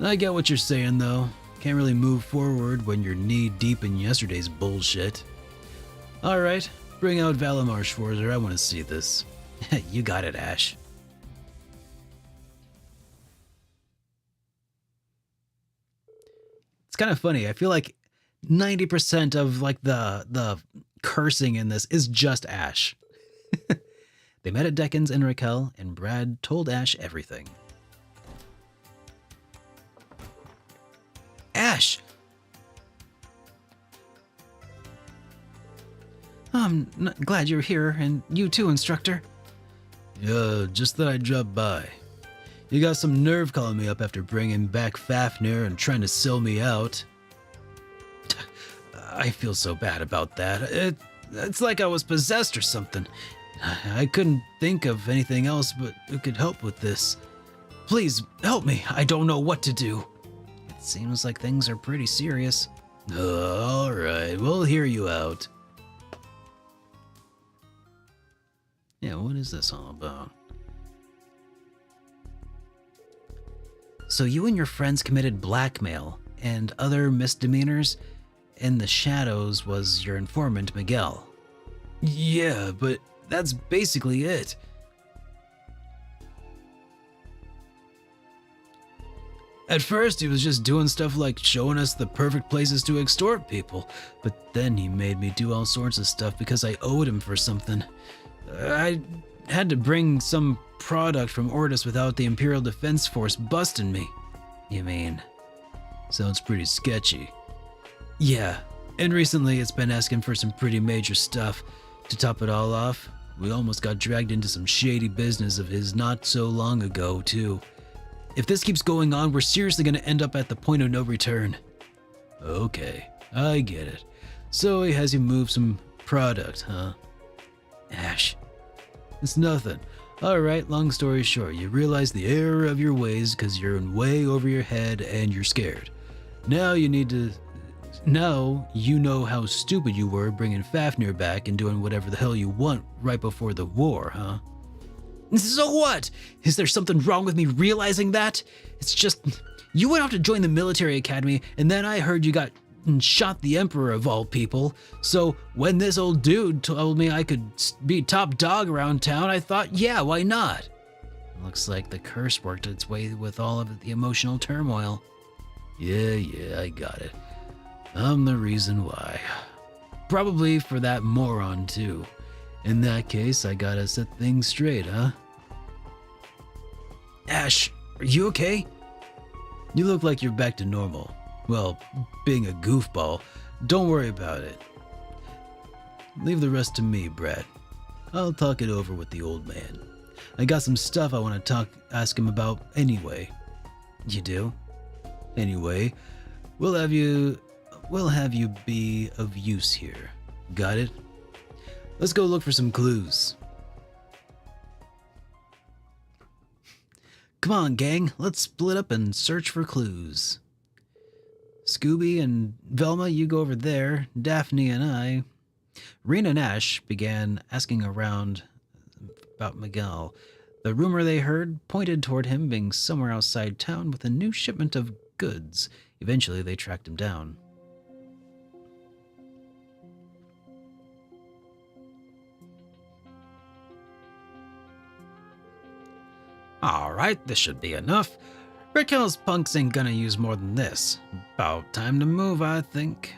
I get what you're saying, though. Can't really move forward when you're knee-deep in yesterday's bullshit. Alright, bring out Valimar Schwarzer, I want to see this. You got it, Ash. It's kind of funny, I feel like 90% of like the cursing in this is just Ash. They met at Dekkan's and Raquel, and Brad told Ash everything. Ash! I'm glad you're here, and you too, instructor. Yeah, just that I dropped by. You got some nerve calling me up after bringing back Fafnir and trying to sell me out. I feel so bad about that. It's like I was possessed or something. I couldn't think of anything else but who could help with this. Please, help me. I don't know what to do. It seems like things are pretty serious. Alright, we'll hear you out. Yeah, what is this all about? So you and your friends committed blackmail and other misdemeanors, and the Shadows was your informant, Miguel. Yeah, but that's basically it. At first, he was just doing stuff like showing us the perfect places to extort people, but then he made me do all sorts of stuff because I owed him for something. I had to bring some product from Ortis without the Imperial Defense Force busting me. You mean? Sounds pretty sketchy. Yeah, and recently it's been asking for some pretty major stuff. To top it all off, we almost got dragged into some shady business of his not so long ago, too. If this keeps going on, we're seriously going to end up at the point of no return. Okay, I get it. So he has you move some product, huh? Ash. It's nothing. Alright, long story short, you realize the error of your ways because you're in way over your head and you're scared. Now you know how stupid you were bringing Fafnir back and doing whatever the hell you want right before the war, huh? So what? Is there something wrong with me realizing that? It's just, you went off to join the military academy, and then I heard you got shot the Emperor of all people. So when this old dude told me I could be top dog around town, I thought, yeah, why not? Looks like the curse worked its way with all of the emotional turmoil. Yeah, I got it. I'm the reason why. Probably for that moron, too. In that case, I gotta set things straight, huh? Ash, are you okay? You look like you're back to normal. Well, being a goofball, don't worry about it. Leave the rest to me, Brad. I'll talk it over with the old man. I got some stuff I want to ask him about anyway. You do? Anyway, we'll have you be of use here. Got it? Let's go look for some clues. Come on, gang. Let's split up and search for clues. Scooby and Velma, you go over there. Daphne and I... Rena and Ash began asking around about Miguel. The rumor they heard pointed toward him being somewhere outside town with a new shipment of goods. Eventually, they tracked him down. Alright, this should be enough. Raquel's punks ain't gonna use more than this. About time to move, I think.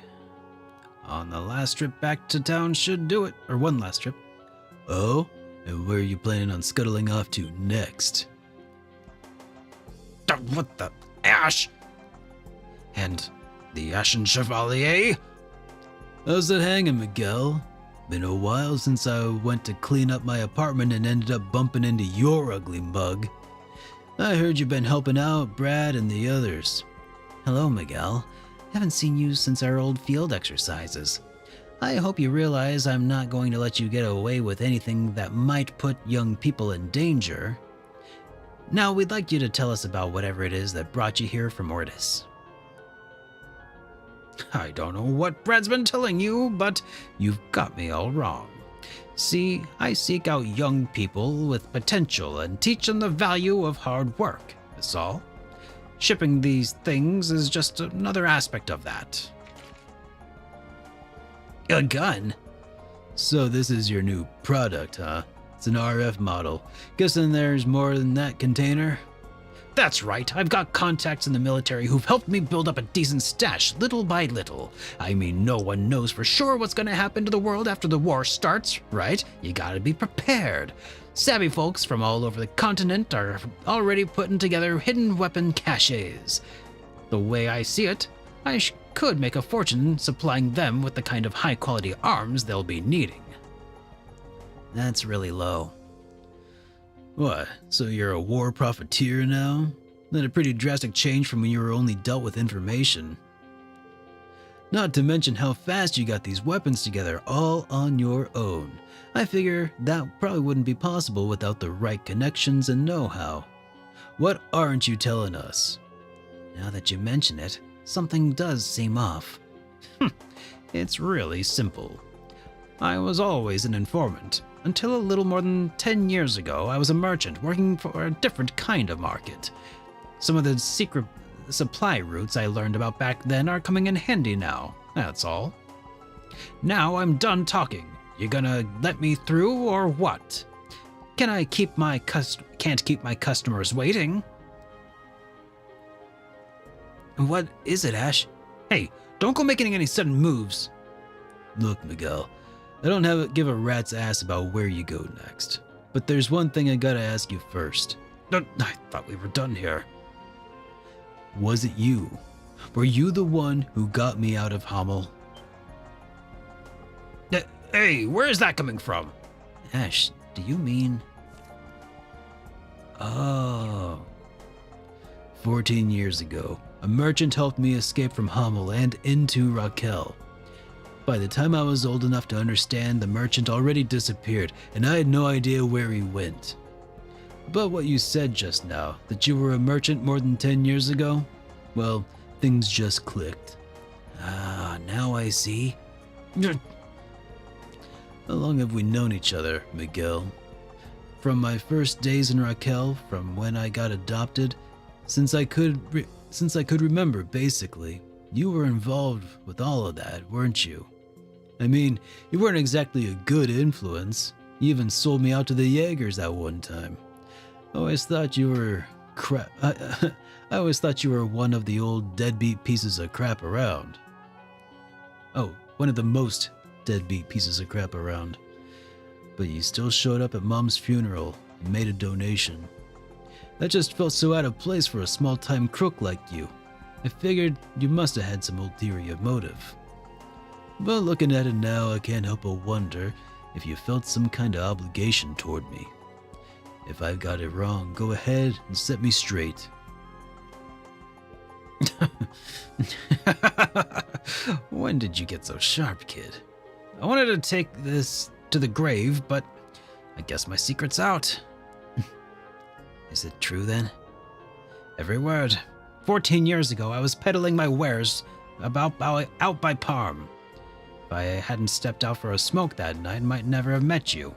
On the last trip back to town should do it. Or one last trip. Oh? And where are you planning on scuttling off to next? What the... Ash! And the Ashen Chevalier? How's it hanging, Miguel? Been a while since I went to clean up my apartment and ended up bumping into your ugly mug. I heard you've been helping out Brad and the others. Hello, Miguel. Haven't seen you since our old field exercises. I hope you realize I'm not going to let you get away with anything that might put young people in danger. Now, we'd like you to tell us about whatever it is that brought you here from Ortis. I don't know what Brad's been telling you, but you've got me all wrong. See, I seek out young people with potential and teach them the value of hard work, that's all. Shipping these things is just another aspect of that. A gun? So this is your new product, huh? It's an RF model. Guessing there's more than that container? That's right, I've got contacts in the military who've helped me build up a decent stash, little by little. I mean, no one knows for sure what's gonna happen to the world after the war starts, right? You gotta be prepared. Savvy folks from all over the continent are already putting together hidden weapon caches. The way I see it, I could make a fortune supplying them with the kind of high-quality arms they'll be needing. That's really low. What, so you're a war profiteer now? That's a pretty drastic change from when you were only dealt with information. Not to mention how fast you got these weapons together all on your own. I figure that probably wouldn't be possible without the right connections and know-how. What aren't you telling us? Now that you mention it, something does seem off. It's really simple. I was always an informant. Until a little more than 10 years ago, I was a merchant working for a different kind of market. Some of the secret supply routes I learned about back then are coming in handy now, that's all. Now I'm done talking. You gonna let me through or what? Can't keep my customers waiting. What is it, Ash? Hey, don't go making any sudden moves. Look, Miguel. I don't give a rat's ass about where you go next. But there's one thing I gotta ask you first. I thought we were done here. Was it you? Were you the one who got me out of Hamel? Hey, where is that coming from? Ash, do you mean... Oh. 14 years ago, a merchant helped me escape from Hamel and into Raquel. By the time I was old enough to understand, the merchant already disappeared, and I had no idea where he went. But what you said just now, that you were a merchant more than 10 years ago? Well, things just clicked. Ah, now I see. How long have we known each other, Miguel? From my first days in Raquel, from when I got adopted, since I could remember, basically. You were involved with all of that, weren't you? I mean, you weren't exactly a good influence. You even sold me out to the Jaegers at one time. I always thought you were crap. I always thought you were one of the old deadbeat pieces of crap around. Oh, one of the most deadbeat pieces of crap around. But you still showed up at Mom's funeral and made a donation. That just felt so out of place for a small-time crook like you. I figured you must have had some ulterior motive. But looking at it now, I can't help but wonder if you felt some kind of obligation toward me. If I've got it wrong, go ahead and set me straight. When did you get so sharp, kid? I wanted to take this to the grave, but I guess my secret's out. Is it true then? Every word. 14 years ago, I was peddling my wares out by Parm. If I hadn't stepped out for a smoke that night, I might never have met you.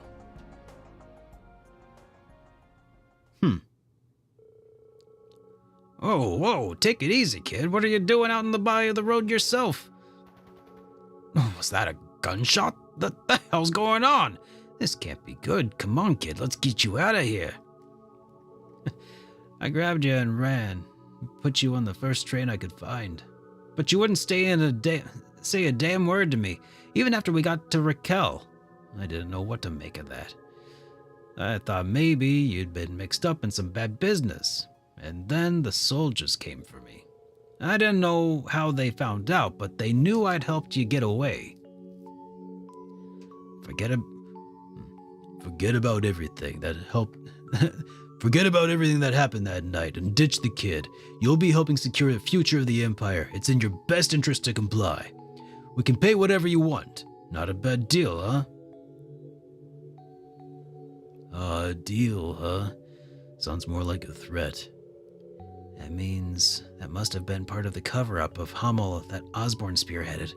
Oh, whoa, take it easy, kid. What are you doing out in the by of the road yourself? Was that a gunshot? What the hell's going on? This can't be good. Come on, kid, let's get you out of here. I grabbed you and ran. Put you on the first train I could find. But you wouldn't say a damn word to me, even after we got to Raquel. I didn't know what to make of that. I thought maybe you'd been mixed up in some bad business. And then the soldiers came for me. I didn't know how they found out, but they knew I'd helped you get away. Forget about everything that helped. Forget about everything that happened that night and ditch the kid. You'll be helping secure the future of the Empire. It's in your best interest to comply. We can pay whatever you want. Not a bad deal, huh? A deal, huh? Sounds more like a threat. That means that must have been part of the cover-up of Hummel that Osborn spearheaded.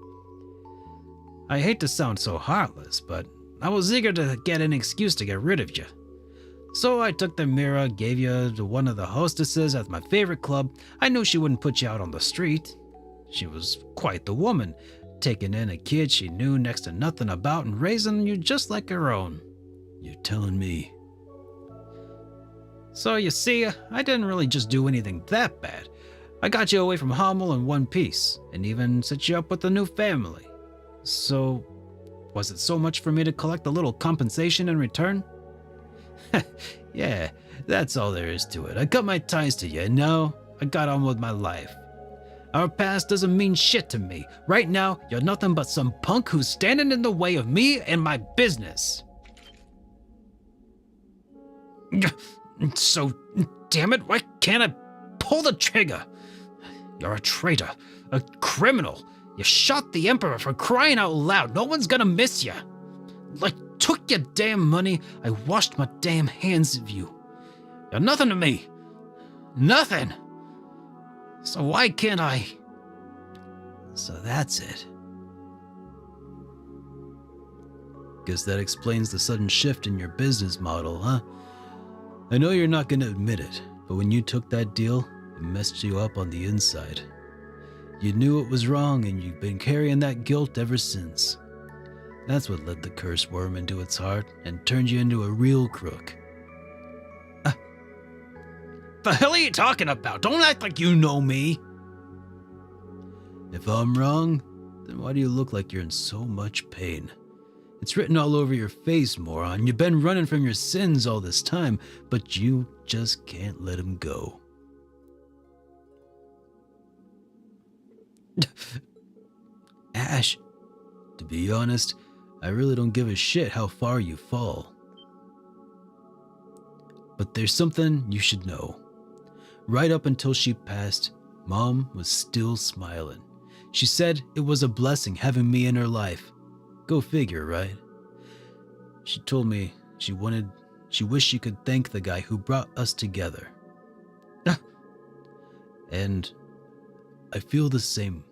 I hate to sound so heartless, but I was eager to get an excuse to get rid of you. So I took the mirror, gave you to one of the hostesses at my favorite club. I knew she wouldn't put you out on the street. She was quite the woman, taking in a kid she knew next to nothing about and raising you just like her own. You're telling me. So you see, I didn't really just do anything that bad. I got you away from Hummel in one piece, and even set you up with a new family. So, was it so much for me to collect a little compensation in return? Yeah, that's all there is to it. I cut my ties to you, and now I got on with my life. Our past doesn't mean shit to me. Right now, you're nothing but some punk who's standing in the way of me and my business. So, damn it, why can't I pull the trigger? You're a traitor, a criminal. You shot the Emperor, for crying out loud. No one's gonna miss you. I took your damn money. I washed my damn hands of you. You're nothing to me. Nothing. So why can't I? So that's it. Guess that explains the sudden shift in your business model, huh? I know you're not gonna admit it, but when you took that deal, it messed you up on the inside. You knew it was wrong, and you've been carrying that guilt ever since. That's what led the curse worm into its heart and turned you into a real crook. The hell are you talking about? Don't act like you know me. If I'm wrong, then why do you look like you're in so much pain? It's written all over your face, moron. You've been running from your sins all this time, but you just can't let them go. Ash, to be honest, I really don't give a shit how far you fall. But there's something you should know. Right up until she passed, Mom was still smiling. She said it was a blessing having me in her life. Go figure, right? She told me she wished she could thank the guy who brought us together. And I feel the same.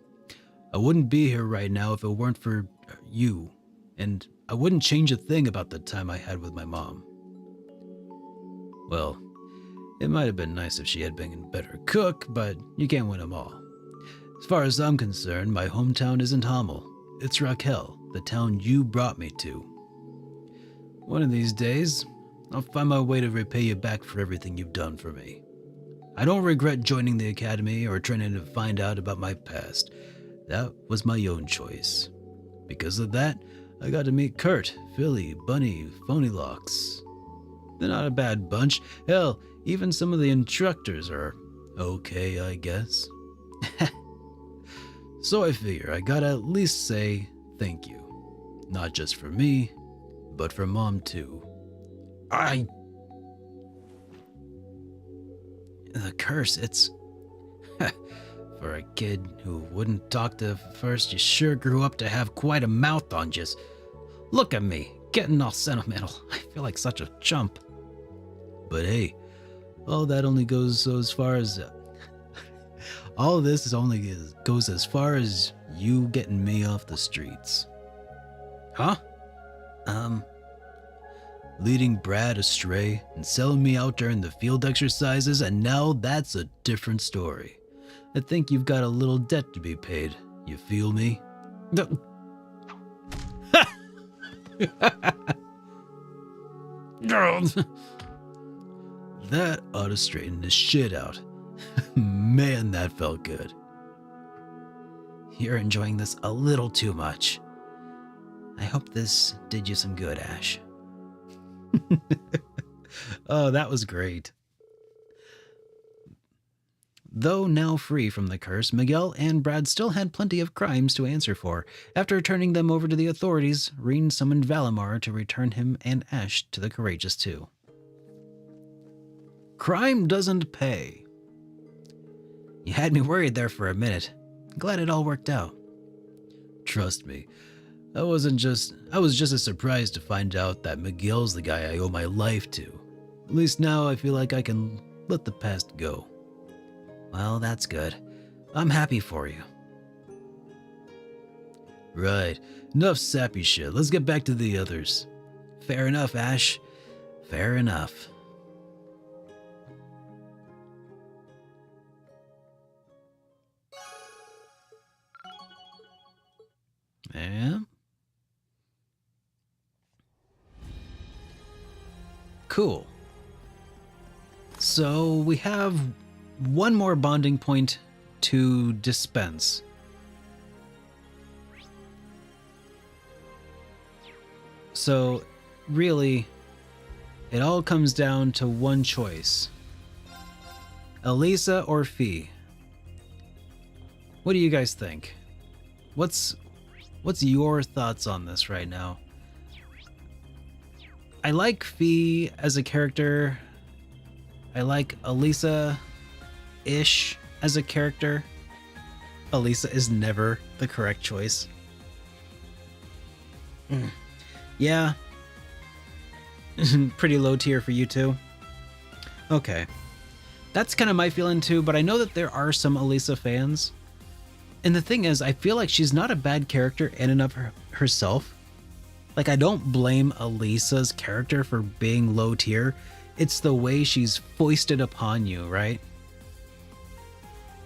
I wouldn't be here right now if it weren't for you, and I wouldn't change a thing about the time I had with my mom. Well, it might have been nice if she had been a better cook, but you can't win them all. As far as I'm concerned, my hometown isn't Hummel. It's Raquel, the town you brought me to. One of these days, I'll find my way to repay you back for everything you've done for me. I don't regret joining the academy or trying to find out about my past. That was my own choice. Because of that, I got to meet Kurt, Philly, Bunny, Phonylocks. They're not a bad bunch. Hell, even some of the instructors are okay, I guess. So I figure I gotta at least say thank you. Not just for me, but for Mom too. The curse, it's... For a kid who wouldn't talk to first, you sure grew up to have quite a mouth on you. Look at me, getting all sentimental. I feel like such a chump. But hey, all that only goes so as far as... all of this goes as far as you getting me off the streets. Huh? Leading Brad astray and selling me out during the field exercises, and now that's a different story. I think you've got a little debt to be paid. You feel me? That ought to straighten this shit out. Man, that felt good. You're enjoying this a little too much. I hope this did you some good, Ash. Oh, that was great. Though now free from the curse, Miguel and Brad still had plenty of crimes to answer for. After turning them over to the authorities, Reen summoned Valimar to return him and Ash to the Courageous Two. Crime doesn't pay. You had me worried there for a minute. Glad it all worked out. Trust me, I was just as surprised to find out that Miguel's the guy I owe my life to. At least now I feel like I can let the past go. Well, that's good. I'm happy for you. Right, enough sappy shit. Let's get back to the others. Fair enough, Ash. Fair enough. Yeah. Cool. So we have one more bonding point to dispense. So really, it all comes down to one choice. Elisa or Fee? What do you guys think? What's your thoughts on this right now? I like Fee as a character. I like Elisa-ish as a character. Elisa is never the correct choice. Yeah. Pretty low tier for you two. Okay. That's kind of my feeling too, but I know that there are some Elisa fans. And the thing is, I feel like she's not a bad character in and of herself. Like, I don't blame Elisa's character for being low tier. It's the way she's foisted upon you, right?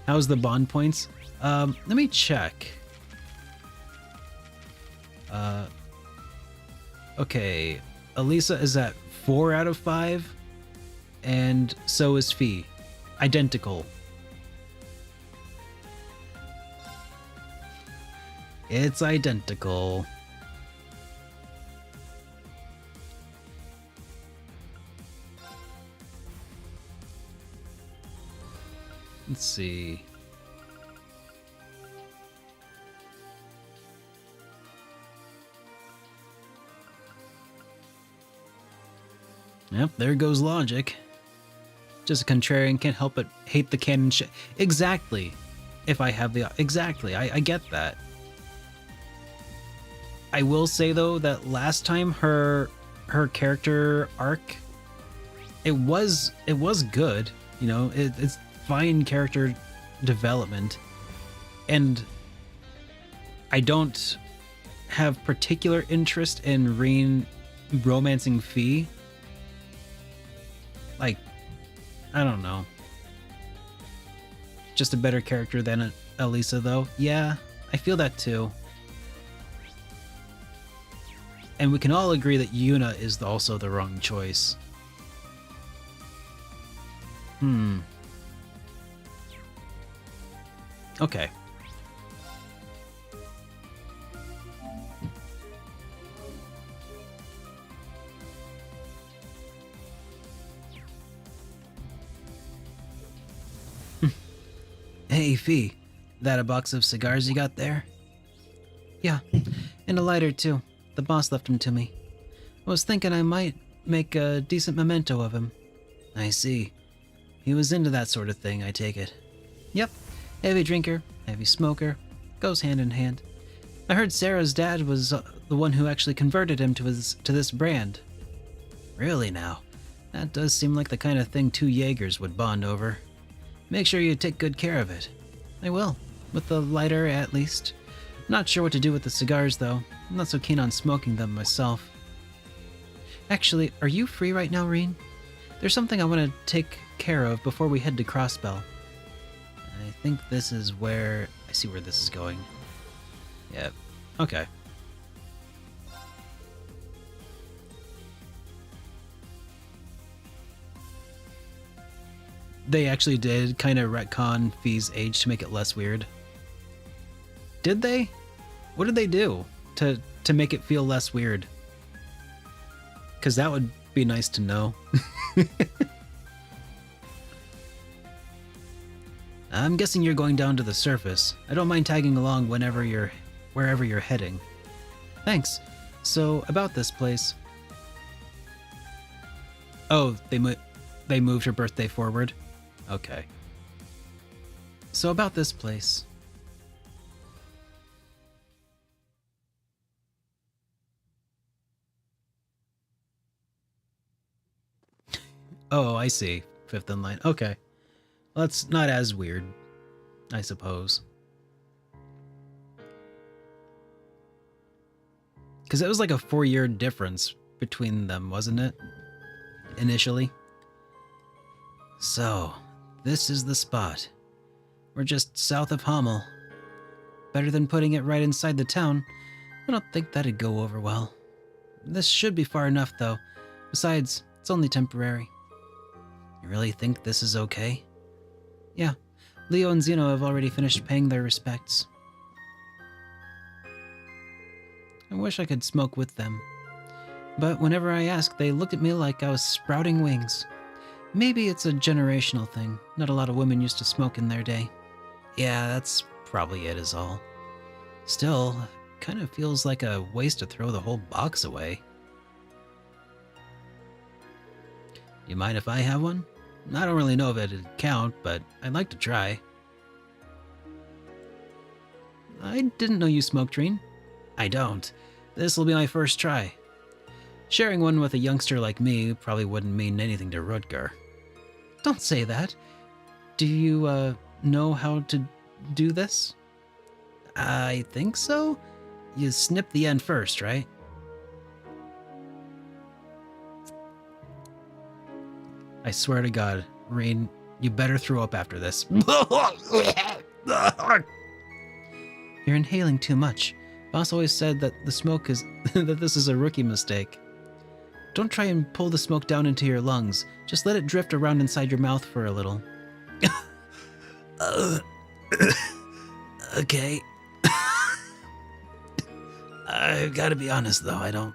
How's the bond points? Let me check. Okay, Elisa is at 4 out of 5, and so is Fee. Identical. It's identical. Let's see. Yep, there goes logic. Just a contrarian can't help but hate the canon shit. Exactly. If I have the... Exactly, I get that. I will say, though, that last time her character arc, it was good. You know, it's fine character development. And I don't have particular interest in Reen romancing Fee. Like, I don't know. Just a better character than Elisa, though. Yeah, I feel that too. And we can all agree that Yuna is also the wrong choice. Okay. Hey, Fee. That a box of cigars you got there? Yeah, and a lighter too. The boss left him to me. I was thinking I might make a decent memento of him. I see. He was into that sort of thing, I take it. Yep. Heavy drinker, heavy smoker. Goes hand in hand. I heard Sarah's dad was the one who actually converted him to this brand. Really now? That does seem like the kind of thing two Jaegers would bond over. Make sure you take good care of it. I will. With the lighter, at least. Not sure what to do with the cigars, though. I'm not so keen on smoking them myself. Actually, are you free right now, Reen? There's something I want to take care of before we head to Crossbell. I think this is where... I see where this is going. Yep. Okay. They actually did kind of retcon Fee's age to make it less weird. Did they? What did they do to make it feel less weird? Because that would be nice to know. I'm guessing you're going down to the surface. I don't mind tagging along wherever you're heading. Thanks. So, about this place. Oh, they moved her birthday forward? Okay. So about this place. Oh, I see. Fifth in line. Okay. Well, that's not as weird, I suppose. Because it was like a 4-year difference between them, wasn't it? Initially. So, this is the spot. We're just south of Hamel. Better than putting it right inside the town. I don't think that'd go over well. This should be far enough, though. Besides, it's only temporary. You really think this is okay? Yeah, Leo and Zeno have already finished paying their respects. I wish I could smoke with them. But whenever I asked, they looked at me like I was sprouting wings. Maybe it's a generational thing. Not a lot of women used to smoke in their day. Yeah, that's probably it is all. Still, kind of feels like a waste to throw the whole box away. You mind if I have one? I don't really know if it'd count, but I'd like to try. I didn't know you smoked, Reen. I don't. This'll be my first try. Sharing one with a youngster like me probably wouldn't mean anything to Rutger. Don't say that. Do you, know how to do this? I think so. You snip the end first, right? I swear to God, Reen, you better throw up after this. You're inhaling too much. Boss always said that the smoke is that this is a rookie mistake. Don't try and pull the smoke down into your lungs. Just let it drift around inside your mouth for a little. Okay. I've got to be honest, though. I don't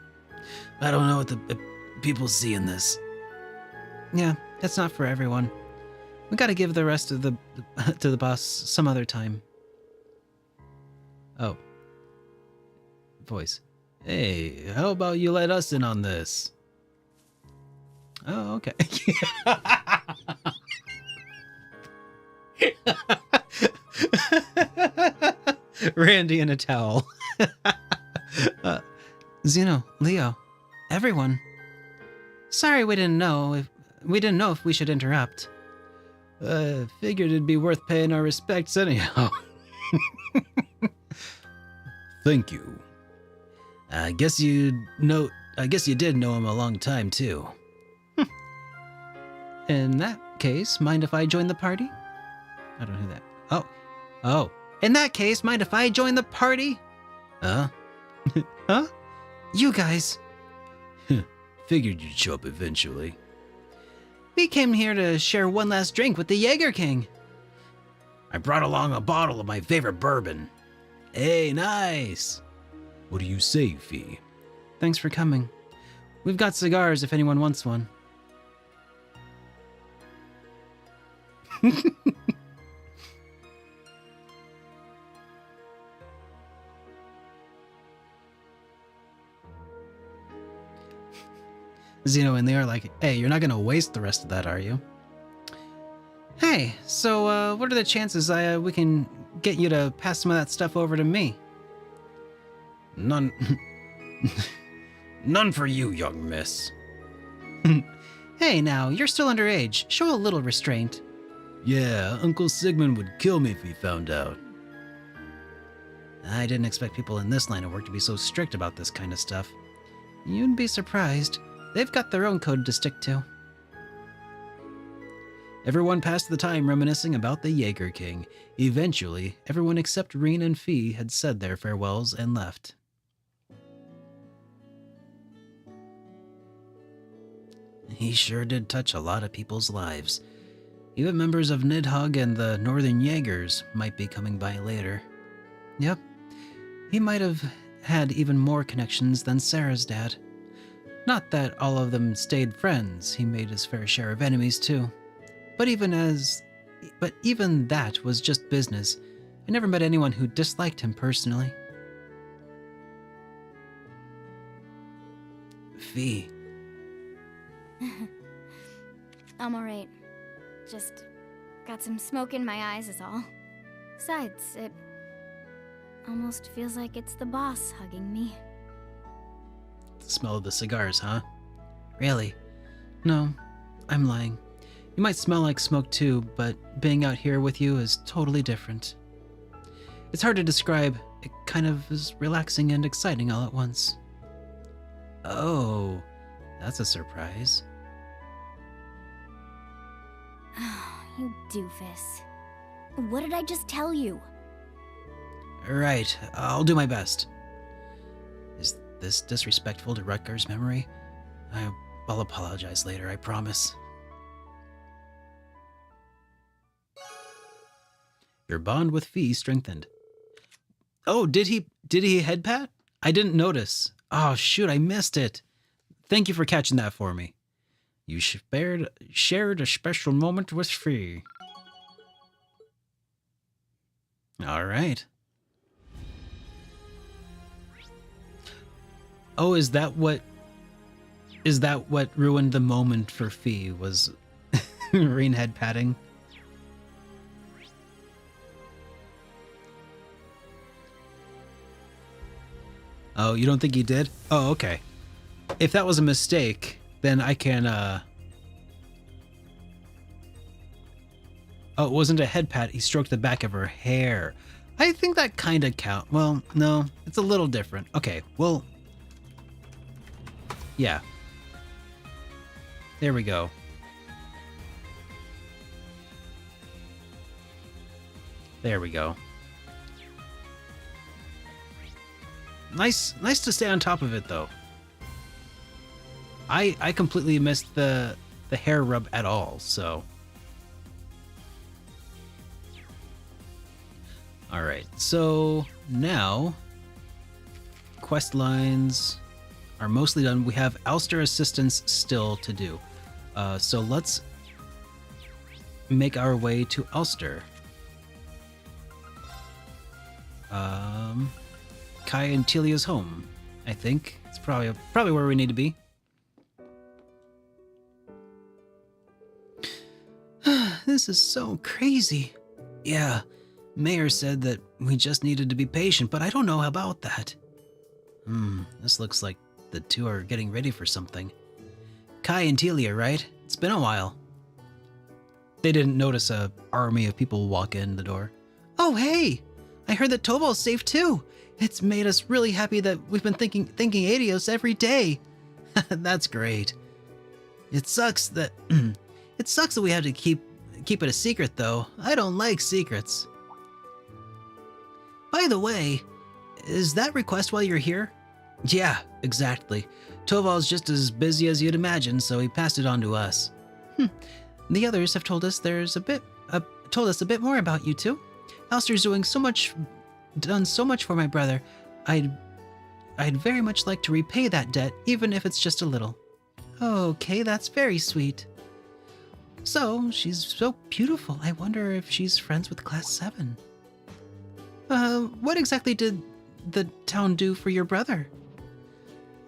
know what the people see in this. Yeah, it's not for everyone. We got to give the rest of to the boss some other time. Oh. Voice. Hey, how about you let us in on this? Oh, okay. Randy in a towel. Zeno, Leo, everyone. Sorry we didn't know if we should interrupt. Figured it'd be worth paying our respects anyhow. Thank you. I guess you did know him a long time too. In that case, mind if I join the party? I don't know that. Oh. In that case, mind if I join the party? Huh? You guys. Figured you'd show up eventually. We came here to share one last drink with the Jaeger King. I brought along a bottle of my favorite bourbon. Hey, nice. What do you say, Fee? Thanks for coming. We've got cigars if anyone wants one. Zeno and they are like, hey, you're not gonna waste the rest of that, are you? Hey, so what are the chances we can get you to pass some of that stuff over to me? None. None for you, young miss. Hey now, you're still underage. Show a little restraint. Yeah, Uncle Sigmund would kill me if he found out. I didn't expect people in this line of work to be so strict about this kind of stuff. You'd be surprised. They've got their own code to stick to. Everyone passed the time reminiscing about the Jaeger King. Eventually, everyone except Reen and Fee had said their farewells and left. He sure did touch a lot of people's lives. Even members of Nidhogg and the Northern Jaegers might be coming by later. Yep, he might have had even more connections than Sarah's dad. Not that all of them stayed friends, he made his fair share of enemies too. But even as but even that was just business. I never met anyone who disliked him personally. Fee. I'm alright. Just got some smoke in my eyes is all. Besides, it almost feels like it's the boss hugging me. The smell of the cigars, huh? Really? No, I'm lying. You might smell like smoke too, but being out here with you is totally different. It's hard to describe. It kind of is relaxing and exciting all at once. Oh, that's a surprise. You doofus. What did I just tell you? Right, I'll do my best. Is this disrespectful to Rutger's memory? I'll apologize later, I promise. Your bond with Fee strengthened. Oh, did he head pat? I didn't notice. Oh, shoot, I missed it. Thank you for catching that for me. You shared a special moment with Fee. All right. Oh, is that what ruined the moment for Fee, was Rean head patting? Oh, you don't think he did? Oh, okay. If that was a mistake, then I can, Oh, it wasn't a head pat. He stroked the back of her hair. I think that kind of count. Well, no, it's a little different. Okay, well, yeah. There we go. There we go. Nice to stay on top of it, though. I completely missed the hair rub at all, so. All right, so now quest lines are mostly done. We have Alster assistance still to do. So let's make our way to Ulster. Kai and Telia's home, I think. It's probably where we need to be. This is so crazy. Yeah, Mayor said that we just needed to be patient, but I don't know about that. This looks like the two are getting ready for something. Kai and Telia, right? It's been a while. They didn't notice a army of people walk in the door. Oh, hey! I heard that Tobal's safe too. It's made us really happy that we've been thinking Adios every day. That's great. It sucks that we have to keep it a secret, though. I don't like secrets. By the way, is that request while you're here? Yeah, exactly. Toval's just as busy as you'd imagine, so he passed it on to us. The others have told us a bit more about you two. Alster's done so much for my brother. I'd very much like to repay that debt, even if it's just a little. Okay, that's very sweet. So, she's so beautiful. I wonder if she's friends with Class 7. What exactly did the town do for your brother?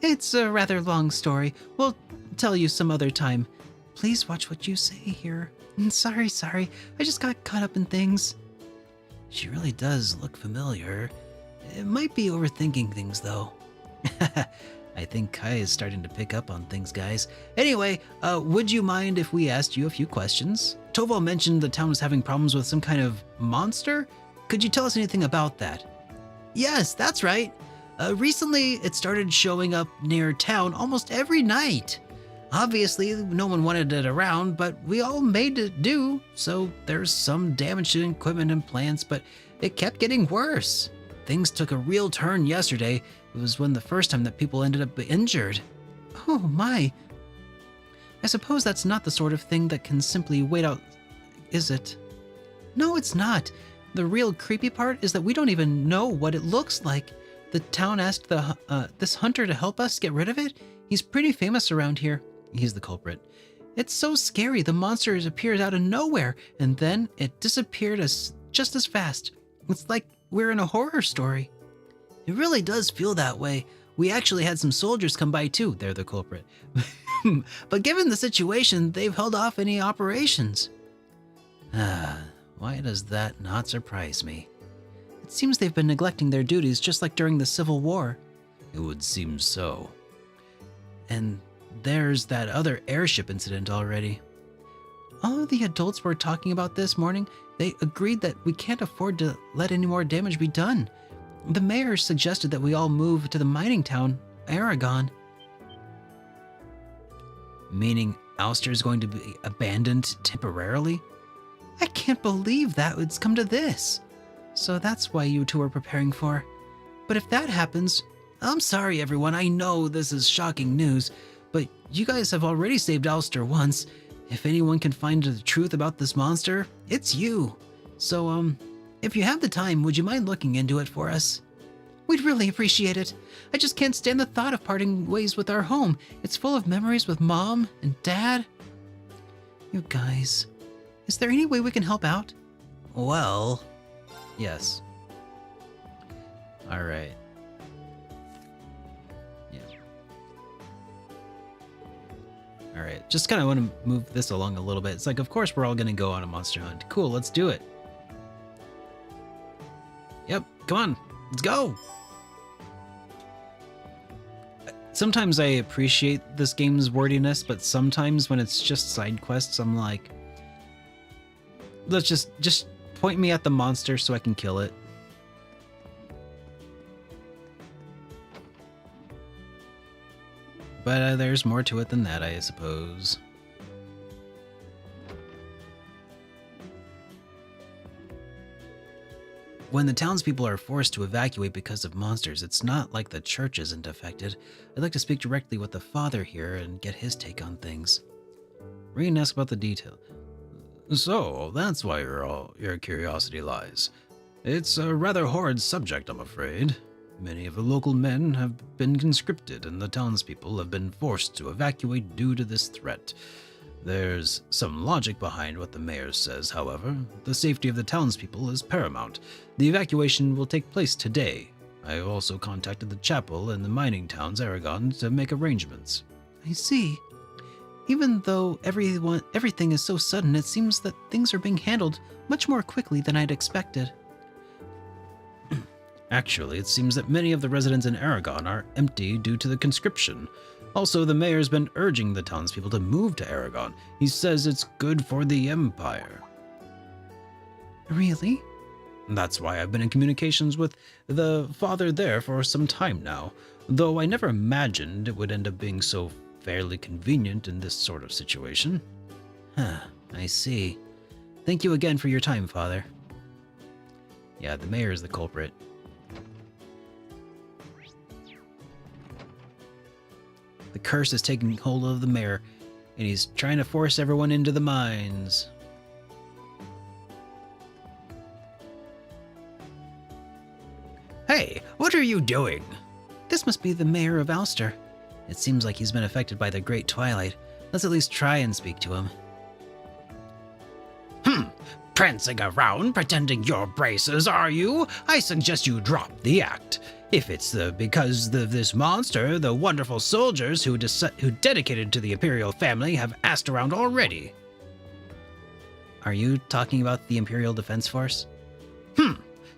It's a rather long story. We'll tell you some other time. Please watch what you say here. Sorry. I just got caught up in things. She really does look familiar. It might be overthinking things, though. I think Kai is starting to pick up on things, guys. Anyway, would you mind if we asked you a few questions? Toval mentioned the town was having problems with some kind of monster. Could you tell us anything about that? Yes, that's right. Recently, it started showing up near town almost every night. Obviously, no one wanted it around, but we all made it do, so there's some damage to equipment and plants, but it kept getting worse. Things took a real turn yesterday. It was the first time that people ended up injured. Oh my. I suppose that's not the sort of thing that can simply wait out, is it? No, it's not. The real creepy part is that we don't even know what it looks like. The town asked this hunter to help us get rid of it. He's pretty famous around here. He's the culprit. It's so scary. The monster appears out of nowhere, and then it disappeared just as fast. It's like we're in a horror story. It really does feel that way. We actually had some soldiers come by too. They're the culprit. But given the situation, they've held off any operations. Why does that not surprise me? It seems they've been neglecting their duties just like during the Civil War. It would seem so. And there's that other airship incident already. All of the adults were talking about this morning. They agreed that we can't afford to let any more damage be done. The mayor suggested that we all move to the mining town, Aragon. Meaning Alster is going to be abandoned temporarily? I can't believe that it's come to this. So that's why you two are preparing for. But if that happens, I'm sorry everyone, I know this is shocking news, but you guys have already saved Alster once. If anyone can find the truth about this monster, it's you. So, if you have the time, would you mind looking into it for us? We'd really appreciate it. I just can't stand the thought of parting ways with our home. It's full of memories with Mom and Dad. You guys, is there any way we can help out? Well, yes. All right. Yeah. All right. Just kind of want to move this along a little bit. It's like, of course, we're all going to go on a monster hunt. Cool, let's do it. Yep, come on, let's go. Sometimes I appreciate this game's wordiness, but sometimes when it's just side quests, I'm like, let's just point me at the monster so I can kill it. But there's more to it than that, I suppose. When the townspeople are forced to evacuate because of monsters, it's not like the church isn't affected. I'd like to speak directly with the father here and get his take on things. Rean asked about the detail. So, that's why your curiosity lies. It's a rather horrid subject, I'm afraid. Many of the local men have been conscripted, and the townspeople have been forced to evacuate due to this threat. There's some logic behind what the mayor says, however. The safety of the townspeople is paramount. The evacuation will take place today. I have also contacted the chapel and the mining towns Aragon to make arrangements. I see. Even though everything is so sudden, it seems that things are being handled much more quickly than I'd expected. Actually, it seems that many of the residents in Aragon are empty due to the conscription. Also, the mayor's been urging the townspeople to move to Aragon. He says it's good for the Empire. Really? That's why I've been in communications with the father there for some time now, though I never imagined it would end up being so fairly convenient in this sort of situation. I see. Thank you again for your time, Father. Yeah, the mayor is the culprit. The curse is taking hold of the mayor, and he's trying to force everyone into the mines. Hey, what are you doing? This must be the mayor of Alster. It seems like he's been affected by the Great Twilight. Let's at least try and speak to him. Prancing around pretending you're braces, are you? I suggest you drop the act. If it's because of this monster, the wonderful soldiers who dedicated to the Imperial family have asked around already. Are you talking about the Imperial Defense Force?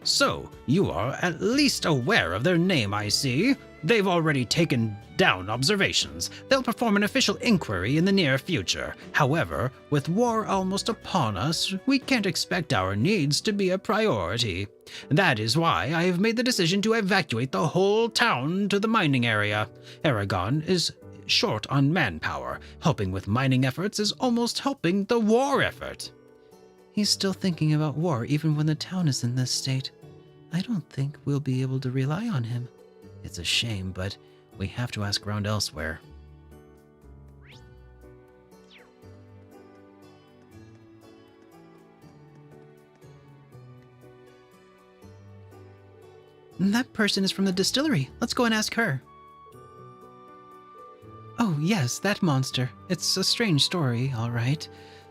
So, you are at least aware of their name, I see. They've already taken down observations. They'll perform an official inquiry in the near future. However, with war almost upon us, we can't expect our needs to be a priority. That is why I have made the decision to evacuate the whole town to the mining area. Aragon is short on manpower. Helping with mining efforts is almost helping the war effort. He's still thinking about war even when the town is in this state. I don't think we'll be able to rely on him. It's a shame, but we have to ask around elsewhere. That person is from the distillery. Let's go and ask her. Oh, yes, that monster. It's a strange story, all right.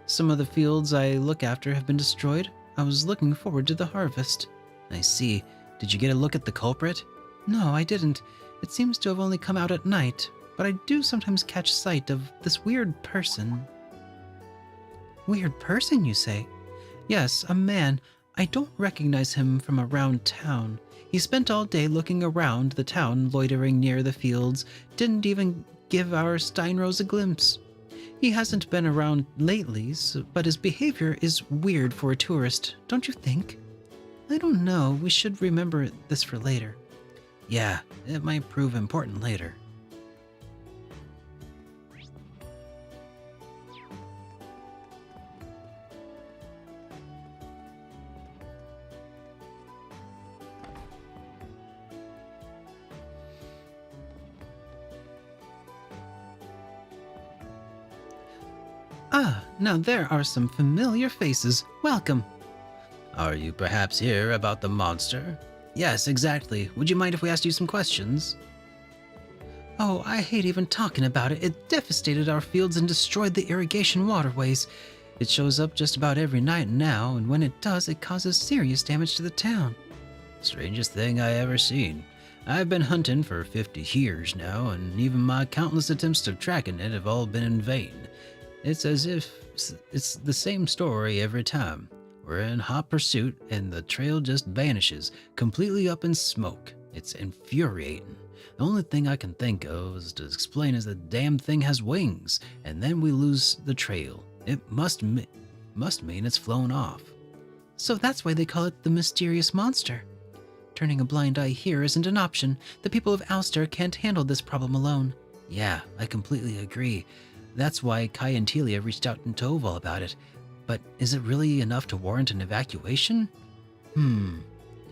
Some of the fields I look after have been destroyed. I was looking forward to the harvest. I see. Did you get a look at the culprit? No, I didn't. It seems to have only come out at night, but I do sometimes catch sight of this weird person. Weird person, you say? Yes, a man. I don't recognize him from around town. He spent all day looking around the town, loitering near the fields, didn't even give our Steinrose a glimpse. He hasn't been around lately, but his behavior is weird for a tourist, don't you think? I don't know, we should remember this for later. Yeah, it might prove important later. Ah, now there are some familiar faces. Welcome. Are you perhaps here about the monster? Yes, exactly. Would you mind if we asked you some questions? Oh, I hate even talking about it. It devastated our fields and destroyed the irrigation waterways. It shows up just about every night now, and when it does, it causes serious damage to the town. Strangest thing I ever seen. I've been hunting for 50 years now, and even my countless attempts to tracking it have all been in vain. It's as if it's the same story every time. We're in hot pursuit, and the trail just vanishes, completely up in smoke. It's infuriating. The only thing I can think of is to explain is the damn thing has wings, and then we lose the trail. It must mean it's flown off. So that's why they call it the mysterious monster. Turning a blind eye here isn't an option. The people of Alster can't handle this problem alone. Yeah, I completely agree. That's why Kai and Telia reached out to Toval about it. But is it really enough to warrant an evacuation?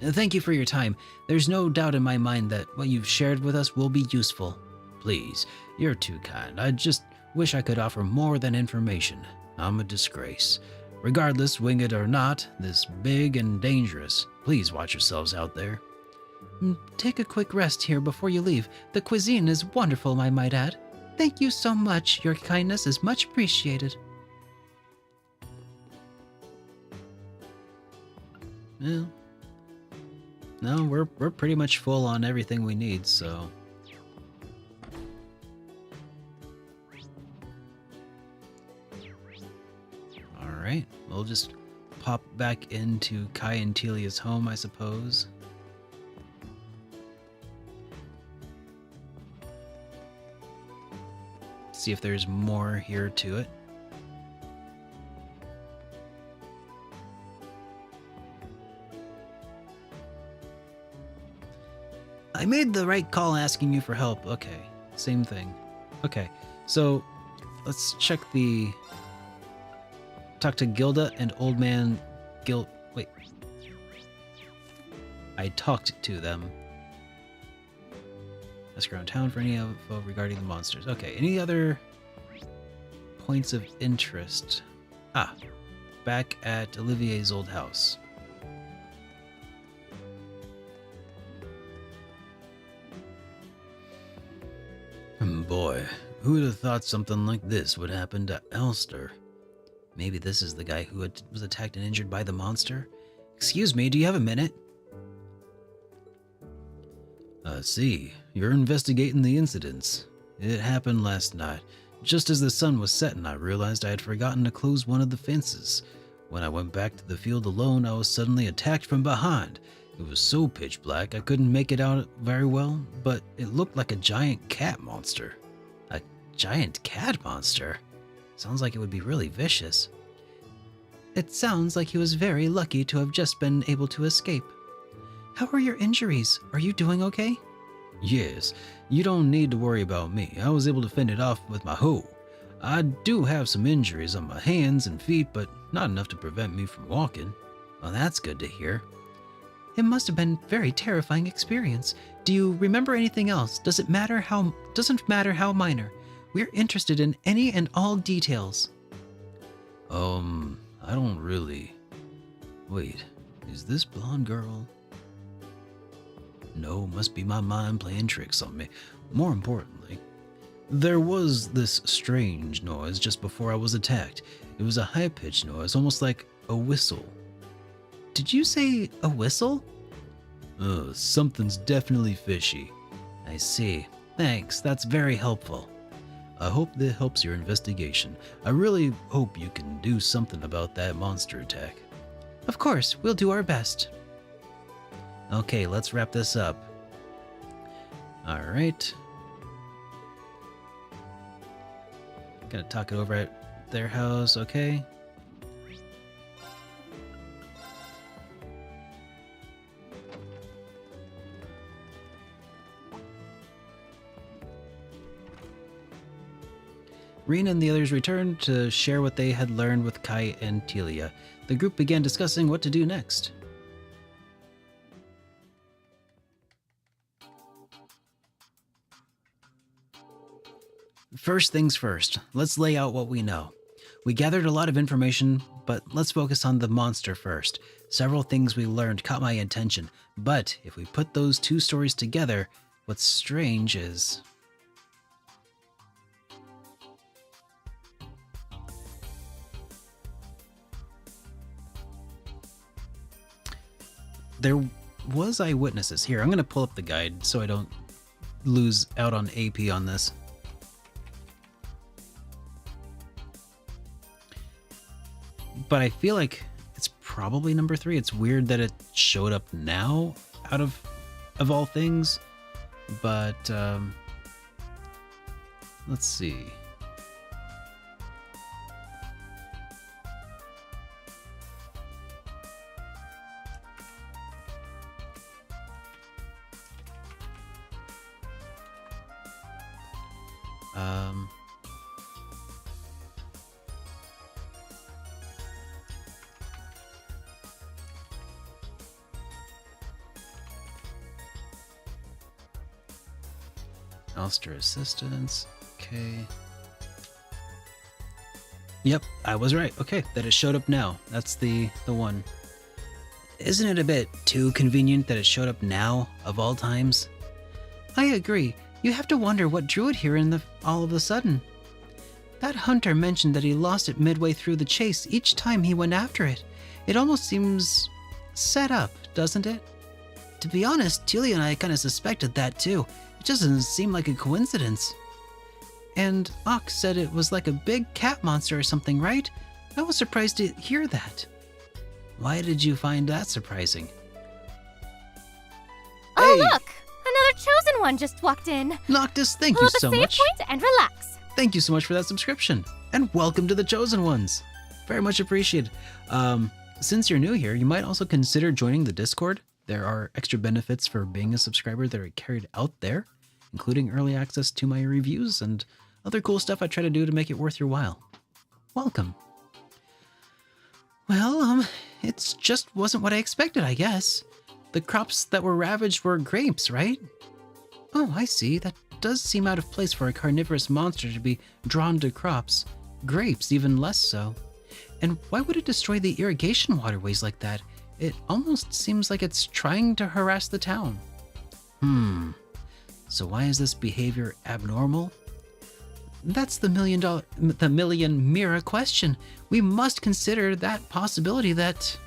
Thank you for your time. There's no doubt in my mind that what you've shared with us will be useful. Please, you're too kind. I just wish I could offer more than information. I'm a disgrace. Regardless, winged or not, this big and dangerous. Please watch yourselves out there. Take a quick rest here before you leave. The cuisine is wonderful, I might add. Thank you so much. Your kindness is much appreciated. Yeah. No, we're pretty much full on everything we need, so. Alright, we'll just pop back into Kai and Telia's home, I suppose. See if there's more here to it. I made the right call asking you for help. Okay, same thing. Okay, so let's check the... Talk to Gilda and Old Man Wait. I talked to them. Ask around town for any info regarding the monsters. Okay, any other points of interest? Ah, back at Olivier's old house. Boy, who would have thought something like this would happen to Alster? Maybe this is the guy who was attacked and injured by the monster? Excuse me, do you have a minute? I see. You're investigating the incidents. It happened last night. Just as the sun was setting, I realized I had forgotten to close one of the fences. When I went back to the field alone, I was suddenly attacked from behind. It was so pitch black I couldn't make it out very well, but it looked like a giant cat monster. A giant cat monster? Sounds like it would be really vicious. It sounds like he was very lucky to have just been able to escape. How are your injuries? Are you doing okay? Yes, you don't need to worry about me. I was able to fend it off with my hoe. I do have some injuries on my hands and feet, but not enough to prevent me from walking. Well, that's good to hear. It must have been a very terrifying experience. Do you remember anything else? Doesn't matter how minor. We're interested in any and all details. I don't really... Wait, is this blonde girl? No, must be my mind playing tricks on me. More importantly, There was this strange noise just before I was attacked. It was a high-pitched noise, almost like a whistle. Did you say a whistle? Something's definitely fishy. I see. Thanks, that's very helpful. I hope that helps your investigation. I really hope you can do something about that monster attack. Of course, we'll do our best. Okay, let's wrap this up. Alright. Gonna talk it over at their house, okay? Rena and the others returned to share what they had learned with Kai and Telia. The group began discussing what to do next. First things first, let's lay out what we know. We gathered a lot of information, but let's focus on the monster first. Several things we learned caught my attention, but if we put those two stories together, what's strange is... there was eyewitnesses. Here, I'm going to pull up the guide so I don't lose out on AP on this. But I feel like it's probably number 3. It's weird that it showed up now out of all things. But let's see. Monster assistance. Okay. Yep, I was right. Okay, that it showed up now. That's the one. Isn't it a bit too convenient that it showed up now, of all times? I agree. You have to wonder what drew it here all of a sudden. That hunter mentioned that he lost it midway through the chase each time he went after it. It almost seems set up, doesn't it? To be honest, Telia and I kind of suspected that too. It just doesn't seem like a coincidence. And Ox said it was like a big cat monster or something, right? I was surprised to hear that. Why did you find that surprising? Oh, Hey! look! Another chosen one just walked in. Noctis, thank Pull you up a so save much. point and relax. Thank you so much for that subscription. And welcome to the Chosen Ones. Very much appreciated. Since you're new here, you might also consider joining the Discord. There are extra benefits for being a subscriber that are carried out there, including early access to my reviews and other cool stuff I try to do to make it worth your while. Welcome. Well, it just wasn't what I expected, I guess. The crops that were ravaged were grapes, right? Oh, I see. That does seem out of place for a carnivorous monster to be drawn to crops. Grapes, even less so. And why would it destroy the irrigation waterways like that? It almost seems like it's trying to harass the town. So why is this behavior abnormal? That's the million mirror question. We must consider that possibility that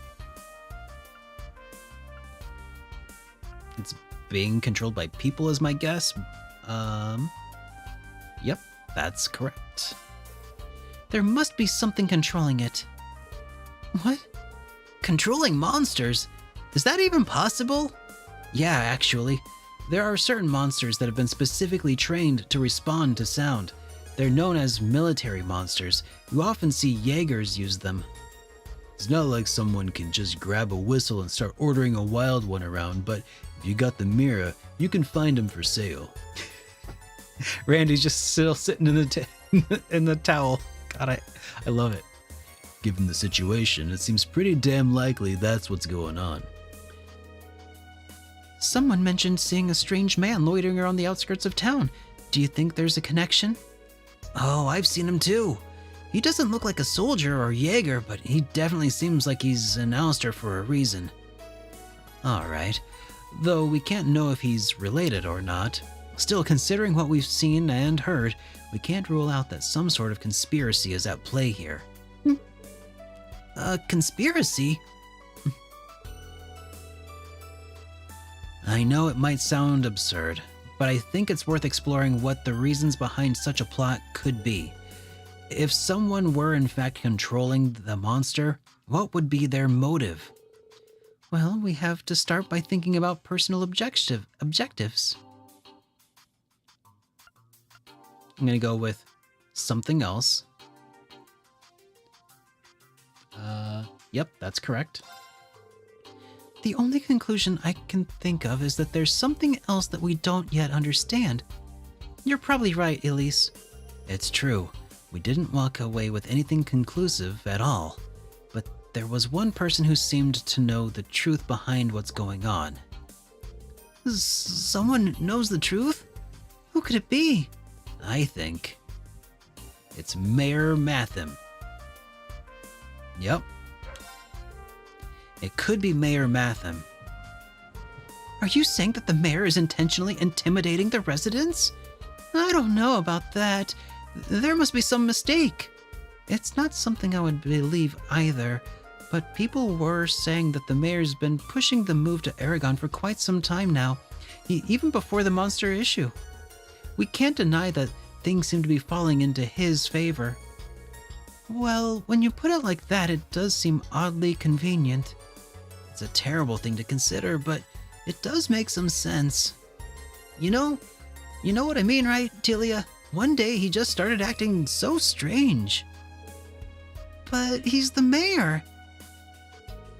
it's being controlled by people is my guess. Yep, that's correct. There must be something controlling it. What? Controlling monsters? Is that even possible? Yeah, actually. There are certain monsters that have been specifically trained to respond to sound. They're known as military monsters. You often see Jaegers use them. It's not like someone can just grab a whistle and start ordering a wild one around, but if you got the mirror, you can find them for sale. Randy's just still sitting in the towel. God, I love it. Given the situation, it seems pretty damn likely that's what's going on. Someone mentioned seeing a strange man loitering around the outskirts of town. Do you think there's a connection? Oh, I've seen him too. He doesn't look like a soldier or Jaeger, but he definitely seems like he's an ouster for a reason. Alright. Though we can't know if he's related or not. Still, considering what we've seen and heard, we can't rule out that some sort of conspiracy is at play here. A conspiracy? I know it might sound absurd, but I think it's worth exploring what the reasons behind such a plot could be. If someone were in fact controlling the monster, what would be their motive? Well, we have to start by thinking about personal objectives. I'm going to go with something else. Yep, that's correct. The only conclusion I can think of is that there's something else that we don't yet understand. You're probably right, Elise. It's true. We didn't walk away with anything conclusive at all. But there was one person who seemed to know the truth behind what's going on. Someone knows the truth? Who could it be? I think it's Mayor Matham. Yep. It could be Mayor Matham. Are you saying that the mayor is intentionally intimidating the residents? I don't know about that. There must be some mistake. It's not something I would believe either, but people were saying that the mayor's been pushing the move to Aragon for quite some time now, even before the monster issue. We can't deny that things seem to be falling into his favor. Well, when you put it like that, it does seem oddly convenient. It's a terrible thing to consider, but it does make some sense. You know what I mean, right, Tilia? One day he just started acting so strange. But he's the mayor.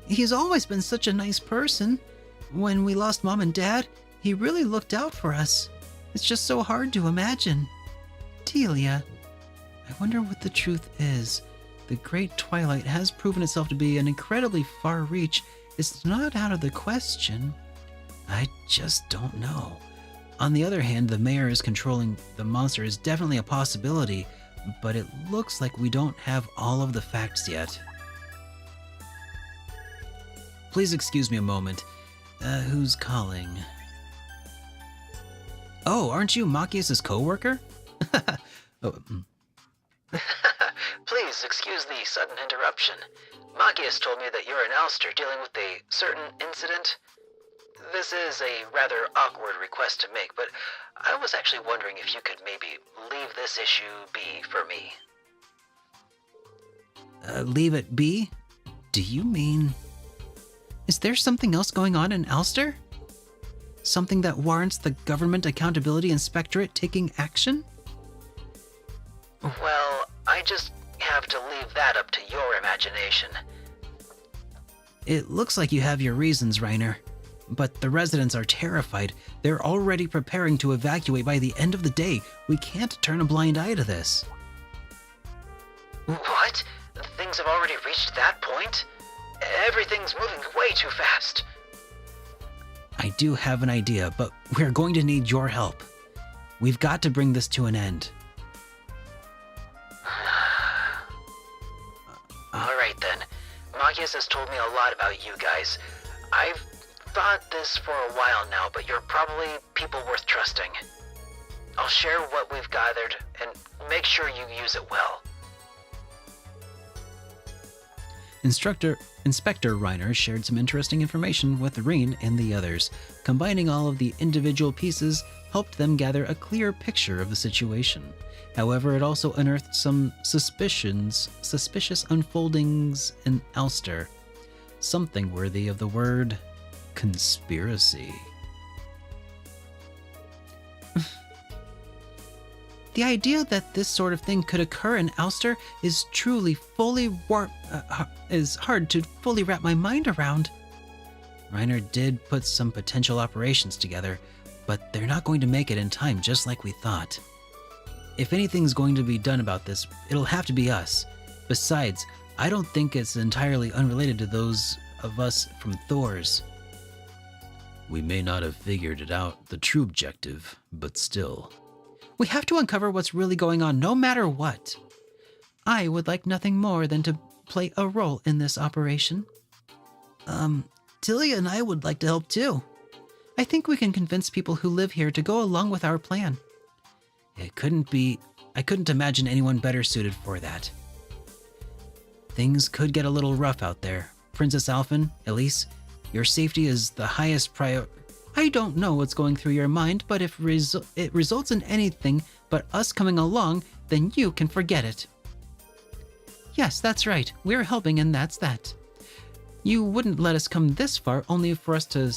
He's always been such a nice person. When we lost Mom and Dad, he really looked out for us. It's just so hard to imagine. Tilia, I wonder what the truth is. The Great Twilight has proven itself to be an incredibly far reach. It's not out of the question. I just don't know. On the other hand, the mayor is controlling the monster is definitely a possibility, but it looks like we don't have all of the facts yet. Please excuse me a moment. Who's calling? Oh, aren't you Machias' co-worker? Please excuse the sudden interruption. Machias told me that you're an Alistair dealing with a certain incident. This is a rather awkward request to make, but I was actually wondering if you could maybe leave this issue be for me. Leave it be? Do you mean... Is there something else going on in Ulster? Something that warrants the Government Accountability Inspectorate taking action? Well, I just have to leave that up to your imagination. It looks like you have your reasons, Reiner. But the residents are terrified. They're already preparing to evacuate by the end of the day. We can't turn a blind eye to this. What? Things have already reached that point? Everything's moving way too fast. I do have an idea, but we're going to need your help. We've got to bring this to an end. Alright then. Machias has told me a lot about you guys. I've thought this for a while now, but you're probably people worth trusting. I'll share what we've gathered and make sure you use it well. Inspector Reiner shared some interesting information with Reen and the others. Combining all of the individual pieces helped them gather a clear picture of the situation. However, it also unearthed some suspicious unfoldings in Ulster. Something worthy of the word conspiracy. The idea that this sort of thing could occur in Ulster is truly is hard to fully wrap my mind around. Reiner did put some potential operations together, but they're not going to make it in time, just like we thought. If anything's going to be done about this, it'll have to be us. Besides, I don't think it's entirely unrelated to those of us from Thor's. We may not have figured it out, the true objective, but still. We have to uncover what's really going on, no matter what. I would like nothing more than to play a role in this operation. Tilia and I would like to help too. I think we can convince people who live here to go along with our plan. I couldn't imagine anyone better suited for that. Things could get a little rough out there. Princess Alphen, Elise, your safety is the highest priority. I don't know what's going through your mind, but if it results in anything but us coming along, then you can forget it. Yes, that's right. We're helping and that's that. You wouldn't let us come this far only for us to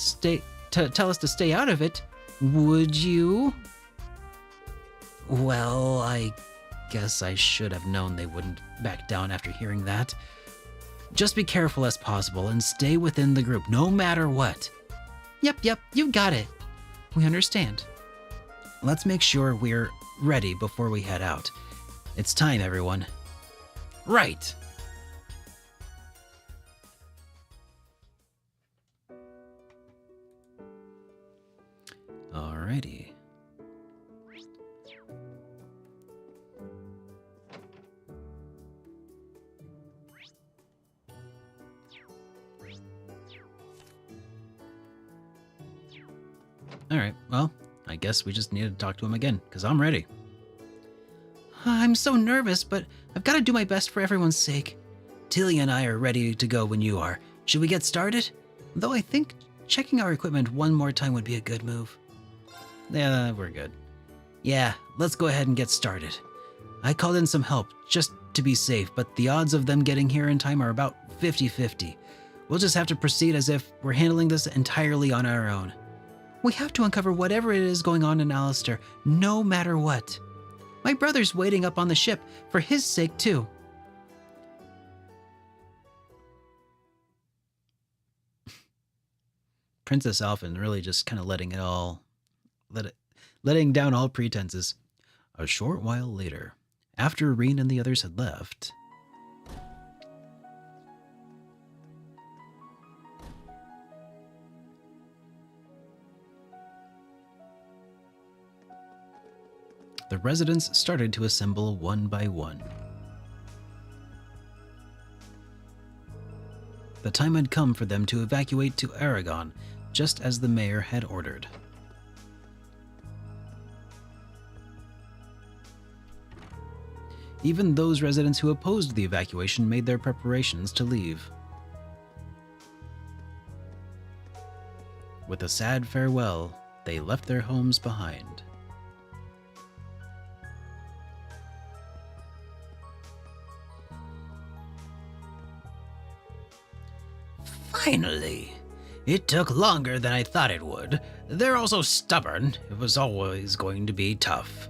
tell us to stay out of it, would you? Well, I guess I should have known they wouldn't back down after hearing that. Just be careful as possible and stay within the group no matter what. Yep, you got it. We understand. Let's make sure we're ready before we head out. It's time, everyone. Right. Alrighty. Alright, well, I guess we just need to talk to him again, because I'm ready. I'm so nervous, but I've got to do my best for everyone's sake. Tilly and I are ready to go when you are. Should we get started? Though I think checking our equipment one more time would be a good move. Yeah, we're good. Yeah, let's go ahead and get started. I called in some help, just to be safe, but the odds of them getting here in time are about 50-50. We'll just have to proceed as if we're handling this entirely on our own. We have to uncover whatever it is going on in Alistair, no matter what. My brother's waiting up on the ship, for his sake too. Princess Alphen really just kind of letting down all pretenses. A short while later, after Rean and the others had left, the residents started to assemble one by one. The time had come for them to evacuate to Aragon, just as the mayor had ordered. Even those residents who opposed the evacuation made their preparations to leave. With a sad farewell, they left their homes behind. Finally! It took longer than I thought it would. They're all so stubborn. It was always going to be tough.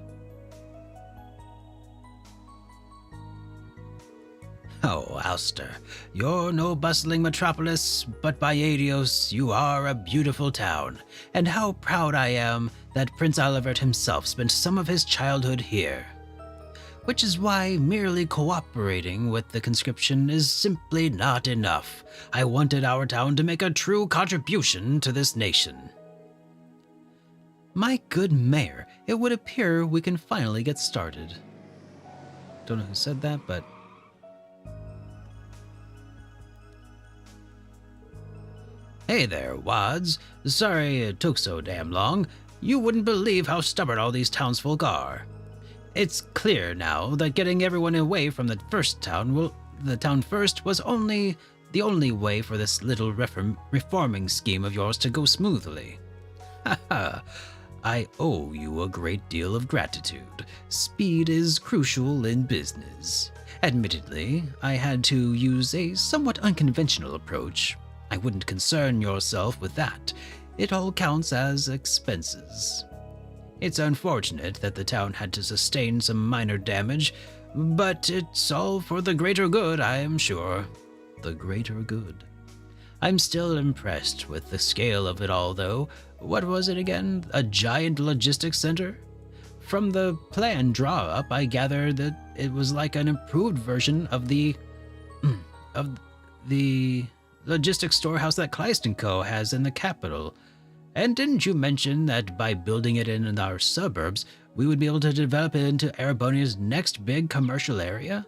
Oh, Alster, you're no bustling metropolis, but by Adios, you are a beautiful town. And how proud I am that Prince Olivert himself spent some of his childhood here. Which is why merely cooperating with the conscription is simply not enough. I wanted our town to make a true contribution to this nation. My good mayor, it would appear we can finally get started. Don't know who said that, but... Hey there, Wads. Sorry it took so damn long. You wouldn't believe how stubborn all these townsfolk are. It's clear now that getting everyone away from the town first was the only way for this little reforming scheme of yours to go smoothly. Haha, I owe you a great deal of gratitude. Speed is crucial in business. Admittedly, I had to use a somewhat unconventional approach. I wouldn't concern yourself with that. It all counts as expenses. It's unfortunate that the town had to sustain some minor damage, but it's all for the greater good, I am sure. The greater good. I'm still impressed with the scale of it all, though. What was it again? A giant logistics center? From the plan draw-up, I gather that it was like an improved version of the logistics storehouse that Kleist & Co. has in the capital. And didn't you mention that by building it in our suburbs, we would be able to develop it into Erebonia's next big commercial area?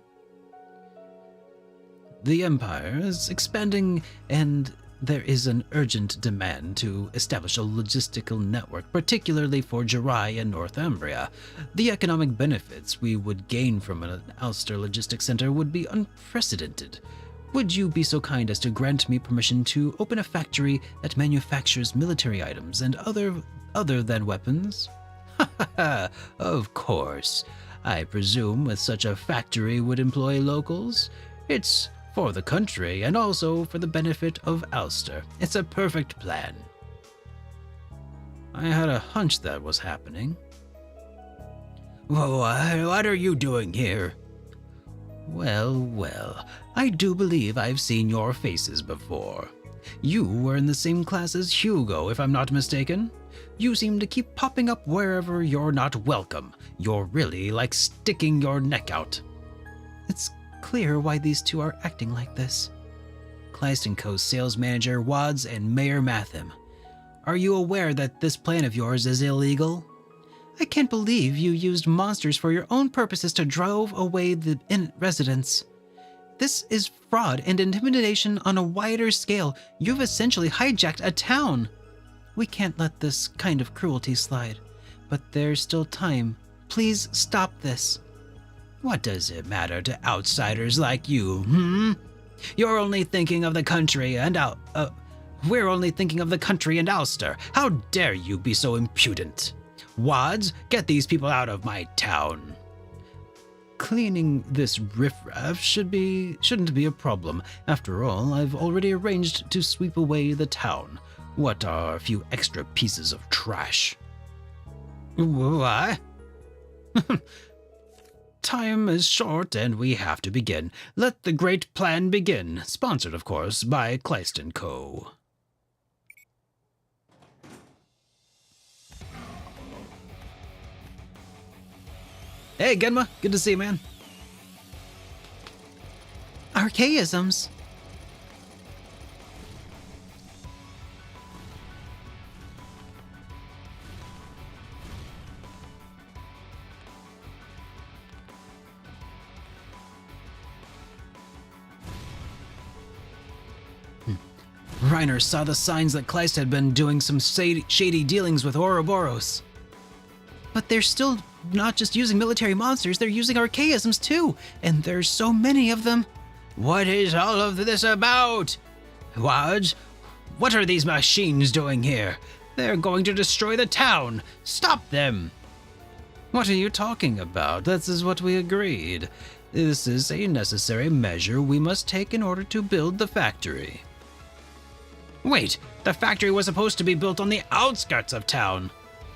The Empire is expanding, and there is an urgent demand to establish a logistical network, particularly for Jirai and Northumbria. The economic benefits we would gain from an Ulster logistics center would be unprecedented. Would you be so kind as to grant me permission to open a factory that manufactures military items and other than weapons? Ha ha ha, of course. I presume with such a factory would employ locals? It's for the country and also for the benefit of Ulster. It's a perfect plan. I had a hunch that was happening. What are you doing here? Well, I do believe I've seen your faces before. You were in the same class as Hugo, if I'm not mistaken. You seem to keep popping up wherever you're not welcome. You're really like sticking your neck out. It's clear why these two are acting like this. Kleist & Co.'s sales manager, Wads, and Mayor Matham. Are you aware that this plan of yours is illegal? I can't believe you used monsters for your own purposes to drive away the residents. This is fraud and intimidation on a wider scale. You've essentially hijacked a town. We can't let this kind of cruelty slide, but there's still time. Please stop this. What does it matter to outsiders like you, You're only thinking of the country and we're only thinking of the country and Ulster. How dare you be so impudent? Wads, get these people out of my town. Cleaning this riffraff shouldn't be a problem. After all, I've already arranged to sweep away the town. What are a few extra pieces of trash? What? Time is short and we have to begin. Let the great plan begin. Sponsored, of course, by Kleist & Co. Hey, Genma. Good to see you, man. Archaisms. Reiner saw the signs that Kleist had been doing some shady dealings with Ouroboros. But they're still not just using military monsters, they're using archaisms too, and there's so many of them. What is all of this about? Wads, what are these machines doing here? They're going to destroy the town. Stop them. What are you talking about? This is what we agreed. This is a necessary measure we must take in order to build the factory. Wait, the factory was supposed to be built on the outskirts of town.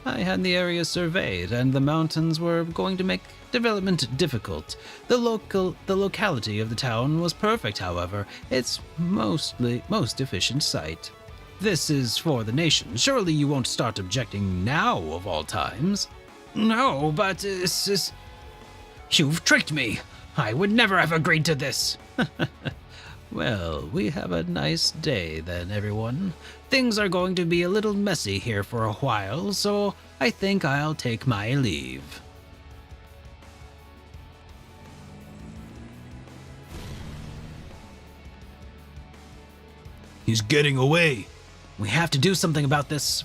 I had the area surveyed, and the mountains were going to make development difficult. The locality of the town was perfect, however. It's most efficient site. This is for the nation. Surely you won't start objecting now, of all times. No, but you've tricked me. I would never have agreed to this. Well, we have a nice day then, everyone. Things are going to be a little messy here for a while, so I think I'll take my leave. He's getting away. We have to do something about this.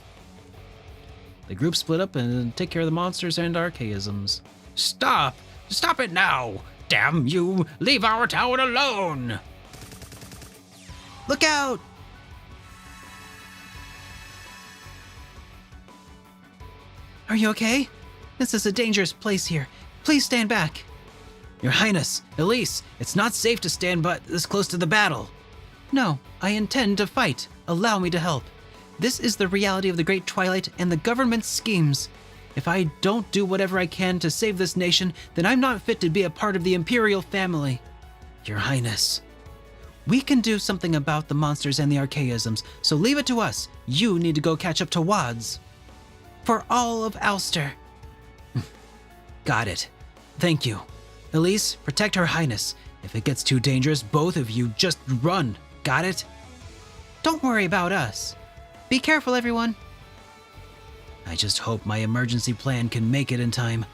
The group split up and take care of the monsters and archaisms. Stop! Stop it now! Damn you! Leave our town alone! Look out! Are you okay? This is a dangerous place here. Please stand back. Your Highness, Elise, it's not safe to stand but this close to the battle. No, I intend to fight. Allow me to help. This is the reality of the Great Twilight and the government's schemes. If I don't do whatever I can to save this nation, then I'm not fit to be a part of the Imperial family. Your Highness. We can do something about the monsters and the archaisms, so leave it to us. You need to go catch up to Wads. For all of Ulster. Got it. Thank you. Elise, protect Her Highness. If it gets too dangerous, both of you just run. Got it? Don't worry about us. Be careful, everyone. I just hope my emergency plan can make it in time.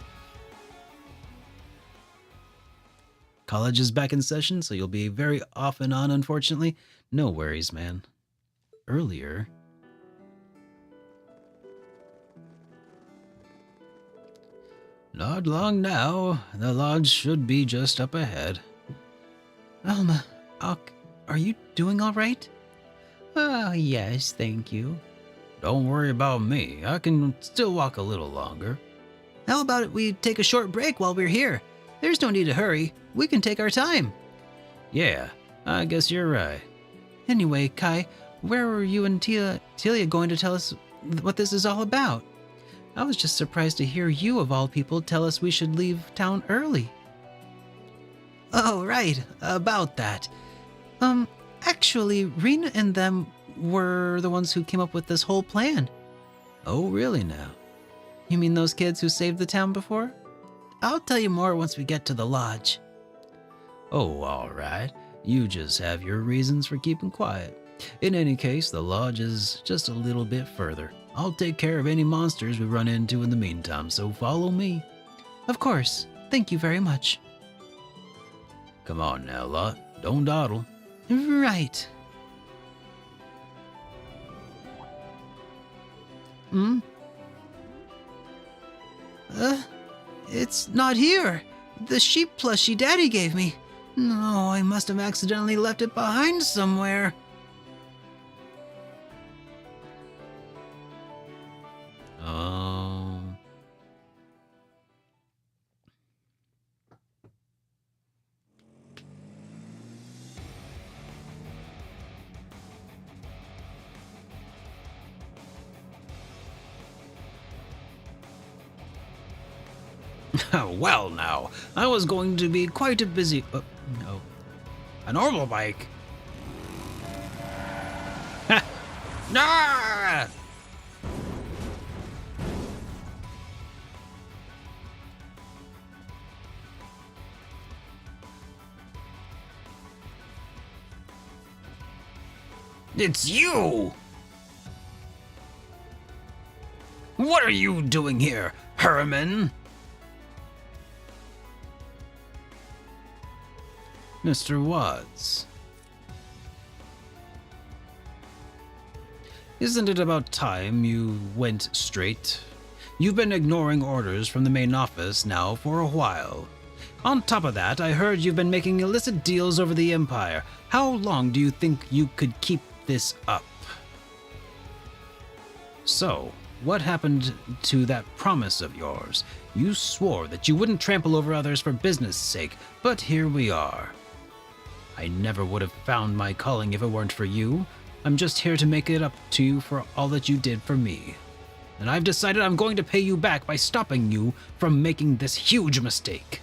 College is back in session, so you'll be very off and on, unfortunately. No worries, man. earlier. Not long now. The lodge should be just up ahead. Alma, are you doing all right? Oh, yes, thank you. Don't worry about me. I can still walk a little longer. How about we take a short break while we're here? There's no need to hurry. We can take our time. Yeah, I guess you're right. Anyway, Kai, where were you and Telia going to tell us what this is all about? I was just surprised to hear you, of all people, tell us we should leave town early. Oh, right, about that. Actually, Rena and them were the ones who came up with this whole plan. Oh, really now? You mean those kids who saved the town before? I'll tell you more once we get to the lodge. Oh, all right. You just have your reasons for keeping quiet. In any case, the lodge is just a little bit further. I'll take care of any monsters we run into in the meantime, so follow me. Of course. Thank you very much. Come on now, Lot. Don't dawdle. Right. It's not here. The sheep plushie Daddy gave me. No, I must have accidentally left it behind somewhere. Well now, I was going to be quite a busy... no. A normal bike? Ah! It's you! What are you doing here, Herman? Mr. Watts. Isn't it about time you went straight? You've been ignoring orders from the main office now for a while. On top of that, I heard you've been making illicit deals over the Empire. How long do you think you could keep this up? So, what happened to that promise of yours? You swore that you wouldn't trample over others for business' sake, but here we are. I never would have found my calling if it weren't for you. I'm just here to make it up to you for all that you did for me. And I've decided I'm going to pay you back by stopping you from making this huge mistake.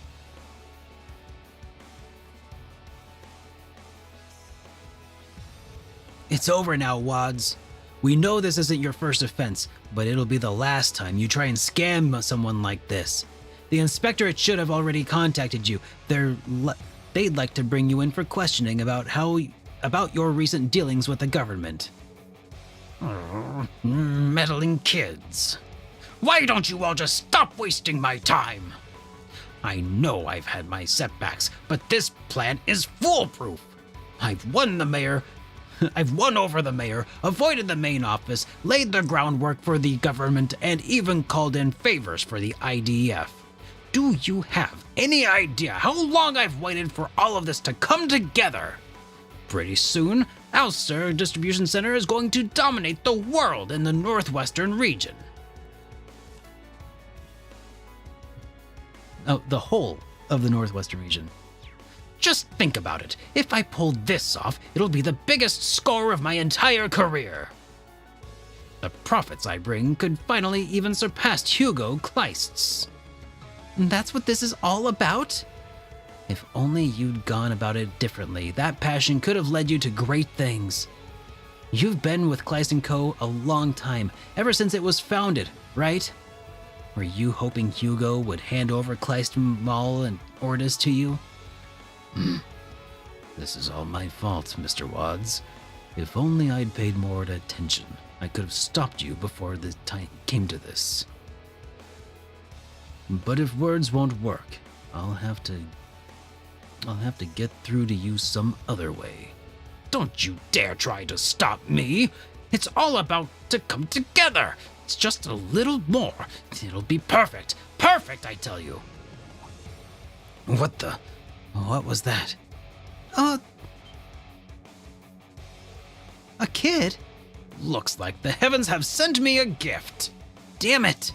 It's over now, Wads. We know this isn't your first offense, but it'll be the last time you try and scam someone like this. The inspectorate should have already contacted you. They'd like to bring you in for questioning about your recent dealings with the government. Meddling kids. Why don't you all just stop wasting my time? I know I've had my setbacks, but this plan is foolproof. I've won over the mayor, avoided the main office, laid the groundwork for the government, and even called in favors for the IDF. Do you have any idea how long I've waited for all of this to come together? Pretty soon, Alster Distribution Center is going to dominate the world in the northwestern region. Oh, the whole of the northwestern region. Just think about it. If I pull this off, it'll be the biggest score of my entire career. The profits I bring could finally even surpass Hugo Kleist's. That's what this is all about? If only you'd gone about it differently, that passion could have led you to great things. You've been with Kleist & Co. a long time, ever since it was founded, right? Were you hoping Hugo would hand over Kleist Mall and Ordis to you? This is all my fault, Mr. Wads. If only I'd paid more attention, I could have stopped you before the time came to this. But if words won't work, I'll have to get through to you some other way. Don't you dare try to stop me. It's all about to come together. It's just a little more. It'll be perfect. Perfect, I tell you. What was that? A kid? Looks like the heavens have sent me a gift. Damn it.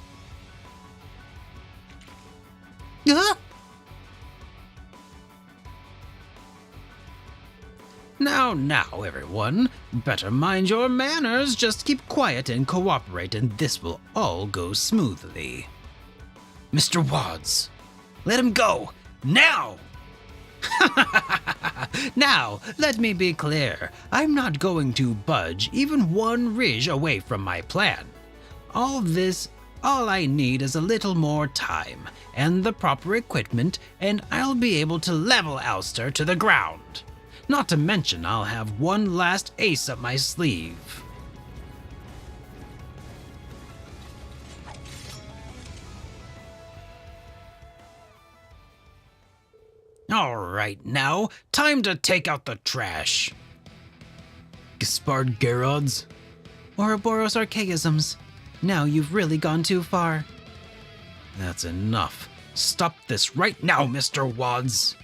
Now, everyone. Better mind your manners. Just keep quiet and cooperate, and this will all go smoothly. Mr. Wads, let him go. Now! Now, let me be clear. I'm not going to budge even one ridge away from my plan. All I need is a little more time and the proper equipment, and I'll be able to level Alster to the ground. Not to mention, I'll have one last ace up my sleeve. All right, now, time to take out the trash. Gaspard Gerods? Ouroboros archaisms. Now you've really gone too far. That's enough. Stop this right now, Mr. Wads.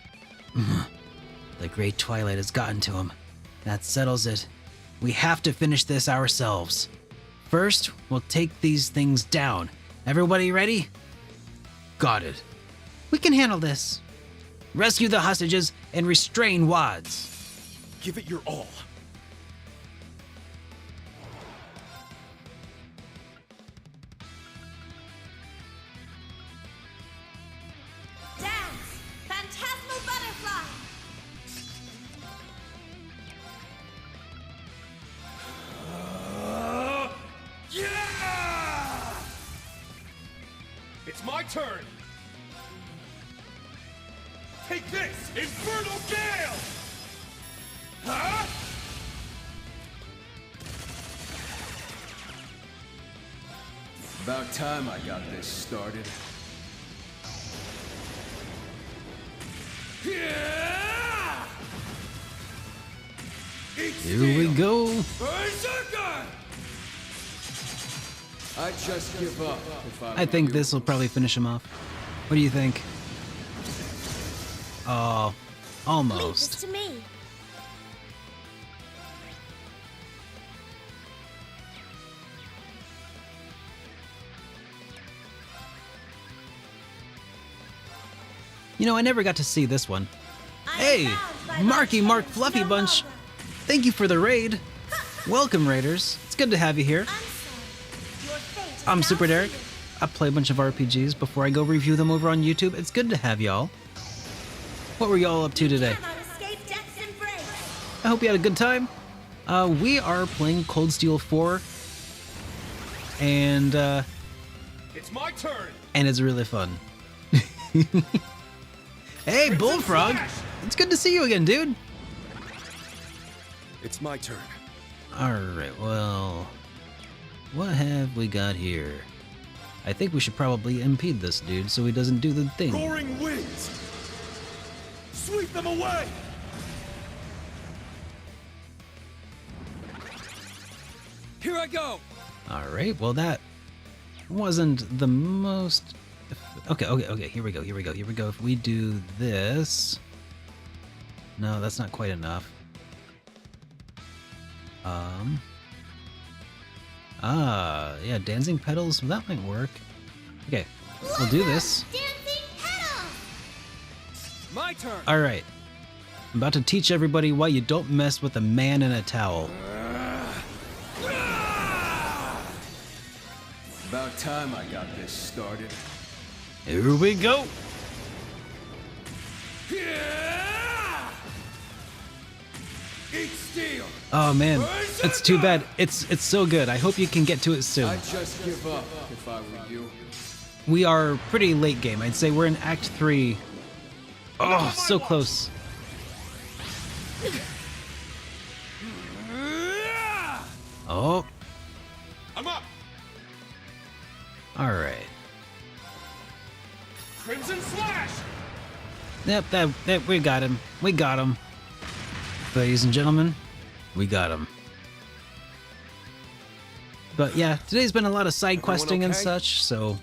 The Great Twilight has gotten to him. That settles it. We have to finish this ourselves. First, we'll take these things down. Everybody ready? Got it. We can handle this. Rescue the hostages and restrain Wads. Give it your all. Dance! Phantasmal butterfly! Yeah! It's my turn. Take this, Infernal Gale! Huh? About time I got this started. Yeah! Here we go. Berserker! I'd just give up if I think this will probably finish him off. What do you think? Oh, almost. Leave this to me. You know, I never got to see this one. Hey, Marky Mark Fluffy Bunch. Thank you for the raid. Welcome, raiders. It's good to have you here. I'm Super Derek. I play a bunch of RPGs before I go review them over on YouTube. It's good to have y'all. What were y'all up to today? I hope you had a good time. We are playing Cold Steel 4. And, It's my turn. And it's really fun. Hey, Bullfrog! It's good to see you again, dude! It's my turn. Alright, well... what have we got here? I think we should probably impede this dude so he doesn't do the thing. Roaring winds! Sweep them away! Here I go! Alright, well that wasn't the most... Okay, here we go. If we do this... No, that's not quite enough. Yeah, dancing petals, that might work. Okay, we'll do this. Dancing petals! My turn! Alright. I'm about to teach everybody why you don't mess with a man in a towel. About time I got this started. Here we go! Eat steel! Oh man, it's too bad. It's so good. I hope you can get to it soon. I'd just give up if I were you. We are pretty late game. I'd say we're in Act 3. Oh, so close. Oh. I'm up! Alright. Crimson Slash! Yep, we got him. We got him. Ladies and gentlemen, We got him. But yeah, today's been a lot of side questing and such, so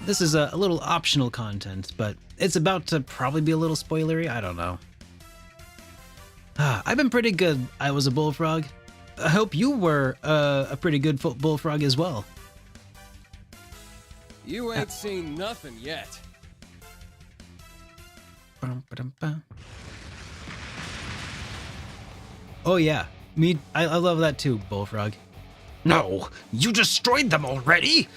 this is a little optional content, but it's about to probably be a little spoilery. I don't know. I've been pretty good. I was a bullfrog. I hope you were a pretty good bullfrog as well. You ain't seen nothing yet. Oh yeah, I love that too, bullfrog. No, you destroyed them already?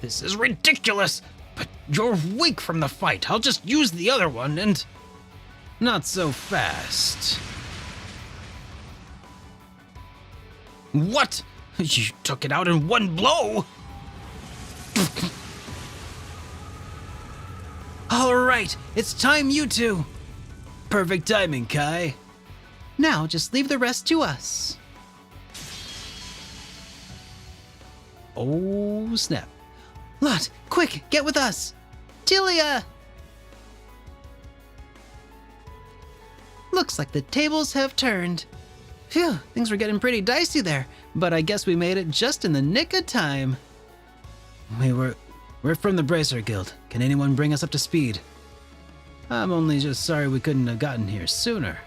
This is ridiculous. But you're weak from the fight. I'll just use the other one and... Not so fast. What? You took it out in one blow? All right, it's time, you two. Perfect timing, Kai. Now just leave the rest to us. Oh, snap. Lot, quick, get with us. Tilia! Looks like the tables have turned. Phew, things were getting pretty dicey there, but I guess we made it just in the nick of time. We're from the Bracer Guild. Can anyone bring us up to speed? I'm only just sorry we couldn't have gotten here sooner.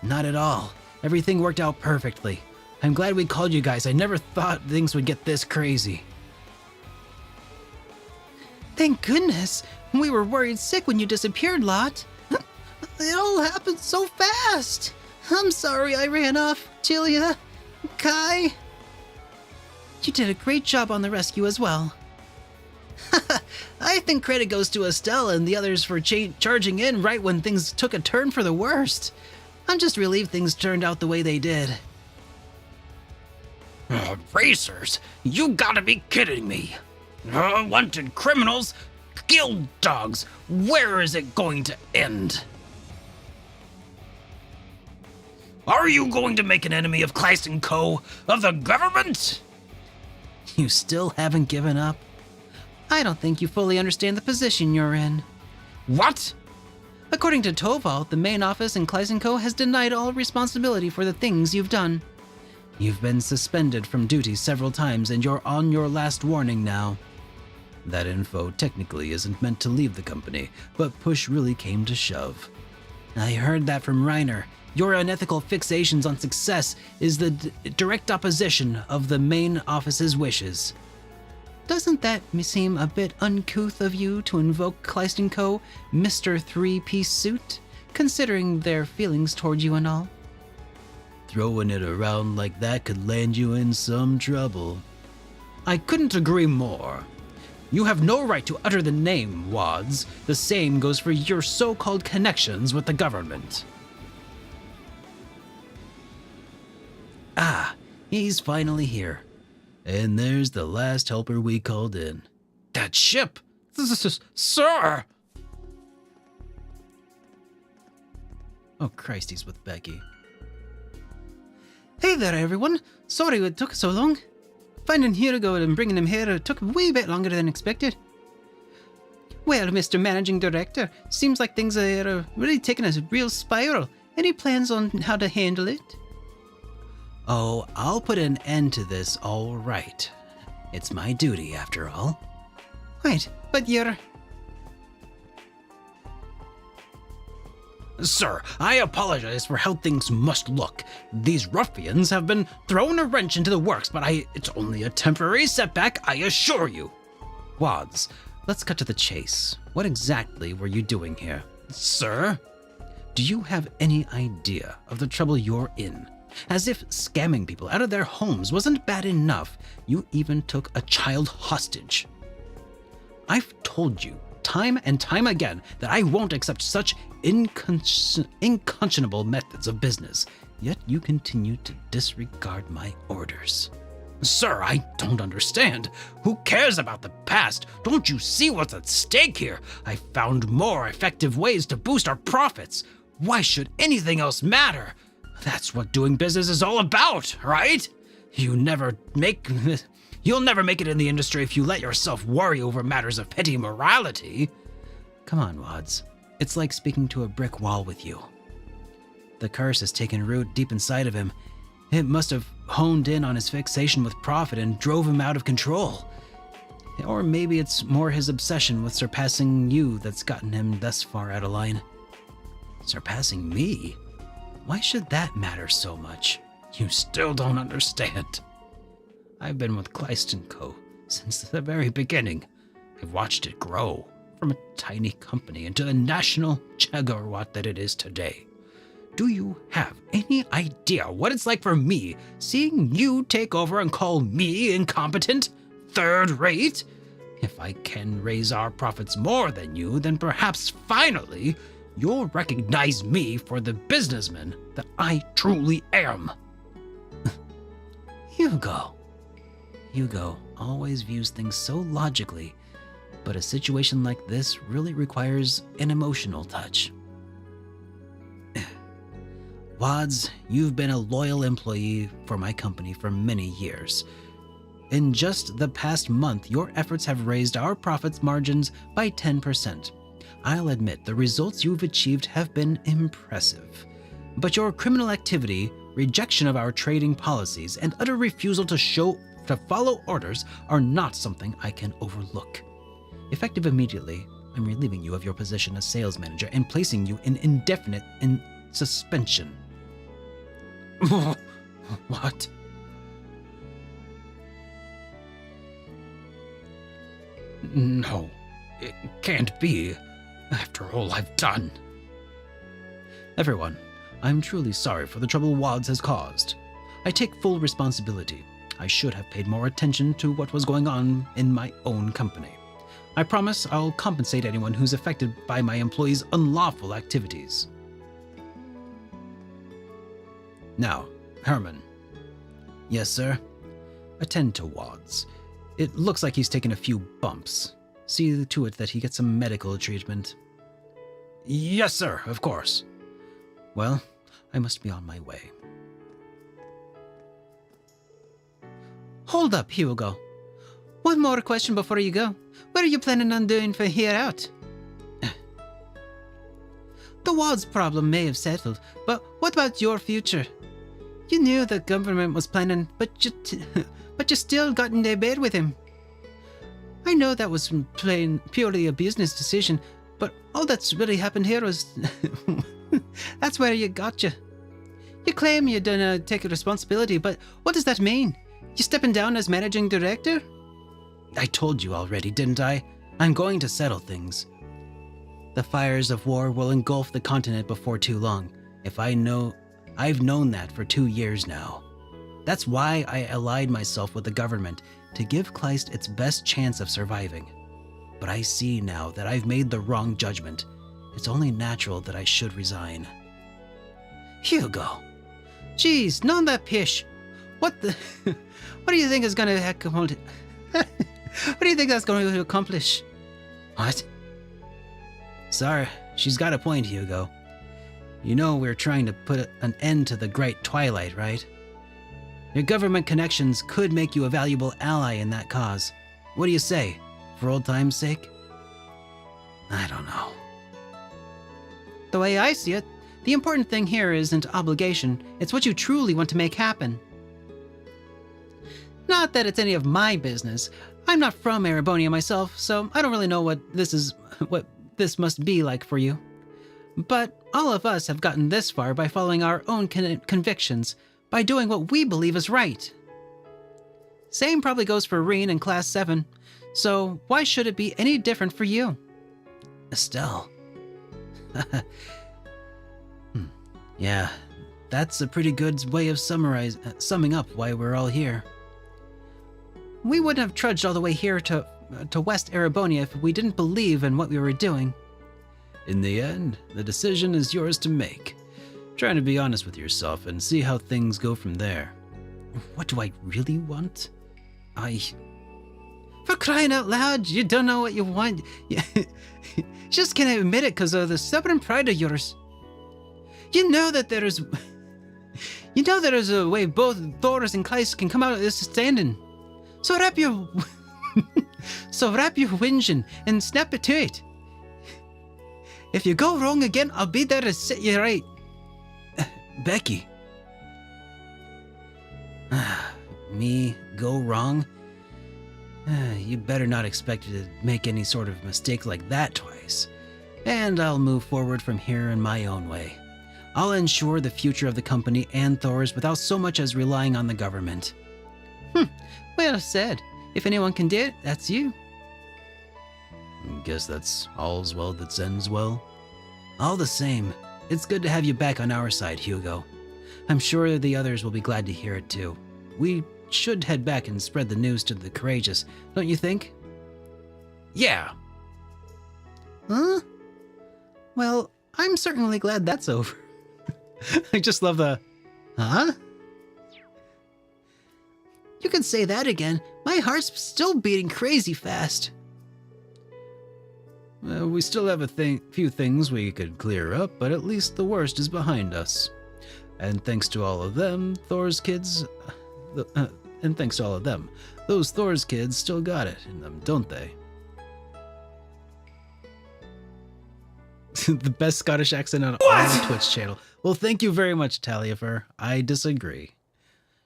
Not at all. Everything worked out perfectly. I'm glad we called you guys. I never thought things would get this crazy. Thank goodness. We were worried sick when you disappeared, Lot. It all happened so fast. I'm sorry I ran off, Tilia. Kai. You did a great job on the rescue as well. I think credit goes to Estelle and the others for charging in right when things took a turn for the worst. I'm just relieved things turned out the way they did. Racers? You gotta be kidding me. Wanted criminals? Guild dogs? Where is it going to end? Are you going to make an enemy of Kleist & Co? Of the government? You still haven't given up? I don't think you fully understand the position you're in. What? According to Toval, the main office in Kleist & Co has denied all responsibility for the things you've done. You've been suspended from duty several times and you're on your last warning now. That info technically isn't meant to leave the company, but push really came to shove. I heard that from Reiner. Your unethical fixations on success is the direct opposition of the main office's wishes. Doesn't that seem a bit uncouth of you to invoke Kleist & Co, Mr. Three-Piece Suit, considering their feelings toward you and all? Throwing it around like that could land you in some trouble. I couldn't agree more. You have no right to utter the name, Wads. The same goes for your so-called connections with the government. Ah, he's finally here. And there's the last helper we called in. That ship! Sir! Oh Christ, he's with Becky. Hey there, everyone. Sorry it took so long. Finding Hugo and bringing him here took a wee bit longer than expected. Well, Mr. Managing Director, seems like things are really taking a real spiral. Any plans on how to handle it? Oh, I'll put an end to this, all right. It's my duty, after all. Wait, but you're... Sir, I apologize for how things must look. These ruffians have been throwing a wrench into the works, but it's only a temporary setback, I assure you. Wads, let's cut to the chase. What exactly were you doing here? Sir? Do you have any idea of the trouble you're in? As if scamming people out of their homes wasn't bad enough, you even took a child hostage. I've told you time and time again that I won't accept such unconscionable methods of business, yet you continue to disregard my orders. Sir, I don't understand. Who cares about the past? Don't you see what's at stake here? I found more effective ways to boost our profits. Why should anything else matter? That's what doing business is all about, right? You'll never make it in the industry if you let yourself worry over matters of petty morality. Come on, Wads. It's like speaking to a brick wall with you. The curse has taken root deep inside of him, It must have honed in on his fixation with profit and drove him out of control. Or maybe it's more his obsession with surpassing you that's gotten him thus far out of line. Surpassing me? Why should that matter so much? You still don't understand. I've been with Kleist & Co. since the very beginning. I've watched it grow from a tiny company into the national juggernaut that it is today. Do you have any idea what it's like for me seeing you take over and call me incompetent? Third rate? If I can raise our profits more than you, then perhaps finally you'll recognize me for the businessman that I truly am. Hugo always views things so logically, but a situation like this really requires an emotional touch. Wads, you've been a loyal employee for my company for many years. In just the past month, your efforts have raised our profits margins by 10%. I'll admit the results you've achieved have been impressive. But your criminal activity, rejection of our trading policies, and utter refusal to follow orders are not something I can overlook. Effective immediately, I'm relieving you of your position as sales manager and placing you in indefinite suspension. What? No, it can't be, after all I've done. Everyone, I'm truly sorry for the trouble Wads has caused. I take full responsibility. I should have paid more attention to what was going on in my own company. I promise I'll compensate anyone who's affected by my employees' unlawful activities. Now, Herman. Yes, sir? Attend to Wads. It looks like he's taken a few bumps. See to it that he gets some medical treatment. Yes, sir, of course. Well, I must be on my way. Hold up, Hugo. One more question before you go. What are you planning on doing from here out? The Wads problem may have settled, but what about your future? You knew the government was planning, but you still got into bed with him. I know that was purely a business decision, but all that's really happened here was... that's where you got you. You claim you don't take responsibility, but what does that mean? You stepping down as managing director? I told you already, didn't I? I'm going to settle things. The fires of war will engulf the continent before too long. I've known that for 2 years now. That's why I allied myself with the government, to give Kleist its best chance of surviving. But I see now that I've made the wrong judgment. It's only natural that I should resign. Hugo! Jeez, none that pish! What the... what do you think is gonna accomplish? What do you think that's going to accomplish? What? Sorry, she's got a point, Hugo. You know we're trying to put an end to the Great Twilight, right? Your government connections could make you a valuable ally in that cause. What do you say? For old time's sake? I don't know. The way I see it, the important thing here isn't obligation, it's what you truly want to make happen. Not that it's any of my business. I'm not from Erebonia myself, so I don't really know what this must be like for you. But all of us have gotten this far by following our own convictions, by doing what we believe is right. Same probably goes for Reen in Class 7, so why should it be any different for you? Estelle. Yeah, that's a pretty good way of summing up why we're all here. We wouldn't have trudged all the way here to West Erebonia if we didn't believe in what we were doing. In the end, the decision is yours to make. Trying to be honest with yourself and see how things go from there. What do I really want? For crying out loud, you don't know what you want. You just can't admit it because of the stubborn pride of yours. You know that there is a way both Thoris and Kleist can come out of this standing. So wrap your whinging and snap it to it. If you go wrong again, I'll be there to set you right. Becky. Me go wrong? You better not expect to make any sort of mistake like that twice. And I'll move forward from here in my own way. I'll ensure the future of the company and Thor's without so much as relying on the government. Well said. If anyone can do it, that's you. Guess that's all's well that ends well. All the same, it's good to have you back on our side, Hugo. I'm sure the others will be glad to hear it too. We should head back and spread the news to the courageous, don't you think? Yeah. Huh? Well, I'm certainly glad that's over. I just love the, huh? You can say that again. My heart's still beating crazy fast. We still have a few things we could clear up, but at least the worst is behind us. And thanks to all of them, those Thor's kids still got it in them, don't they? The best Scottish accent on all the Twitch channel. Well, thank you very much, Taliafer. I disagree.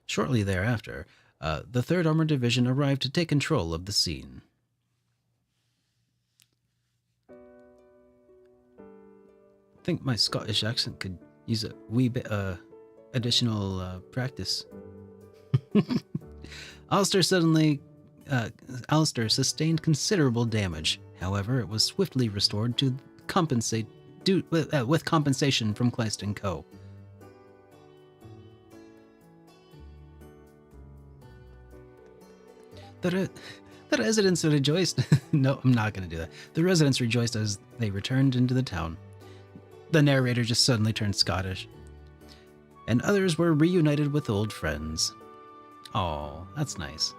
Shortly thereafter, the 3rd Armored Division arrived to take control of the scene. I think my Scottish accent could use a wee bit additional practice. Alistair sustained considerable damage. However, it was swiftly restored to with compensation from Kleist & Co. The residents rejoiced. No, I'm not going to do that. The residents rejoiced as they returned into the town. The narrator just suddenly turned Scottish. And others were reunited with old friends. Oh, that's nice.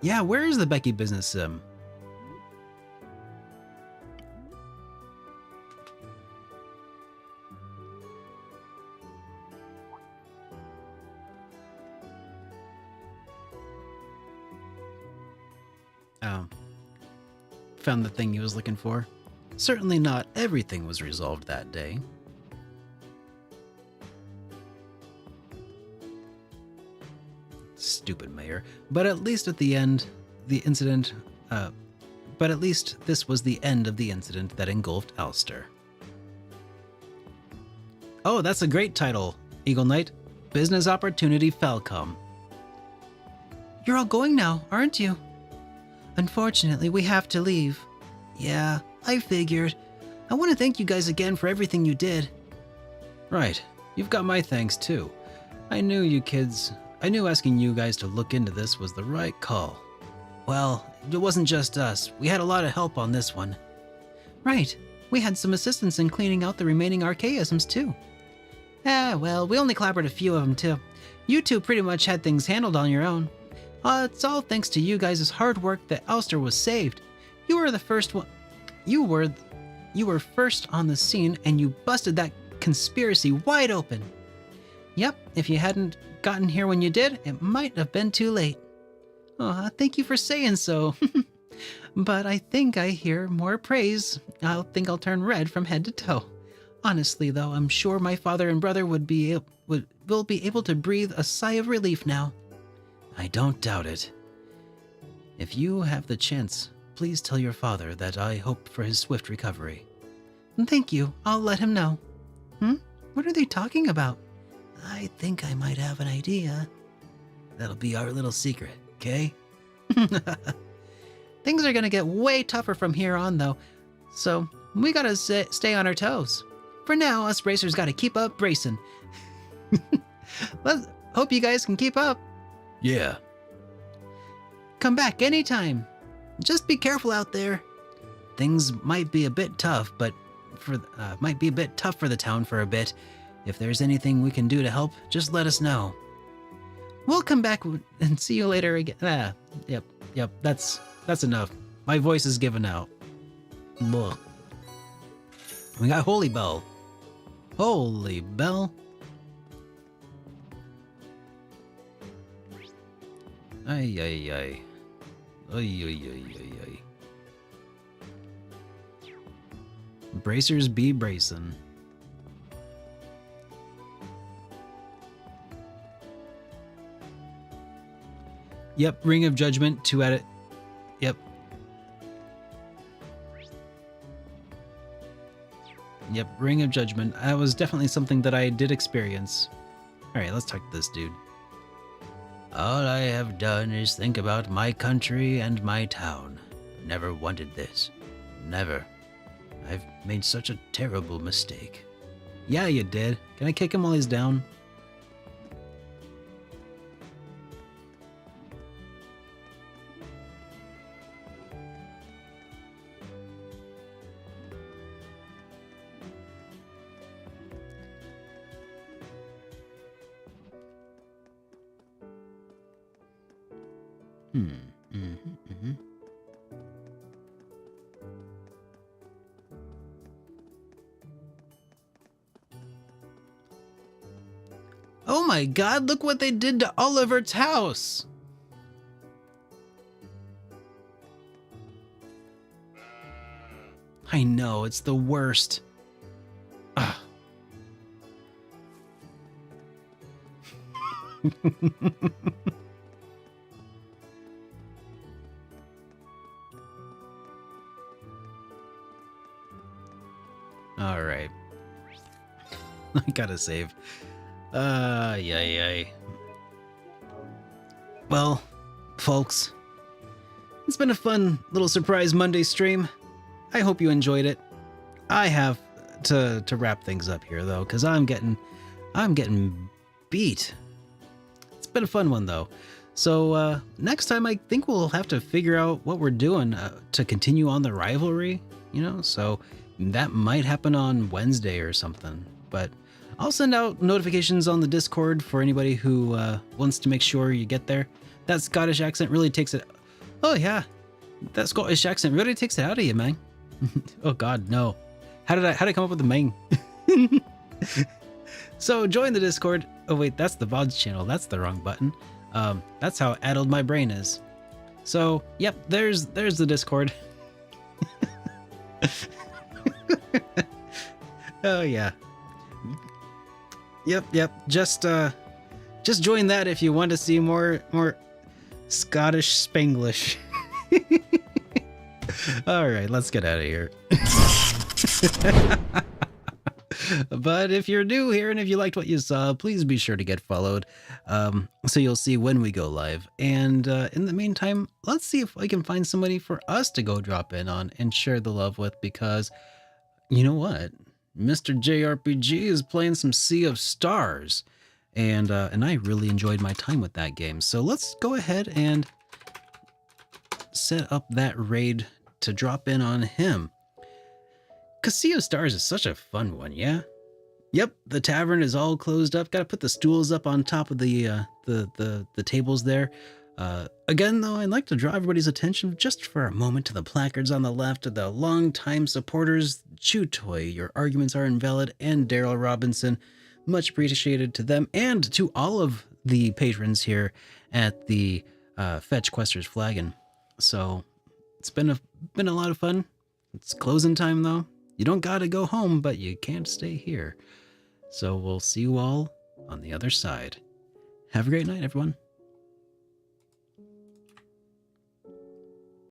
Yeah, where is the Becky business sim? Found the thing he was looking for. Certainly not everything was resolved that day. Stupid mayor. But at least at the end, the incident, but at least this was the end of the incident that engulfed Alistair. Oh, that's a great title, Eagle Knight. Business Opportunity Falcom. You're all going now, aren't you? Unfortunately, we have to leave. Yeah, I figured. I want to thank you guys again for everything you did. Right. You've got my thanks, too. I knew asking you guys to look into this was the right call. Well, it wasn't just us. We had a lot of help on this one. Right. We had some assistance in cleaning out the remaining archaisms, too. Well, we only clobbered a few of them, too. You two pretty much had things handled on your own. It's all thanks to you guys' hard work that Alistair was saved. You were the first one. You were first on the scene, and you busted that conspiracy wide open. Yep, if you hadn't gotten here when you did, it might have been too late. Oh, thank you for saying so. But I think I hear more praise. I think I'll turn red from head to toe. Honestly, though, I'm sure my father and brother will be able to breathe a sigh of relief now. I don't doubt it. If you have the chance, please tell your father that I hope for his swift recovery. Thank you. I'll let him know. What are they talking about? I think I might have an idea. That'll be our little secret, okay? Things are gonna get way tougher from here on, though. So, we gotta stay on our toes. For now, us racers gotta keep up racing. Hope you guys can keep up. Yeah. Come back anytime. Just be careful out there. Things might be a bit tough, but might be a bit tough for the town for a bit. If there's anything we can do to help, just let us know. We'll come back and see you later again. Yep, that's enough. My voice is giving out. Ugh. We got Holy Bell. Holy Bell. Ay, ay, ay. Ay, ay, ay, ay, ay. Bracers be bracin'. Yep, Ring of Judgment, 2 at it. Yep. Yep, Ring of Judgment. That was definitely something that I did experience. Alright, let's talk to this dude. All I have done is think about my country and my town. Never wanted this. Never. I've made such a terrible mistake. Yeah, you did. Can I kick him while he's down? Oh my god, look what they did to Oliver's house! I know, it's the worst. Ugh. Alright. I gotta save. Yay. Well, folks, it's been a fun little surprise Monday stream. I hope you enjoyed it. I have to wrap things up here though, because I'm getting beat. It's been a fun one though. So next time I think we'll have to figure out what we're doing to continue on the rivalry, you know, so that might happen on Wednesday or something, but I'll send out notifications on the Discord for anybody who wants to make sure you get there. That Scottish accent really takes it. Oh yeah, that Scottish accent really takes it out of you, man. Oh God, no. How did I come up with the man? So join the Discord. Oh wait, that's the VODs channel. That's the wrong button. That's how addled my brain is. So yep, there's the Discord. Oh yeah. Yep. Just join that if you want to see more Scottish Spanglish. All right, let's get out of here. But if you're new here and if you liked what you saw, please be sure to get followed, so you'll see when we go live. And in the meantime, let's see if I can find somebody for us to go drop in on and share the love with, because you know what? Mr. JRPG is playing some Sea of Stars, and I really enjoyed my time with that game. So let's go ahead and set up that raid to drop in on him. Cause Sea of Stars is such a fun one, yeah? Yep, the tavern is all closed up. Gotta put the stools up on top of the tables there. Again, though, I'd like to draw everybody's attention just for a moment to the placards on the left. The long-time supporters, Chew-Toy, your arguments are invalid, and Daryl Robinson. Much appreciated to them and to all of the patrons here at the Fetch Questers Flagon. So it's been a lot of fun. It's closing time though. You don't gotta go home, but you can't stay here. So we'll see you all on the other side. Have a great night, everyone.